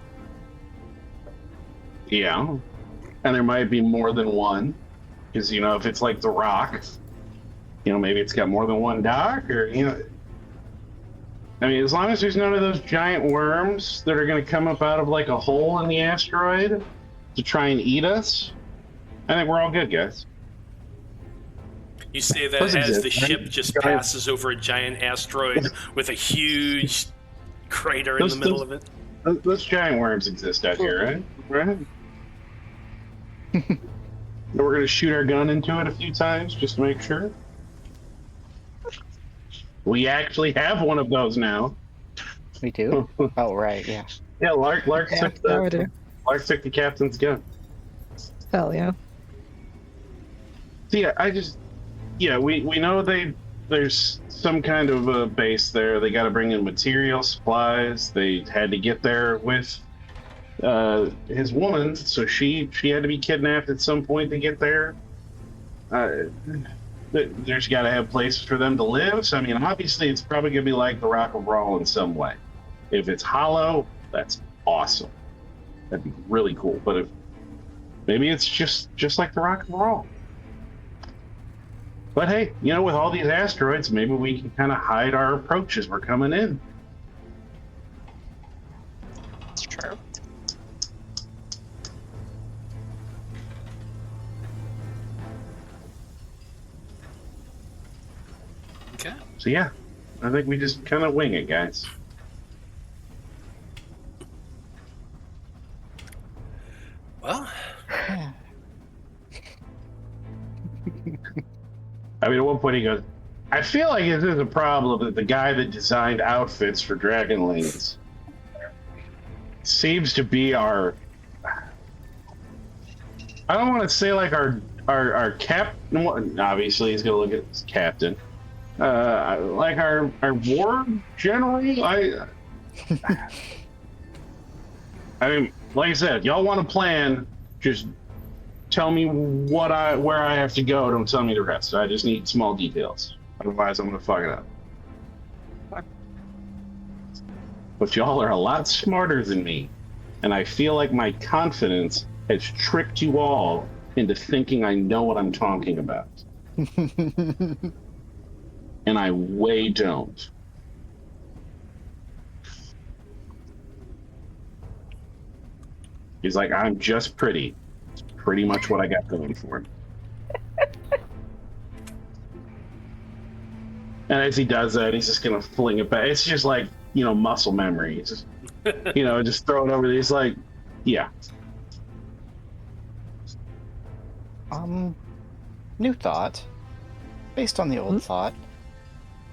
B: Yeah. And there might be more than one, because if it's like the Rock, maybe it's got more than one dock, or I mean, as long as there's none of those giant worms that are going to come up out of like a hole in the asteroid to try and eat us, I think we're all good, guys.
A: You say that
B: Those
A: as
B: exist,
A: the
B: right?
A: ship just
B: Go ahead.
A: passes over a giant asteroid with a huge crater in the middle of it.
B: Those giant worms exist out here, right? Right? We're going to shoot our gun into it a few times just to make sure. We actually have one of those now.
E: We do? Oh, right, yeah.
B: Yeah, Lark
D: Yeah,
B: took
D: now we do.
B: Lark took the captain's gun.
D: Hell yeah.
B: So yeah, we know there's some kind of a base there. They got to bring in material, supplies. They had to get there with his woman, so she had to be kidnapped at some point to get there. There's got to have places for them to live. So I mean, obviously, it's probably gonna be like the Rock of Brawl in some way. If it's hollow, that's awesome. That'd be really cool. But if maybe it's just like the Rock of Brawl. But hey, you know, with all these asteroids, maybe we can kind of hide our approach as we're coming in.
D: It's true.
A: Okay.
B: So yeah, I think we just kind of wing it, guys.
A: Well,
E: Yeah.
B: I mean, at one point he goes, I feel like this is a problem that the guy that designed outfits for Dragonlings seems to be our, I don't want to say like our captain, obviously he's going to look at his captain, like our war general. I mean, like I said, y'all want a plan, just tell me where I have to go. Don't tell me the rest. I just need small details. Otherwise, I'm gonna fuck it up. But y'all are a lot smarter than me, and I feel like my confidence has tricked you all into thinking I know what I'm talking about. And I way don't. He's like, I'm just pretty. It's pretty much what I got going for him. And as he does that, he's just gonna fling it back. It's just like, you know, muscle memory. It's just, you know, just throw it over there. He's like, yeah.
E: New thought. Based on the old thought.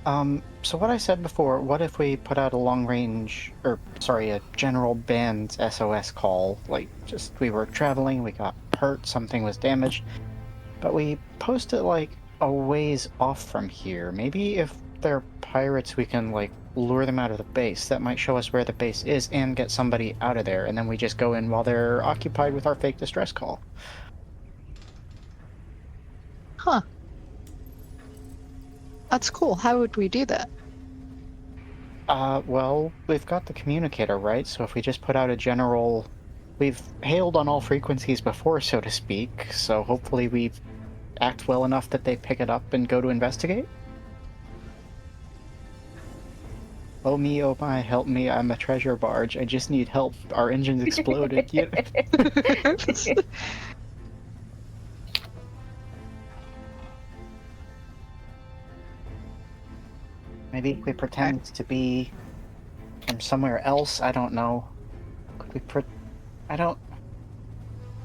E: So what I said before, what if we put out a general band SOS call? Like, just, we were traveling, we got hurt, something was damaged, but we post it, like, a ways off from here. Maybe if they're pirates, we can, like, lure them out of the base. That might show us where the base is and get somebody out of there, and then we just go in while they're occupied with our fake distress call.
D: Huh. That's cool. How would we do that?
E: Well, we've got the communicator, right? So if we just put out a general... We've hailed on all frequencies before, so to speak, so hopefully we act well enough that they pick it up and go to investigate? Oh me, oh my, help me, I'm a treasure barge. I just need help. Our engine's exploded. Maybe we pretend to be from somewhere else. I don't know. Could we I don't...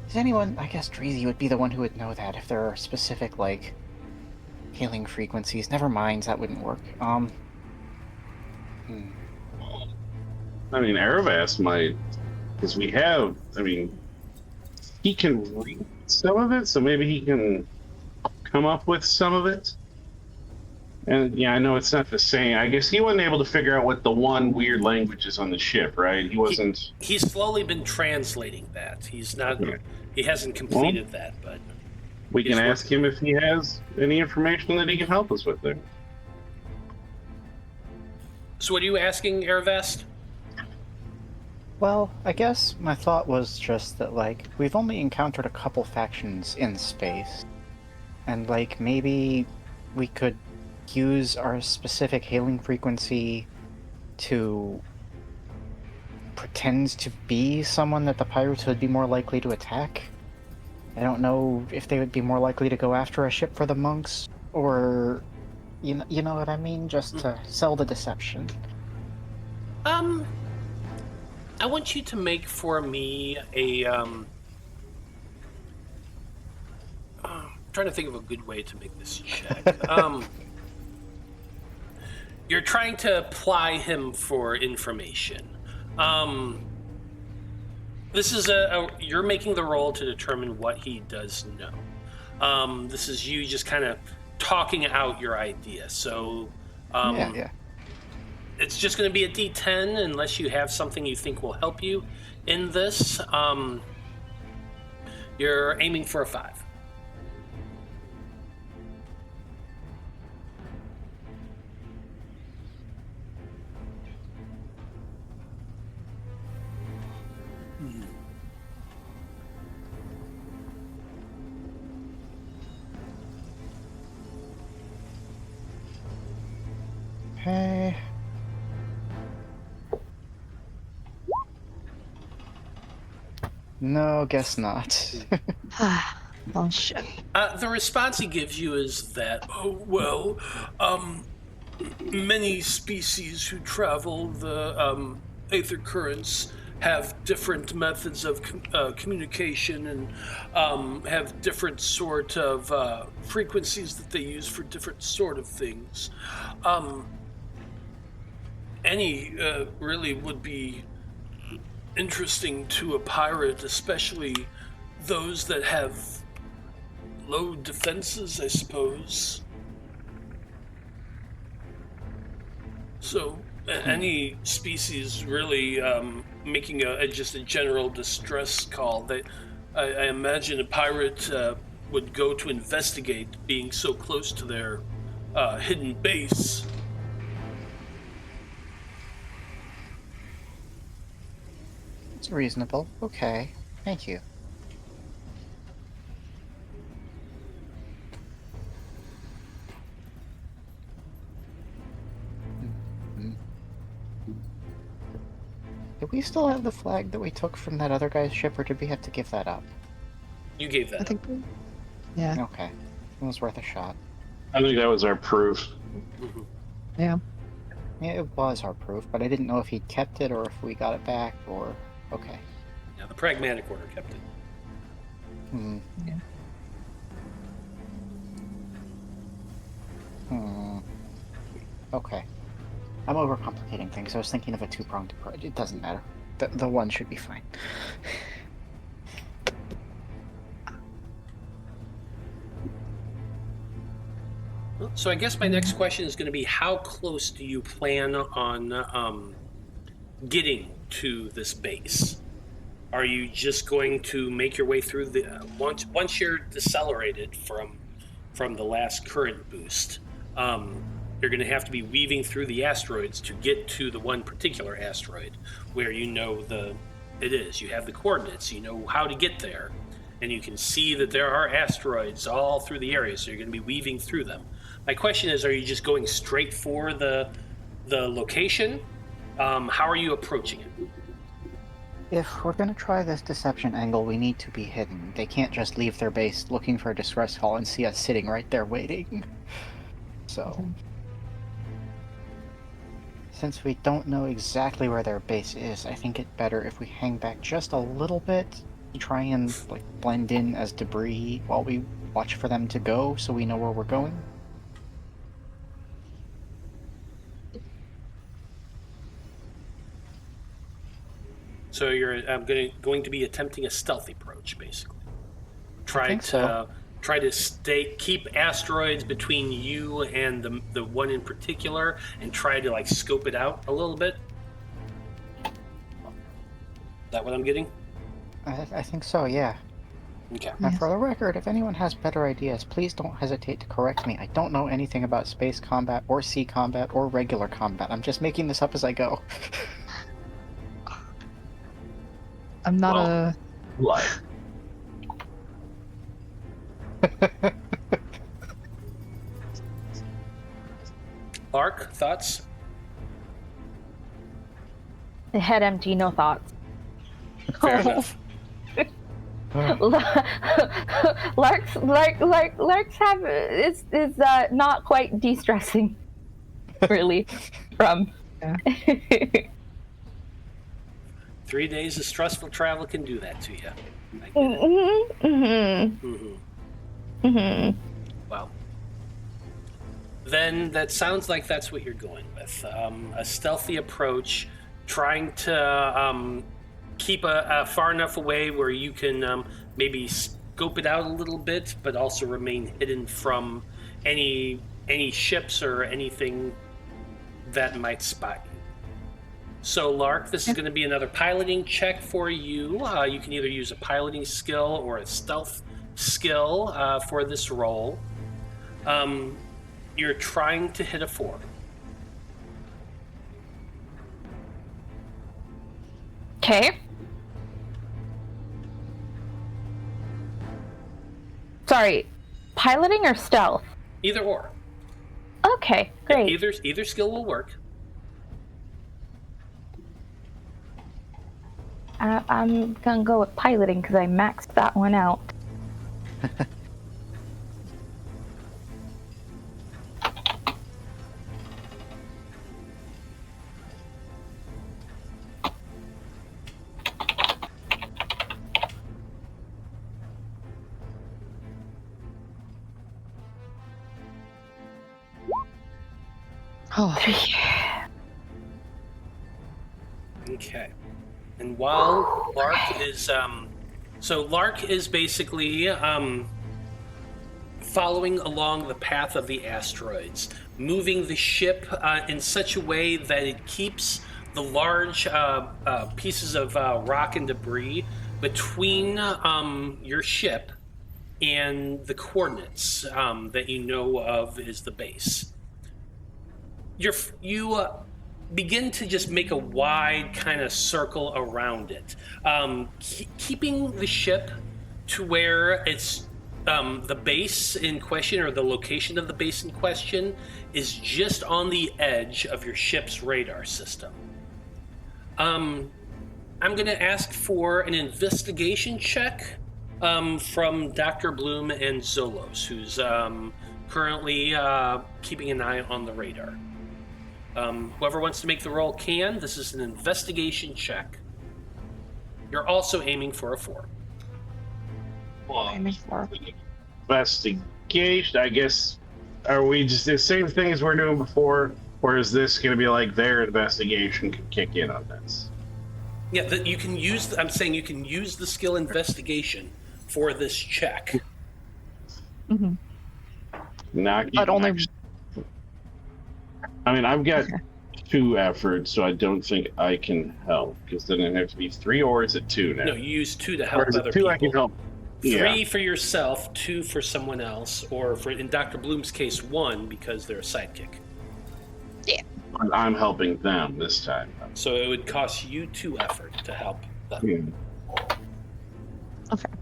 E: Is anyone... I guess Dreezy would be the one who would know that if there are specific, like, hailing frequencies. Never mind, that wouldn't work.
B: I mean, Erebas might, because we have, I mean, he can read some of it, so maybe he can come up with some of it. And yeah, I know it's not the same. I guess he wasn't able to figure out what the one weird language is on the ship, right? He wasn't.
A: He's slowly been translating that. He's not.
B: Okay.
A: He hasn't completed that, but
B: We can ask him if he has any information that he can help us with there.
A: So, what are you asking, Airvest?
E: Well, I guess my thought was just that, like, we've only encountered a couple factions in space. And, like, maybe we could use our specific hailing frequency to pretend to be someone that the pirates would be more likely to attack. I don't know if they would be more likely to go after a ship for the monks, or you know what I mean? Just to sell the deception.
A: I want you to make for me a I'm trying to think of a good way to make this check. You're trying to ply him for information. This is you're making the roll to determine what he does know. This is you just kind of talking out your idea. So,
E: Yeah.
A: it's just going to be a D10 unless you have something you think will help you in this. You're aiming for a 5.
E: Okay. No, guess not.
D: Oh shit.
A: The response he gives you is that, many species who travel the aether currents have different methods of communication and have different sort of frequencies that they use for different sort of things. Any really would be interesting to a pirate, especially those that have low defenses, I suppose. So any species really making just a general distress call. I imagine a pirate would go to investigate, being so close to their hidden base.
E: It's reasonable. Okay. Thank you. Do we still have the flag that we took from that other guy's ship, or did we have to give that up?
A: You gave that.
D: I think. Yeah.
E: Okay. It was worth a shot.
B: I think that was our proof.
A: Mhm.
D: Yeah.
E: Yeah, it was our proof, but I didn't know if he'd kept it or if we got it back, or... Okay.
A: Yeah, the pragmatic order kept it.
E: Hmm.
D: Yeah.
E: Okay. I'm overcomplicating things. I was thinking of a two-pronged approach. It doesn't matter. The one should be fine.
A: So I guess my next question is going to be, how close do you plan on getting to this base? Are you just going to make your way through the once you're decelerated from the last current boost? You're going to have to be weaving through the asteroids to get to the one particular asteroid where you know it is. You have the coordinates. You know how to get there, and you can see that there are asteroids all through the area. So you're going to be weaving through them. My question is, are you just going straight for the location? How are you approaching it?
E: If we're going to try this deception angle, we need to be hidden. They can't just leave their base looking for a distress call and see us sitting right there waiting. So, since we don't know exactly where their base is, I think it's better if we hang back just a little bit, try and blend in as debris while we watch for them to go, so we know where we're going.
A: So you're going to be attempting a stealthy approach, basically. Try to keep asteroids between you and the one in particular, and try to scope it out a little bit. Is that what I'm getting?
E: I think so, yeah.
A: Okay.
E: And for the record, if anyone has better ideas, please don't hesitate to correct me. I don't know anything about space combat or sea combat or regular combat. I'm just making this up as I go.
D: I'm not
B: Life.
A: Lark, thoughts?
C: Head empty, no thoughts.
A: Fair enough.
C: Larks have is not quite de-stressing, really. From
A: 3 days of stressful travel can do that to you. Well, then that sounds like that's what you're going with. A stealthy approach, trying to keep far enough away where you can maybe scope it out a little bit, but also remain hidden from any ships or anything that might spot you. So, Lark, this is going to be another piloting check for you. You can either use a piloting skill or a stealth skill for this roll. You're trying to hit a 4.
C: Okay. Sorry, piloting or stealth?
A: Either or.
C: Okay, great.
A: Either skill will work.
C: I'm gonna go with piloting because I maxed that one out.
D: Oh,
A: Okay. And while Lark is Lark is basically following along the path of the asteroids, moving the ship in such a way that it keeps the large pieces of rock and debris between your ship and the coordinates that you know of is the base. You begin to just make a wide kind of circle around it, keeping the ship to where it's the base in question, or the location of the base in question, is just on the edge of your ship's radar system. I'm going to ask for an investigation check from Dr. Bloom and Zolos, who's currently keeping an eye on the radar. Whoever wants to make the roll can. This is an investigation check. You're also aiming for a 4.
B: Investigation, I guess. Are we just the same thing as we're doing before, or is this going to be like their investigation can kick in on this?
A: Yeah, you can use. I'm saying you can use the skill investigation for this check.
D: mm-hmm. But only.
B: I mean, I've got 2 efforts, so I don't think I can help, because then it have to be 3, or is it 2 now?
A: No, you use 2 to help
B: or is it
A: other
B: 2
A: people.
B: I can help.
A: 3 for yourself, 2 for someone else, or for in Dr. Bloom's case, 1 because they're a sidekick.
D: Yeah.
B: I'm helping them this time.
A: So it would cost you 2 effort to help them.
B: Yeah.
D: Okay.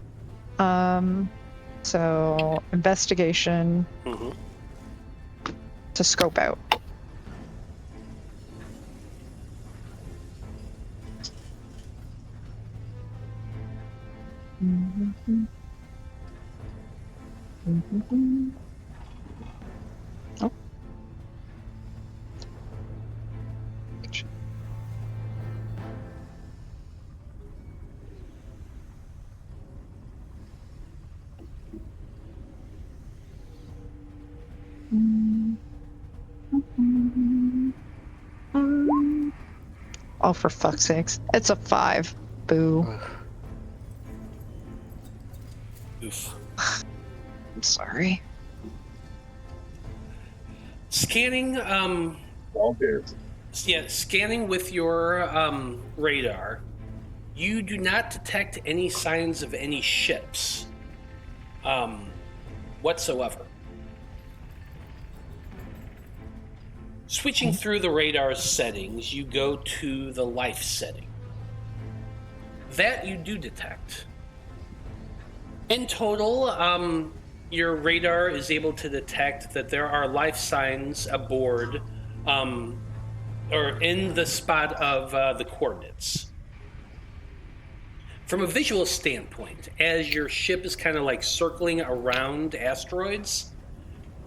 D: So investigation
A: Mm-hmm.
D: to scope out. Mm-hmm. Mm-hmm. Oh. Oh, for fuck's sakes. It's a 5. Boo.
A: Oof.
D: I'm sorry.
A: Scanning, scanning with your radar, you do not detect any signs of any ships whatsoever. Switching through the radar settings, you go to the life setting. That you do detect. In total, your radar is able to detect that there are life signs aboard, or in the spot of the coordinates. From a visual standpoint, as your ship is kind of like circling around asteroids,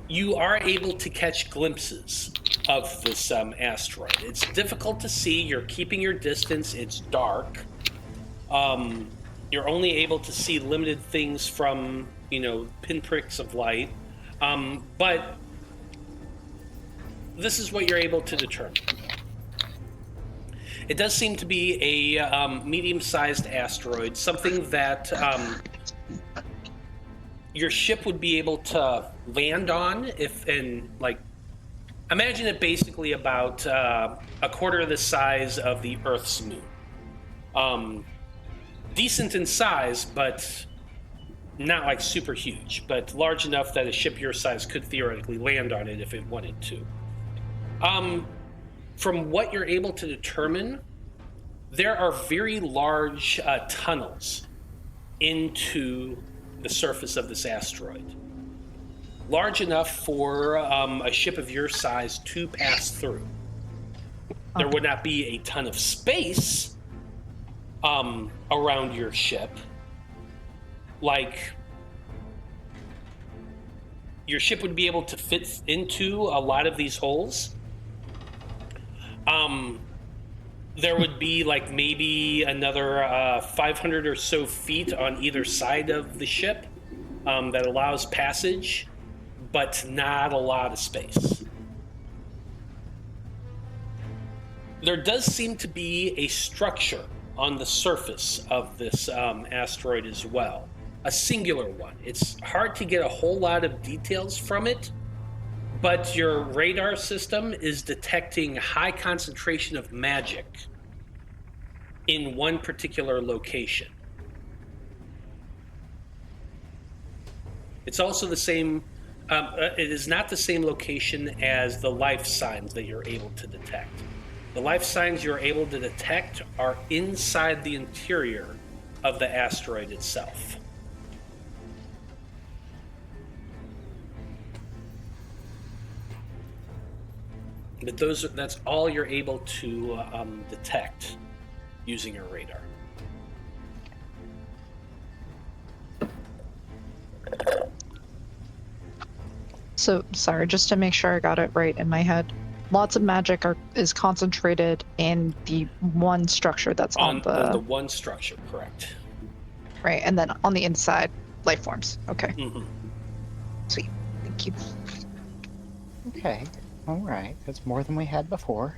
A: you are able to catch glimpses of this asteroid. It's difficult to see. You're keeping your distance. It's dark. You're only able to see limited things from, pinpricks of light. But this is what you're able to determine. It does seem to be a medium-sized asteroid, something that your ship would be able to land on imagine it basically about a quarter of the size of the Earth's moon. Decent in size, but not like super huge, but large enough that a ship your size could theoretically land on it if it wanted to. From what you're able to determine, there are very large tunnels into the surface of this asteroid. Large enough for a ship of your size to pass through. There would not be a ton of space around your ship. Like, your ship would be able to fit into a lot of these holes. There would be like maybe another 500 or so feet on either side of the ship that allows passage, but not a lot of space. There does seem to be a structure on the surface of this asteroid as well, a singular one. It's hard to get a whole lot of details from it, but your radar system is detecting high concentration of magic in one particular location. It's also the same, it is not the same location as the life signs that you're able to detect. The life signs you're able to detect are inside the interior of the asteroid itself. But that's all you're able to detect using your radar.
D: So, sorry, just to make sure I got it right in my head. Lots of magic is concentrated in the one structure that's on
A: the one structure, correct.
D: Right, and then on the inside, life forms. Okay.
A: Mm-hmm.
D: Sweet. Thank you.
E: Okay. All right. That's more than we had before.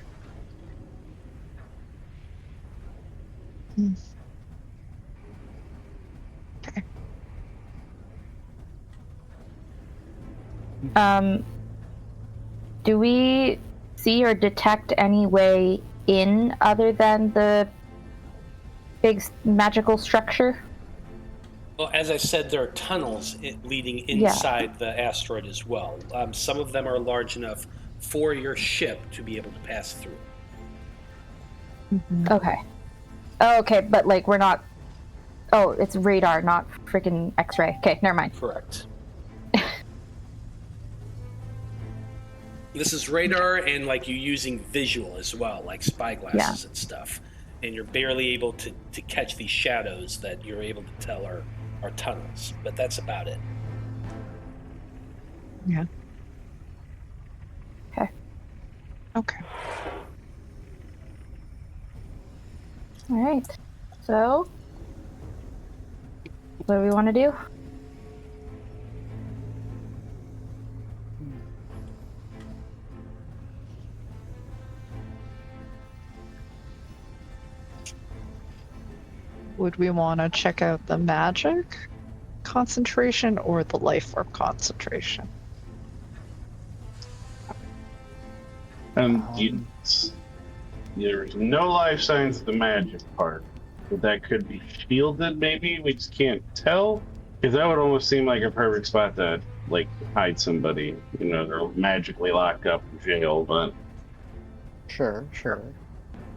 D: Okay.
C: Do we see or detect any way in other than the big magical structure?
A: Well, as I said, there are tunnels leading inside the asteroid as well. Some of them are large enough for your ship to be able to pass through.
D: Mm-hmm.
C: Okay. Oh, okay, but like we're not... Oh, it's radar, not freaking X-ray. Okay, never mind.
A: Correct. This is radar and like you using visual as well, like spyglasses and stuff. And you're barely able to catch these shadows that you're able to tell are tunnels. But that's about it.
D: Yeah.
C: Okay.
D: Okay.
C: All right. So, what do we want to do?
D: Would we want to check out the magic concentration or the life form concentration?
B: There's no life signs of the magic part. But that could be shielded, maybe? We just can't tell? Because that would almost seem like a perfect spot to, like, hide somebody. You know, they're magically locked up in jail, but...
E: Sure.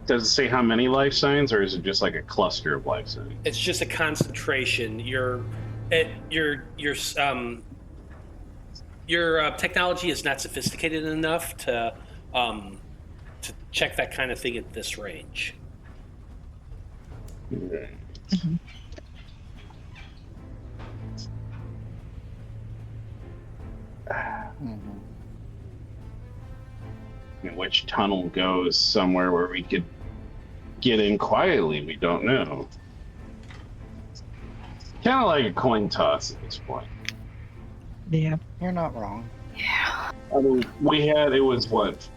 B: Does it say how many life signs, or is it just like a cluster of life signs?
A: It's just a concentration. Your technology is not sophisticated enough to check that kind of thing at this range.
D: Mm-hmm.
B: Which tunnel goes somewhere where we could get in quietly? We don't know. Kind of like a coin toss at this point.
D: Yeah.
E: You're not wrong.
C: Yeah.
B: I mean, it was what?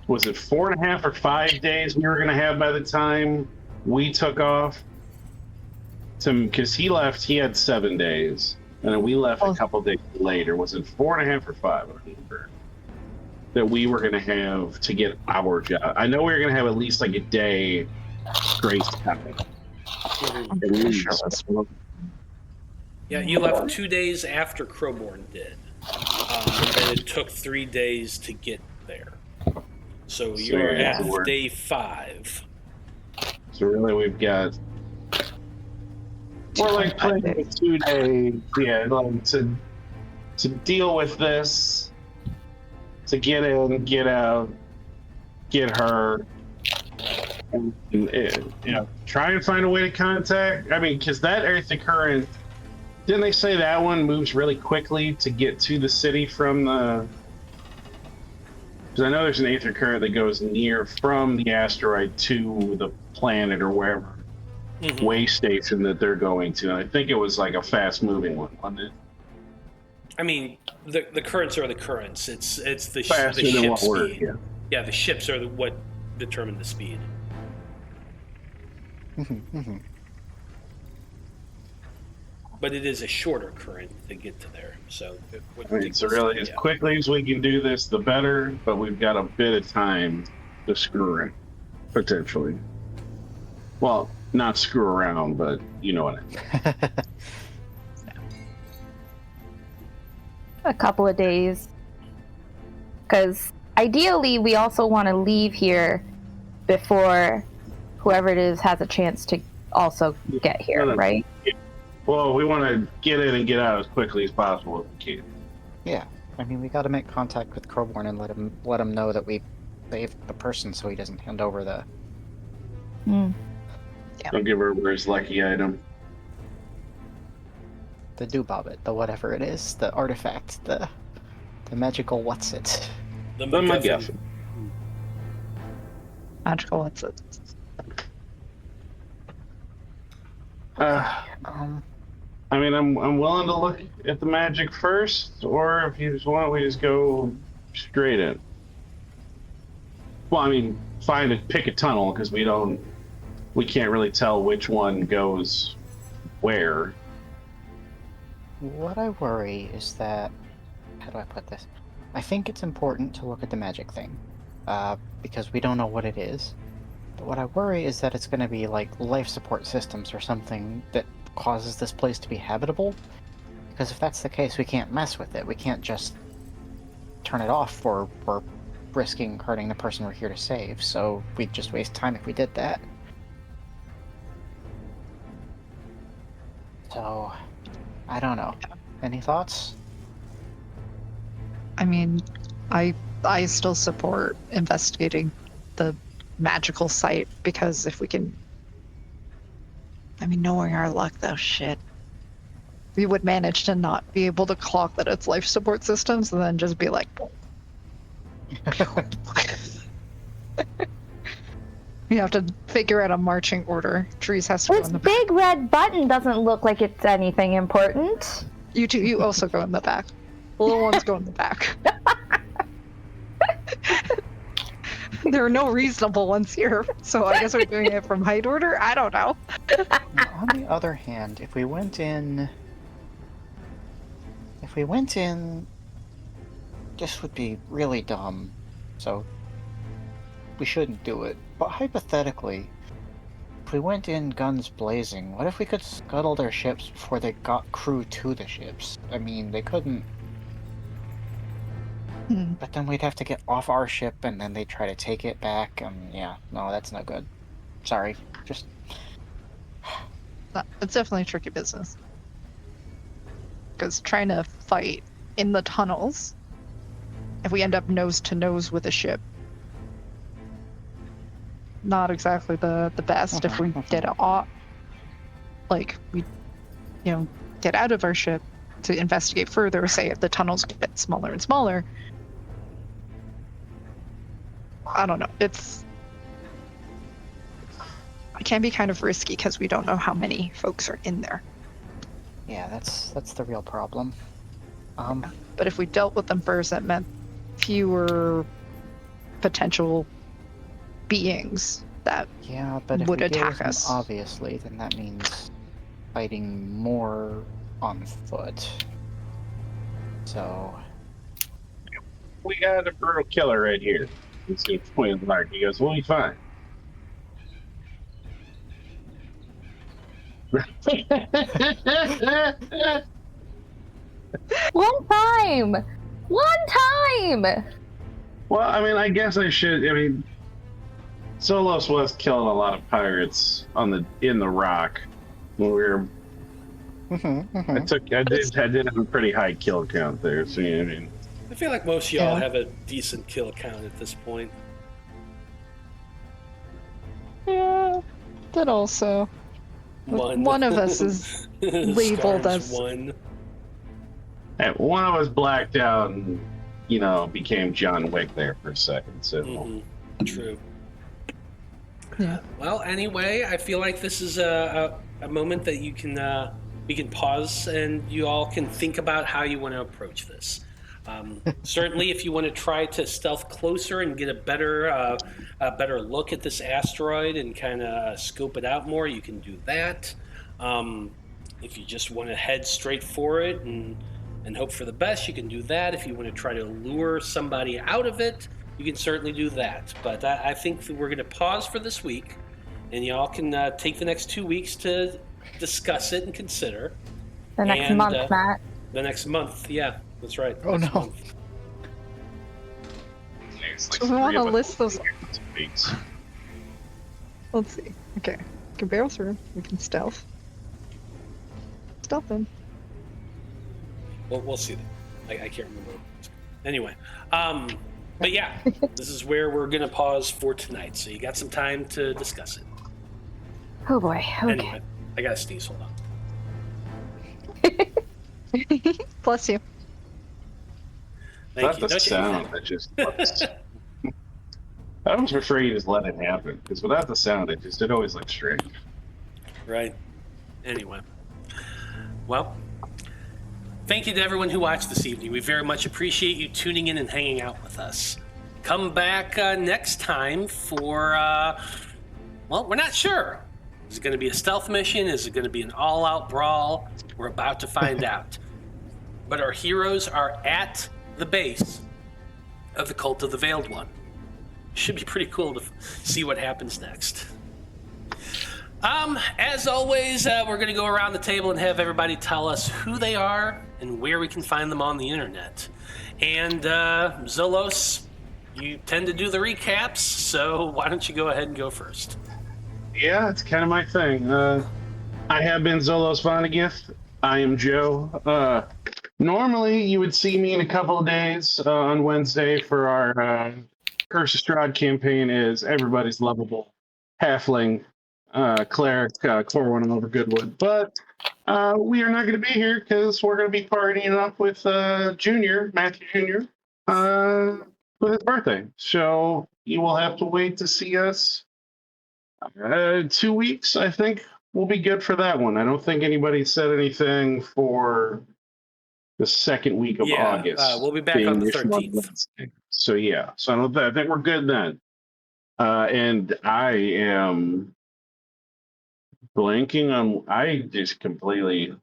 B: Was it 4.5 or 5 days we were going to have by the time we took off? Because he left, he had 7 days. And then we left a couple days later. Was it 4.5 or 5? I don't remember. That we were going to have to get our job. I know we were going to have at least like a day grace time. At least.
A: Yeah, you left 2 days after Crowborn did. And it took 3 days to get there. So you're at day 5.
B: So really we've got... We're like playing 2 days, yeah, like to deal with this, to get in, get out, get her, and try and find a way to contact. I mean, because that Earth current, didn't they say that one moves really quickly to get to the city from the? Because I know there's an Aether current that goes near from the asteroid to the planet or wherever. Way station that they're going to, and I think it was like a fast-moving one, wasn't it?
A: I mean, the currents are the currents. It's the
B: Faster
A: ship
B: than what
A: speed.
B: we're,
A: Yeah, the ships are what determine the speed. But it is a shorter current to get to there, so it would
B: so really, as quickly as we can do this, the better. But we've got a bit of time to screw in, potentially. Well, not screw around, but you know what I mean.
C: A couple of days. Because ideally, we also want to leave here before whoever it is has a chance to also get here, right?
B: Well, we want to get in and get out as quickly as possible if we can.
E: Yeah, I mean, we got to make contact with Crowborn and let him know that we saved the person, so he doesn't hand over the.
B: Don't give her his lucky item.
E: The Doobobbit, the whatever it is, the artifact, the magical what's it?
A: The MacGuffin.
D: Magical what's it?
B: I mean, I'm willing to look at the magic first, or if you just want, we just go straight in. Well, I mean, pick a tunnel because we can't really tell which one goes where.
E: What I worry is that, how do I put this? I think it's important to look at the magic thing, because we don't know what it is. But what I worry is that it's going to be like life support systems or something that causes this place to be habitable. Because if that's the case, we can't mess with it. We can't just turn it off, or we're risking hurting the person we're here to save. So we'd just waste time if we did that. So, I don't know. Any thoughts?
D: I mean, I still support investigating the magical site, because if we can... I mean, knowing our luck, though, shit. We would manage to not be able to clock that it's life support systems and then just be like... You have to figure out a marching order. Trees has to go
C: This
D: in the back.
C: big red button doesn't look like it's anything important.
D: You two, you also go in the back. The little ones go in the back. There are no reasonable ones here, so I guess we're doing it from height order? I don't know.
E: On the other hand, if we went in, this would be really dumb, so we shouldn't do it. But hypothetically, if we went in guns blazing, what if we could scuttle their ships before they got crew to the ships? I mean, they couldn't. But then we'd have to get off our ship, and then they'd try to take it back, and yeah, no, that's not good. Sorry, just...
D: It's definitely tricky business. Because trying to fight in the tunnels, if we end up nose to nose with a ship, not exactly the best. If we get off, like, we, get out of our ship to investigate further, say if the tunnels get smaller and smaller, I don't know. It can be kind of risky because we don't know how many folks are in there.
E: Yeah, that's the real problem.
D: But if we dealt with them first, that meant fewer potential beings that
E: Yeah, but if
D: would
E: we deal
D: attack
E: with them,
D: us.
E: obviously, then that means fighting more on foot. So,
B: We got a brutal killer right here. He's going to point at Lark. He goes, we'll be fine.
C: One time! One time!
B: Well, I mean, I guess I should. I mean, Zolos was killing a lot of pirates in the rock when we were. I did have a pretty high kill count there. So I mean,
A: I feel like most of y'all
D: Yeah.
A: have a decent kill count at this point.
D: Yeah, that also. One of us is labeled
A: Skarn's
D: as-
A: one.
B: and one of us blacked out and became John Wick there for a second. So
A: Mhm. True.
D: Yeah.
A: Well, anyway, I feel like this is a moment that you can pause and you all can think about how you want to approach this. Certainly, if you want to try to stealth closer and get a better look at this asteroid and kind of scope it out more, you can do that. If you just want to head straight for it and hope for the best, you can do that. If you want to try to lure somebody out of it, you can certainly do that. But I think that we're going to pause for this week, and y'all can take the next 2 weeks to discuss it and consider.
C: The next
A: And,
C: month, Matt.
A: The next month, yeah, that's right.
E: Oh,
A: next
E: no.
A: month.
B: it's like
D: Do we want to
B: 3 of us
D: list those?
B: in 2 weeks.
D: Let's see. Okay. We can barrel through. We can stealth. Stealth in.
A: We'll see that. I can't remember. Anyway, but yeah, this is where we're gonna pause for tonight. So you got some time to discuss it.
C: Oh boy. Okay.
A: Anyway, I gotta sneeze. Hold on.
D: Bless you.
A: Thank
B: Not
A: you.
B: the
A: Don't you-
B: sound that just. I was afraid you just let it happen because without the sound, it always looks strange.
A: Right. Anyway. Well, thank you to everyone who watched this evening. We very much appreciate you tuning in and hanging out with us. Come back next time for, well, we're not sure. Is it going to be a stealth mission? Is it going to be an all-out brawl? We're about to find out. But our heroes are at the base of the Cult of the Veiled One. Should be pretty cool to see what happens next. As always, we're going to go around the table and have everybody tell us who they are and where we can find them on the internet. And Zolos, you tend to do the recaps, so why don't you go ahead and go first?
B: Yeah, it's kind of my thing. I have been Zolos Vohnagath. I am Joe. Normally, you would see me in a couple of days on Wednesday for our Curse of Strahd campaign is Everybody's Lovable Halfling Cleric Corwin over Goodwood. But we are not going to be here because we're going to be partying up with Matthew Jr., with his birthday. So you will have to wait to see us. 2 weeks, I think, will be good for that one. I don't think anybody said anything for the second week of August.
A: We'll be back on the 13th.
B: So yeah, so I think we're good then. And I am blanking on. I just completely.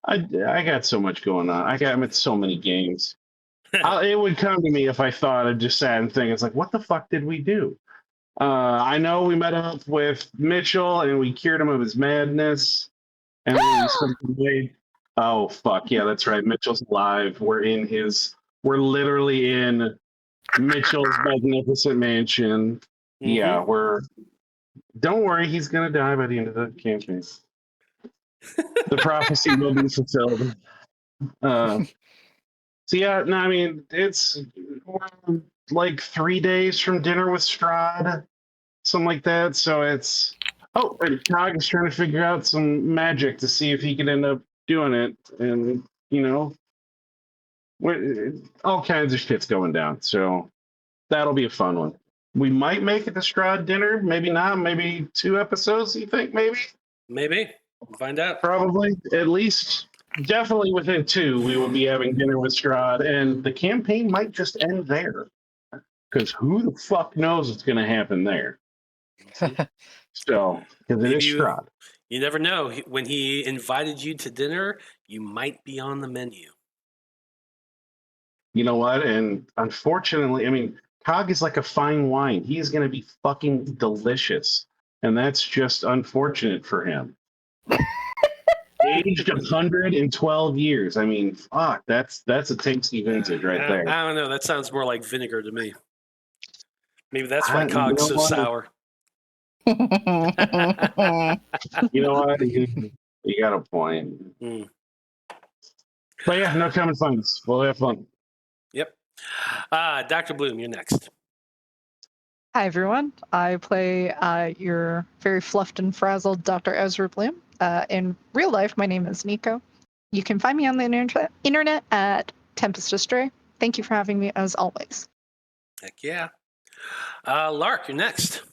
B: I got so much going on. I'm at so many games. It would come to me if I thought I just sat and think. It's like, what the fuck did we do? I know we met up with Mitchell and we cured him of his madness. And we oh fuck yeah, that's right. Mitchell's alive. We're literally in Mitchell's magnificent mansion.
A: Mhm.
B: Yeah, don't worry, he's gonna die by the end of the campaign. The prophecy will be fulfilled. So yeah, no, I mean we're like 3 days from dinner with Strahd, something like that. So it's and Cog is trying to figure out some magic to see if he can end up doing it, and all kinds of shit's going down. So that'll be a fun one. We might make it to Strahd dinner, maybe not. Maybe 2 episodes. You think maybe?
A: Maybe. We'll find out.
B: Probably at least definitely within 2, we will be having dinner with Strahd, and the campaign might just end there. Because who the fuck knows what's going to happen there? So, because it is Strahd.
A: You never know. When he invited you to dinner, you might be on the menu.
B: You know what? And unfortunately, I mean, Cog is like a fine wine. He's going to be fucking delicious. And that's just unfortunate for him. Aged 112 years. I mean, fuck, that's a tasty vintage right there.
A: I don't know. That sounds more like vinegar to me. Maybe that's why
B: You
A: Cog's
B: know
A: so
B: what?
A: sour.
B: You know what? You got a point.
A: Mm.
B: But yeah, no common finds. We'll have fun.
A: Yep. Dr. Bloom, you're next.
D: Hi everyone, I play your very fluffed and frazzled Dr. Ezra Bloom. In real life, my name is Nico. You can find me on the internet at Tempest Astray. Thank you for having me as always.
A: Heck yeah. Lark, you're next.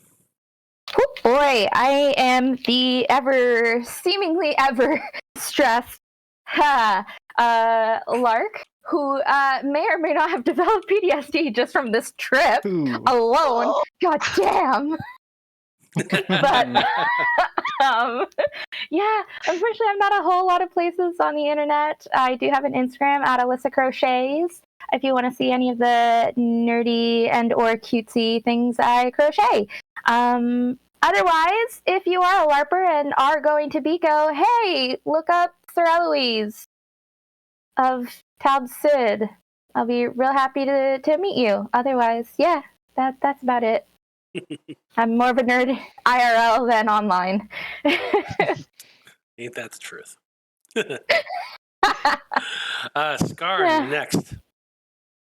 C: Oh boy, I am the seemingly ever stressed Lark, who may or may not have developed PTSD just from this trip alone. God damn. But yeah, unfortunately, I'm not a whole lot of places on the internet. I do have an Instagram at Alyssa Crochets. If you want to see any of the nerdy and or cutesy things I crochet. Otherwise, if you are a LARPer and are going to Biko, hey, look up Sir Eloise of Tab Sid. I'll be real happy to meet you. Otherwise, yeah, that's about it. I'm more of a nerd IRL than online.
A: Ain't that the truth? Skarn, you're next.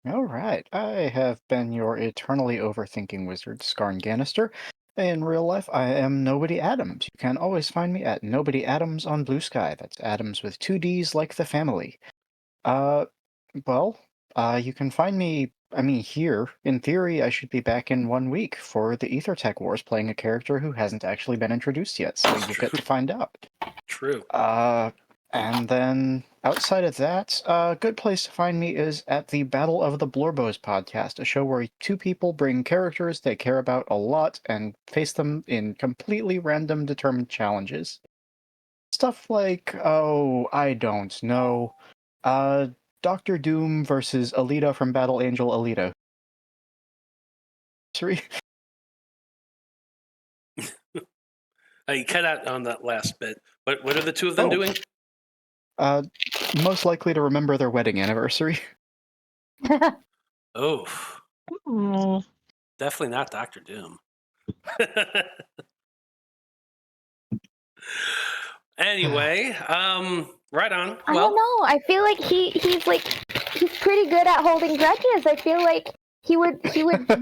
E: All right. I have been your eternally overthinking wizard, Skarn Ganister. In real life, I am Nobody Adams. You can always find me at Nobody Adams on Blue Sky. That's Adams with 2 Ds like the family. You can find me, here. In theory, I should be back in 1 week for the Ether Tech Wars, playing a character who hasn't actually been introduced yet, so you get to find out.
A: True.
E: And then outside of that, a good place to find me is at the Battle of the Blorbos podcast, a show where 2 people bring characters they care about a lot and face them in completely random determined challenges. Stuff like, I don't know, Dr. Doom versus Alita from Battle Angel Alita. Sorry.
A: You cut out on that last bit. What are the 2 of them doing?
E: Most likely to remember their wedding anniversary.
A: Oh.
D: Oh.
A: Definitely not Dr. Doom. Anyway, right on.
C: I don't know. I feel like he's pretty good at holding grudges. I feel like he would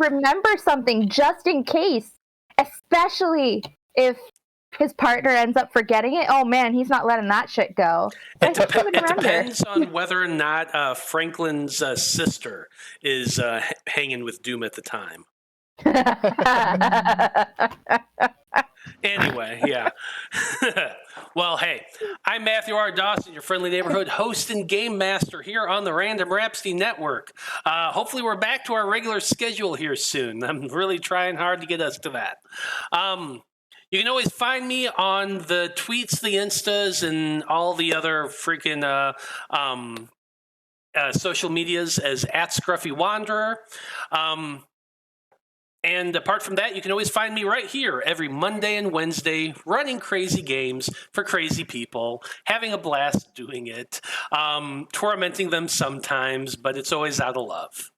C: remember something just in case, especially if his partner ends up forgetting it. Oh man, he's not letting that shit go.
A: It depends on whether or not Franklin's sister is hanging with Doom at the time. Anyway, yeah. Well, hey, I'm Matthew R. Dawson, your friendly neighborhood host and game master here on the Random Rhapsody Network. Hopefully we're back to our regular schedule here soon. I'm really trying hard to get us to that. You can always find me on the tweets, the Instas, and all the other freaking social medias as @ScruffyWanderer. And apart from that, you can always find me right here every Monday and Wednesday running crazy games for crazy people, having a blast doing it, tormenting them sometimes, but it's always out of love.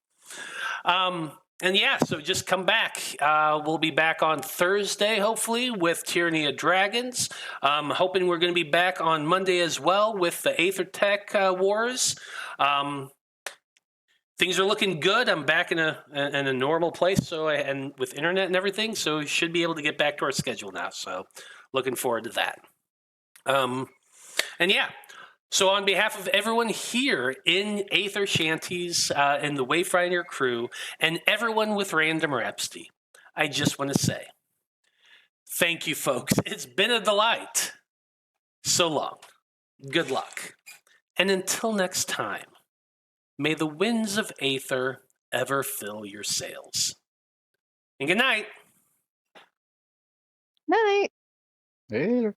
A: And yeah, so just come back. We'll be back on Thursday, hopefully, with Tyranny of Dragons. Hoping we're going to be back on Monday as well with the Aether Tech Wars. Things are looking good. I'm back in a normal place, and with internet and everything, so we should be able to get back to our schedule now. So looking forward to that. And yeah. So on behalf of everyone here in Æther-Shanties and the Wayfinder crew and everyone with Random Rhapsody, I just want to say thank you, folks. It's been a delight. So long. Good luck. And until next time, may the winds of Æther ever fill your sails. And good night.
C: Night.
E: Later.